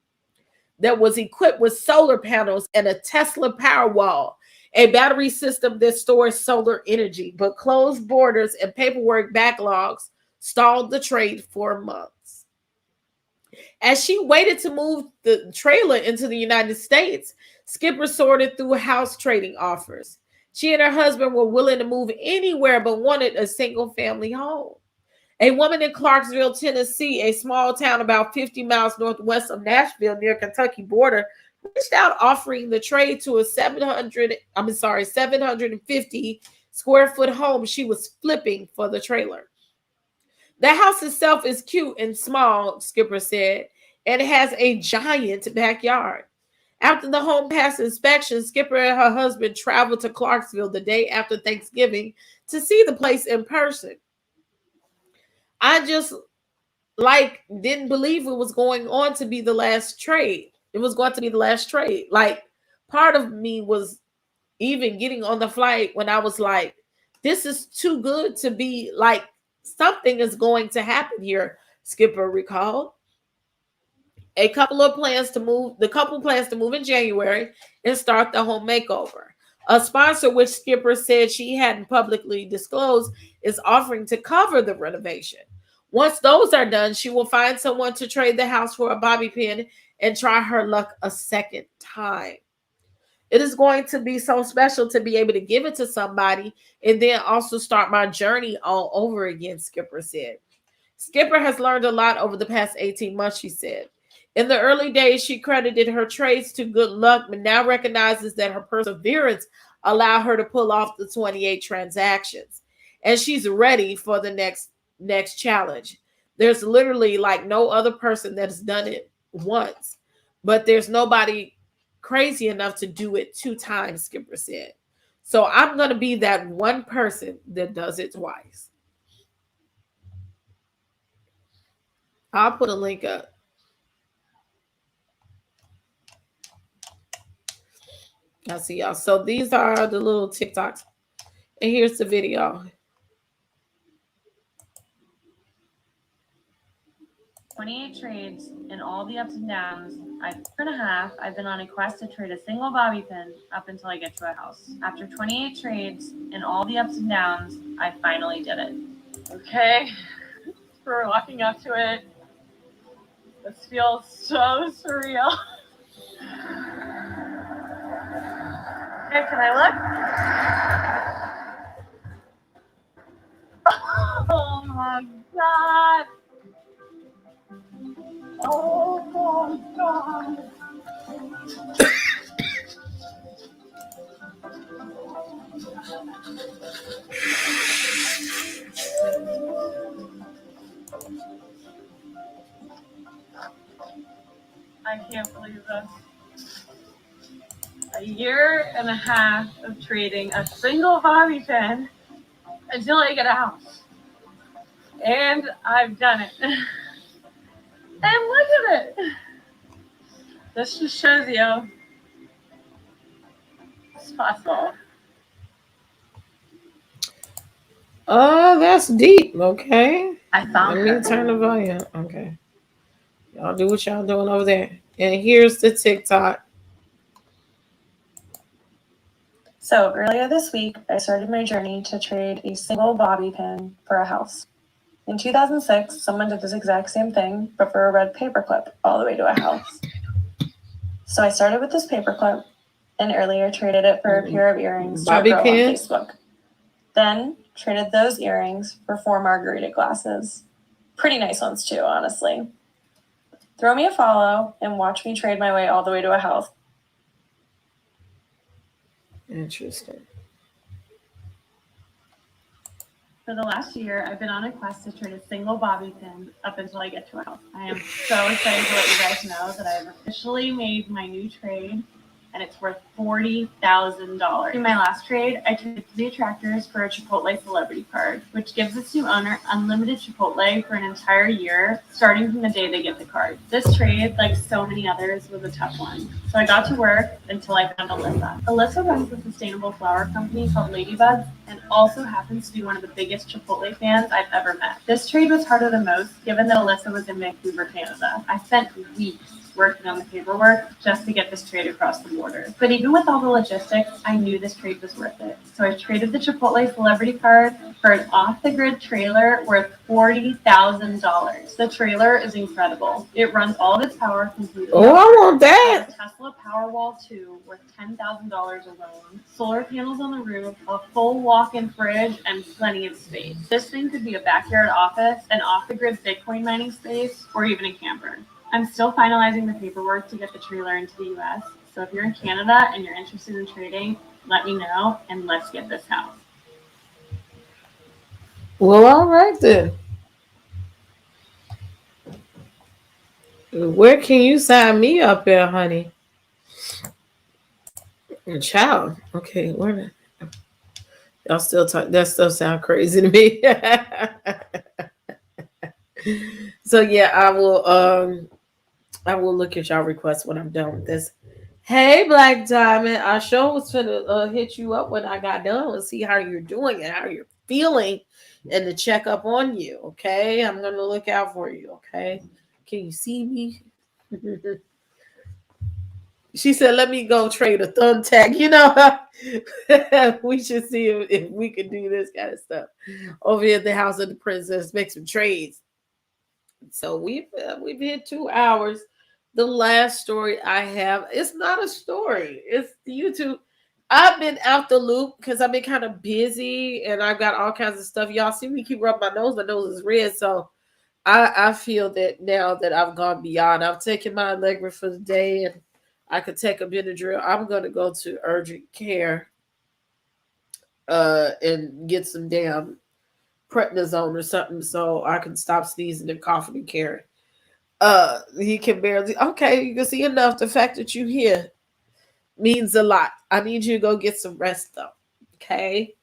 that was equipped with solar panels and a Tesla Powerwall, a battery system that stores solar energy. But closed borders and paperwork backlogs stalled the trade for months. As she waited to move the trailer into the United States, Skipper sorted through house trading offers. She and her husband were willing to move anywhere but wanted a single-family home. A woman in Clarksville, Tennessee, a small town about 50 miles northwest of Nashville near Kentucky border, reached out offering the trade to a 750 square foot home she was flipping for the trailer. The house itself is cute and small, Skipper said, and it has a giant backyard. After the home passed inspection, Skipper and her husband traveled to Clarksville the day after Thanksgiving to see the place in person. I just didn't believe it was going on to be the last trade. It was going to be the last trade. Like, part of me was even getting on the flight when I was like, this is too good to be, like, something is going to happen here, Skipper recalled. The couple plans to move in January and start the home makeover. A sponsor, which Skipper said she hadn't publicly disclosed, is offering to cover the renovation. Once those are done, she will find someone to trade the house for a bobby pin and try her luck a second time. It is going to be so special to be able to give it to somebody and then also start my journey all over again, Skipper said. Skipper has learned a lot over the past 18 months, she said. In the early days, she credited her trades to good luck, but now recognizes that her perseverance allowed her to pull off the 28 transactions. And she's ready for the next challenge. There's literally like no other person that's done it once, but there's nobody crazy enough to do it 2 times, Skipper said. So I'm going to be that one person that does it twice. I'll put a link up. I'll see y'all. So these are the little TikToks. And here's the video. 28 trades and all the ups and downs. I've been on a quest to trade a single bobby pin up until I get to a house. After 28 trades and all the ups and downs, I finally did it. Okay, we're walking up to it. This feels so surreal. Okay, can I look? Oh my God. Oh my God. I can't believe this. A year and a half of trading a single bobby pin until I get a house. And I've done it. And look at it. This just shows you it's possible. Oh, that's deep. Okay. I found Let me turn the volume. Okay. Y'all do what y'all doing over there. And here's the TikTok. So earlier this week, I started my journey to trade a single bobby pin for a house. In 2006, someone did this exact same thing, but for a red paperclip all the way to a house. So I started with this paperclip and earlier traded it for a pair of earrings to a girl on Facebook. Then traded those earrings for 4 margarita glasses. Pretty nice ones too, honestly. Throw me a follow and watch me trade my way all the way to a house. Interesting. For the last year, I've been on a quest to trade a single bobby pin up until I get to a house. I am so excited to let you guys know that I've officially made my new trade, and it's worth $40,000. In my last trade, I traded 3 attractors for a Chipotle celebrity card, which gives its new owner unlimited Chipotle for an entire year, starting from the day they get the card. This trade, like so many others, was a tough one. So I got to work until I found Alyssa. Alyssa runs a sustainable flower company called Ladybugs and also happens to be one of the biggest Chipotle fans I've ever met. This trade was harder than most, given that Alyssa was in Vancouver, Canada. I spent weeks working on the paperwork just to get this trade across the border. But even with all the logistics, I knew this trade was worth it. So I traded the Chipotle celebrity card for an off-the-grid trailer worth $40,000. The trailer is incredible. It runs all of its power completely. Oh, I want that. It has a Tesla Powerwall 2 worth $10,000 alone, solar panels on the roof, a full walk-in fridge, and plenty of space. This thing could be a backyard office, an off-the-grid Bitcoin mining space, or even a camper. I'm still finalizing the paperwork to get the trailer into the US, so if you're in Canada and you're interested in trading, let me know and let's get this house. Well, all right then. Where can you sign me up there, honey? Child. Okay, where the y'all still talk, that stuff sound crazy to me. So yeah, I will look at y'all requests when I'm done with this. Hey, Black Diamond, I sure was finna hit you up when I got done and see how you're doing and how you're feeling and to check up on you. Okay, I'm gonna look out for you. Okay, can you see me? She said, "Let me go trade a thumbtack." You know, we should see if we can do this kind of stuff over here at the House of the Princess. Make some trades. So we've hit 2 hours. The last story I have, it's not a story. It's YouTube. I've been out the loop because I've been kind of busy and I've got all kinds of stuff. Y'all see me keep rubbing my nose. My nose is red. So I feel that now that I've gone beyond. I've taken my Allegra for the day and I could take a Benadryl. I'm going to go to urgent care and get some damn prednisone or something so I can stop sneezing and coughing and carrying. He can barely. Okay, you can see enough. The fact that you here means a lot. I need you to go get some rest though. Okay.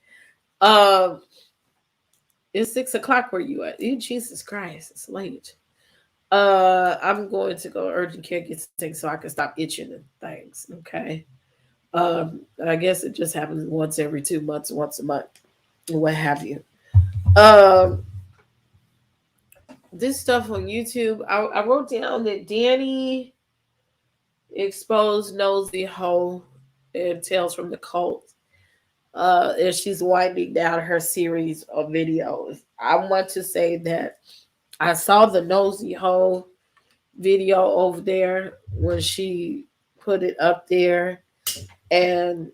It's 6 o'clock where you at. Jesus Christ, it's late. I'm going to go urgent care, get some things so I can stop itching and things. Okay. I guess it just happens once every 2 months, once a month, what have you. This stuff on YouTube, I wrote down that Danny exposed Nosy Ho and Tales from the Cult as she's winding down her series of videos. I want to say that I saw the Nosy Ho video over there when she put it up there, and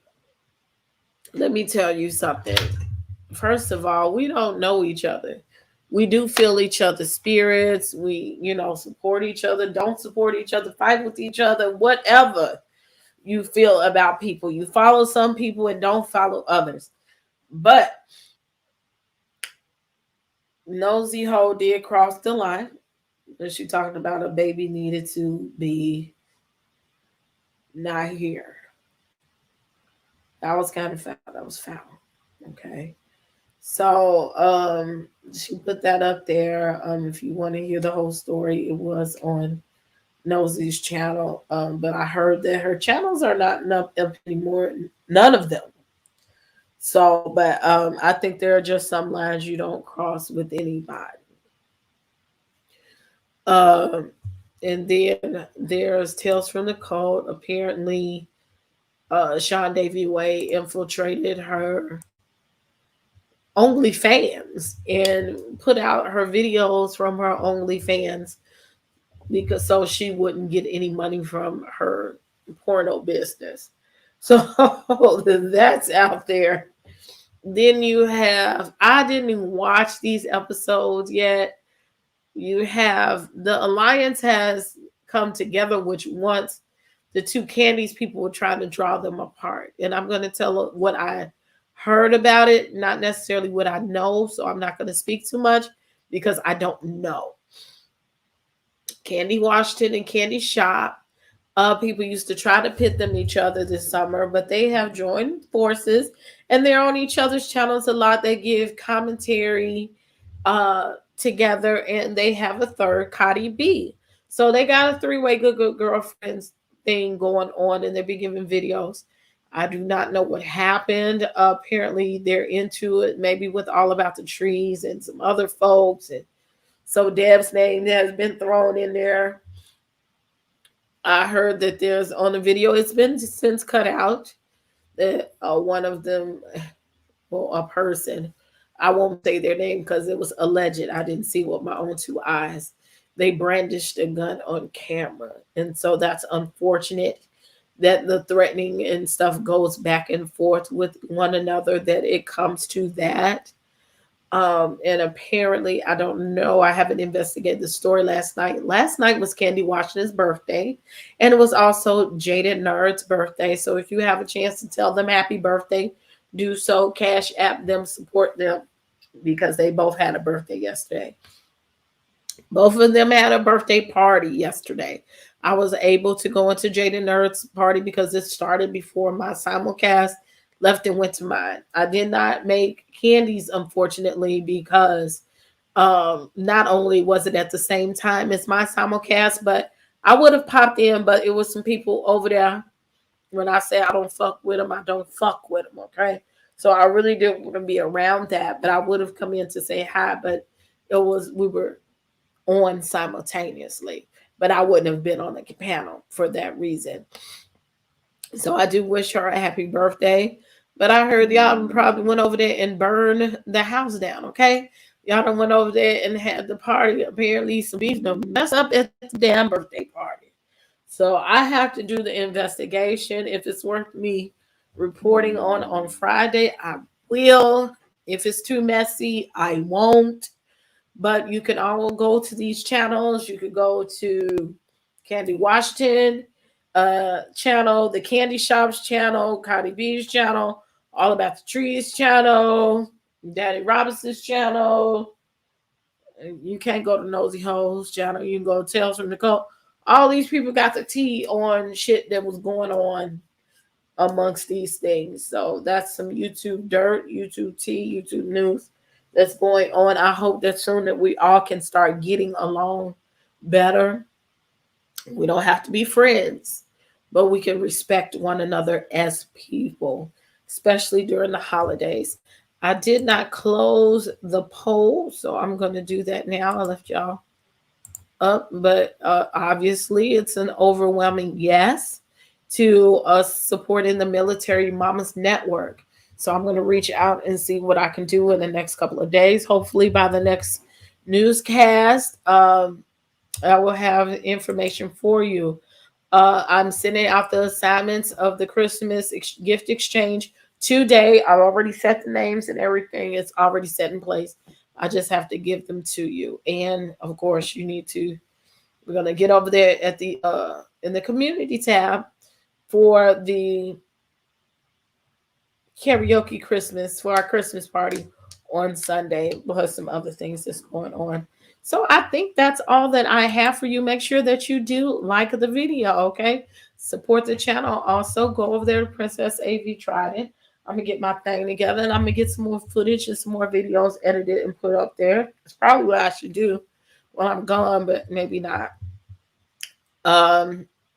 let me tell you something. First of all, we don't know each other. We do feel each other's spirits. We, support each other, don't support each other, fight with each other, whatever you feel about people. You follow some people and don't follow others. But Nosy Ho did cross the line. And she talking about a baby needed to be not here. That was kind of foul. That was foul. Okay. So she put that up there. If you want to hear the whole story, it was on Nosy's channel. But I heard that her channels are not up anymore. None of them. So, but I think there are just some lines you don't cross with anybody. And then there's Tales from the Cult. Apparently, Sean Davy Way infiltrated her OnlyFans and put out her videos from her OnlyFans because so she wouldn't get any money from her porno business. So that's out there. Then you have, I didn't even watch these episodes yet. You have the Alliance has come together, which wants the two Candies people were trying to draw them apart. And I'm going to tell what I heard about it, not necessarily what I know. So I'm not going to speak too much because I don't know. Candy Washington and Candy Shop. People used to try to pit them each other this summer, but they have joined forces and they're on each other's channels a lot. They give commentary together, and they have a third, Cardi B. So they got a three-way good girlfriends thing going on, and they'll be giving videos. I do not know what happened. Apparently they're into it, maybe with All About the Trees and some other folks. And so Deb's name has been thrown in there. I heard that there's on the video, it's been since cut out, that one of them, well, a person, I won't say their name because it was alleged. I didn't see with my own two eyes. They brandished a gun on camera. And so that's unfortunate that the threatening and stuff goes back and forth with one another, that it comes to that. And apparently, I don't know, I haven't investigated the story last night. Last night was Candy Washington's birthday, and it was also Jada Nerd's birthday. So if you have a chance to tell them happy birthday, do so. Cash app them, support them, because they both had a birthday yesterday. Both of them had a birthday party yesterday. I was able to go into Jada Nerd's party because it started before my simulcast left and went to mine. I did not make Candy's, unfortunately, because not only was it at the same time as my simulcast, but I would have popped in, but it was some people over there. When I say I don't fuck with them, I don't fuck with them, okay? So I really didn't want to be around that, but I would have come in to say hi, but we were on simultaneously, but I wouldn't have been on the panel for that reason. So I do wish her a happy birthday. But I heard y'all probably went over there and burned the house down, okay? Y'all done went over there and had the party. Apparently some beef done mess up at the damn birthday party. So I have to do the investigation. If it's worth me reporting on Friday, I will. If it's too messy, I won't. But you can all go to these channels. You could go to Candy Washington channel, the Candy Shop's channel, Cardi B's channel, All About the Trees channel, Daddy Robinson's channel. You can't go to Nosy Hoes channel. You can go to Tales from Nicole. All these people got the tea on shit that was going on amongst these things. So that's some YouTube dirt, YouTube tea, YouTube news that's going on. I hope that soon that we all can start getting along better. We don't have to be friends, but we can respect one another as people, especially during the holidays. I did not close the poll, so I'm going to do that now. I left y'all up, but obviously it's an overwhelming yes to us supporting the Military Mamas Network. So I'm going to reach out and see what I can do in the next couple of days. Hopefully by the next newscast, I will have information for you. I'm sending out the assignments of the Christmas gift exchange today. I've already set the names and everything. It's already set in place. I just have to give them to you. And of course, we're going to get over there at the in the community tab for the karaoke Christmas, for our Christmas party on Sunday, plus some other things that's going on. So I think that's all that I have for you. Make sure that you do like the video, okay? Support the channel. Also, go over there to Princess AV Trident. I'm going to get my thing together, and I'm going to get some more footage and some more videos edited and put up there. It's probably what I should do while I'm gone, but maybe not.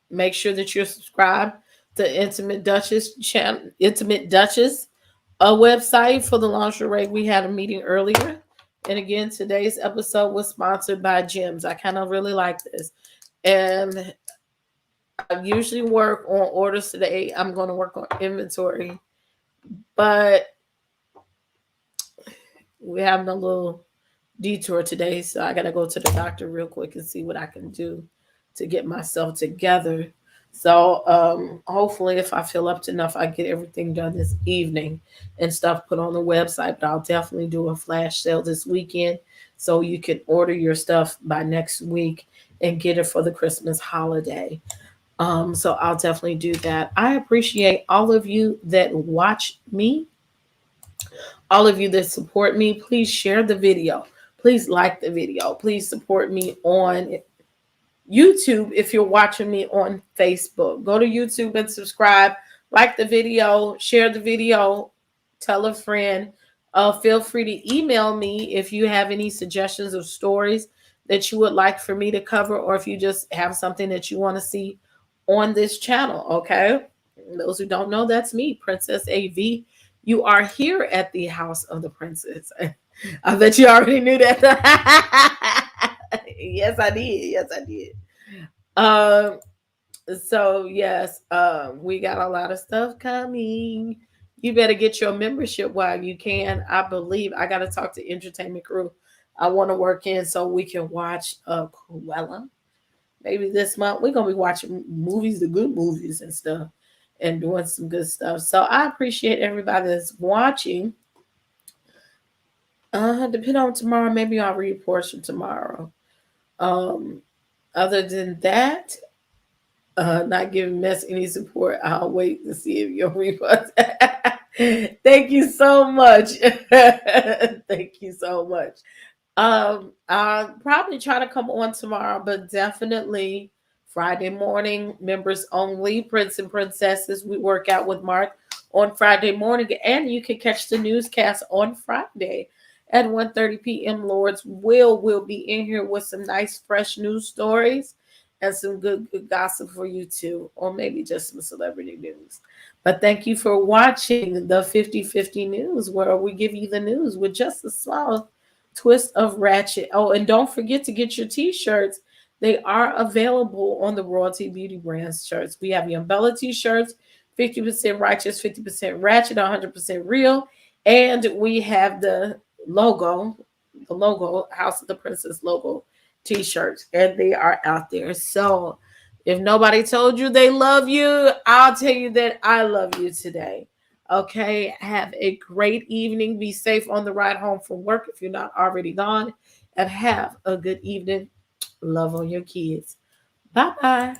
Make sure that you're subscribed to Intimate Dutchess channel, Intimate Dutchess, a website for the lingerie. We had a meeting earlier. And again, today's episode was sponsored by Gems. I kind of really like this. And I usually work on orders today. I'm going to work on inventory. But we're having a little detour today. So I got to go to the doctor real quick and see what I can do to get myself together. So hopefully if I feel up to enough, I get everything done this evening and stuff put on the website. But I'll definitely do a flash sale this weekend so you can order your stuff by next week and get it for the Christmas holiday. So I'll definitely do that. I appreciate all of you that watch me, all of you that support me. Please share the video. Please like the video. Please support me on YouTube if you're watching me on Facebook. Go to YouTube and subscribe. Like the video. Share the video. Tell a friend. Feel free to email me if you have any suggestions of stories that you would like for me to cover, or if you just have something that you want to see on this channel. Okay. Those who don't know, that's me, Princess AV. You are here at the House of the Princess. I bet you already knew that. Yes, I did. Yes, I did. So yes, we got a lot of stuff coming. You better get your membership while you can. I believe I got to talk to Entertainment Crew. I want to work in so we can watch Cruella. Maybe this month we're gonna be watching movies, the good movies and stuff, and doing some good stuff. So I appreciate everybody that's watching. Depending on tomorrow, maybe I'll read a portion tomorrow. Other than that, not giving Mess any support. I'll wait to see if you'll repost. Thank you so much. Thank you so much. I'll probably try to come on tomorrow, but definitely Friday morning, members only, Prince and Princesses. We work out with Mark on Friday morning, and you can catch the newscast on Friday at 1:30 p.m. Lords will be in here with some nice, fresh news stories and some good gossip for you too, or maybe just some celebrity news. But thank you for watching the 50/50 News, where we give you the news with just a small twist of ratchet. Oh, and don't forget to get your t-shirts. They are available on the Royalty Beauty Brands shirts. We have the umbrella t-shirts, 50% righteous, 50% ratchet, 100% real. And we have the logo, House of the Princess logo t-shirts, and they are out there. So if nobody told you they love you, I'll tell you that I love you today. Okay, have a great evening. Be safe on the ride home from work if you're not already gone, and have a good evening. Love on your kids. Bye-bye.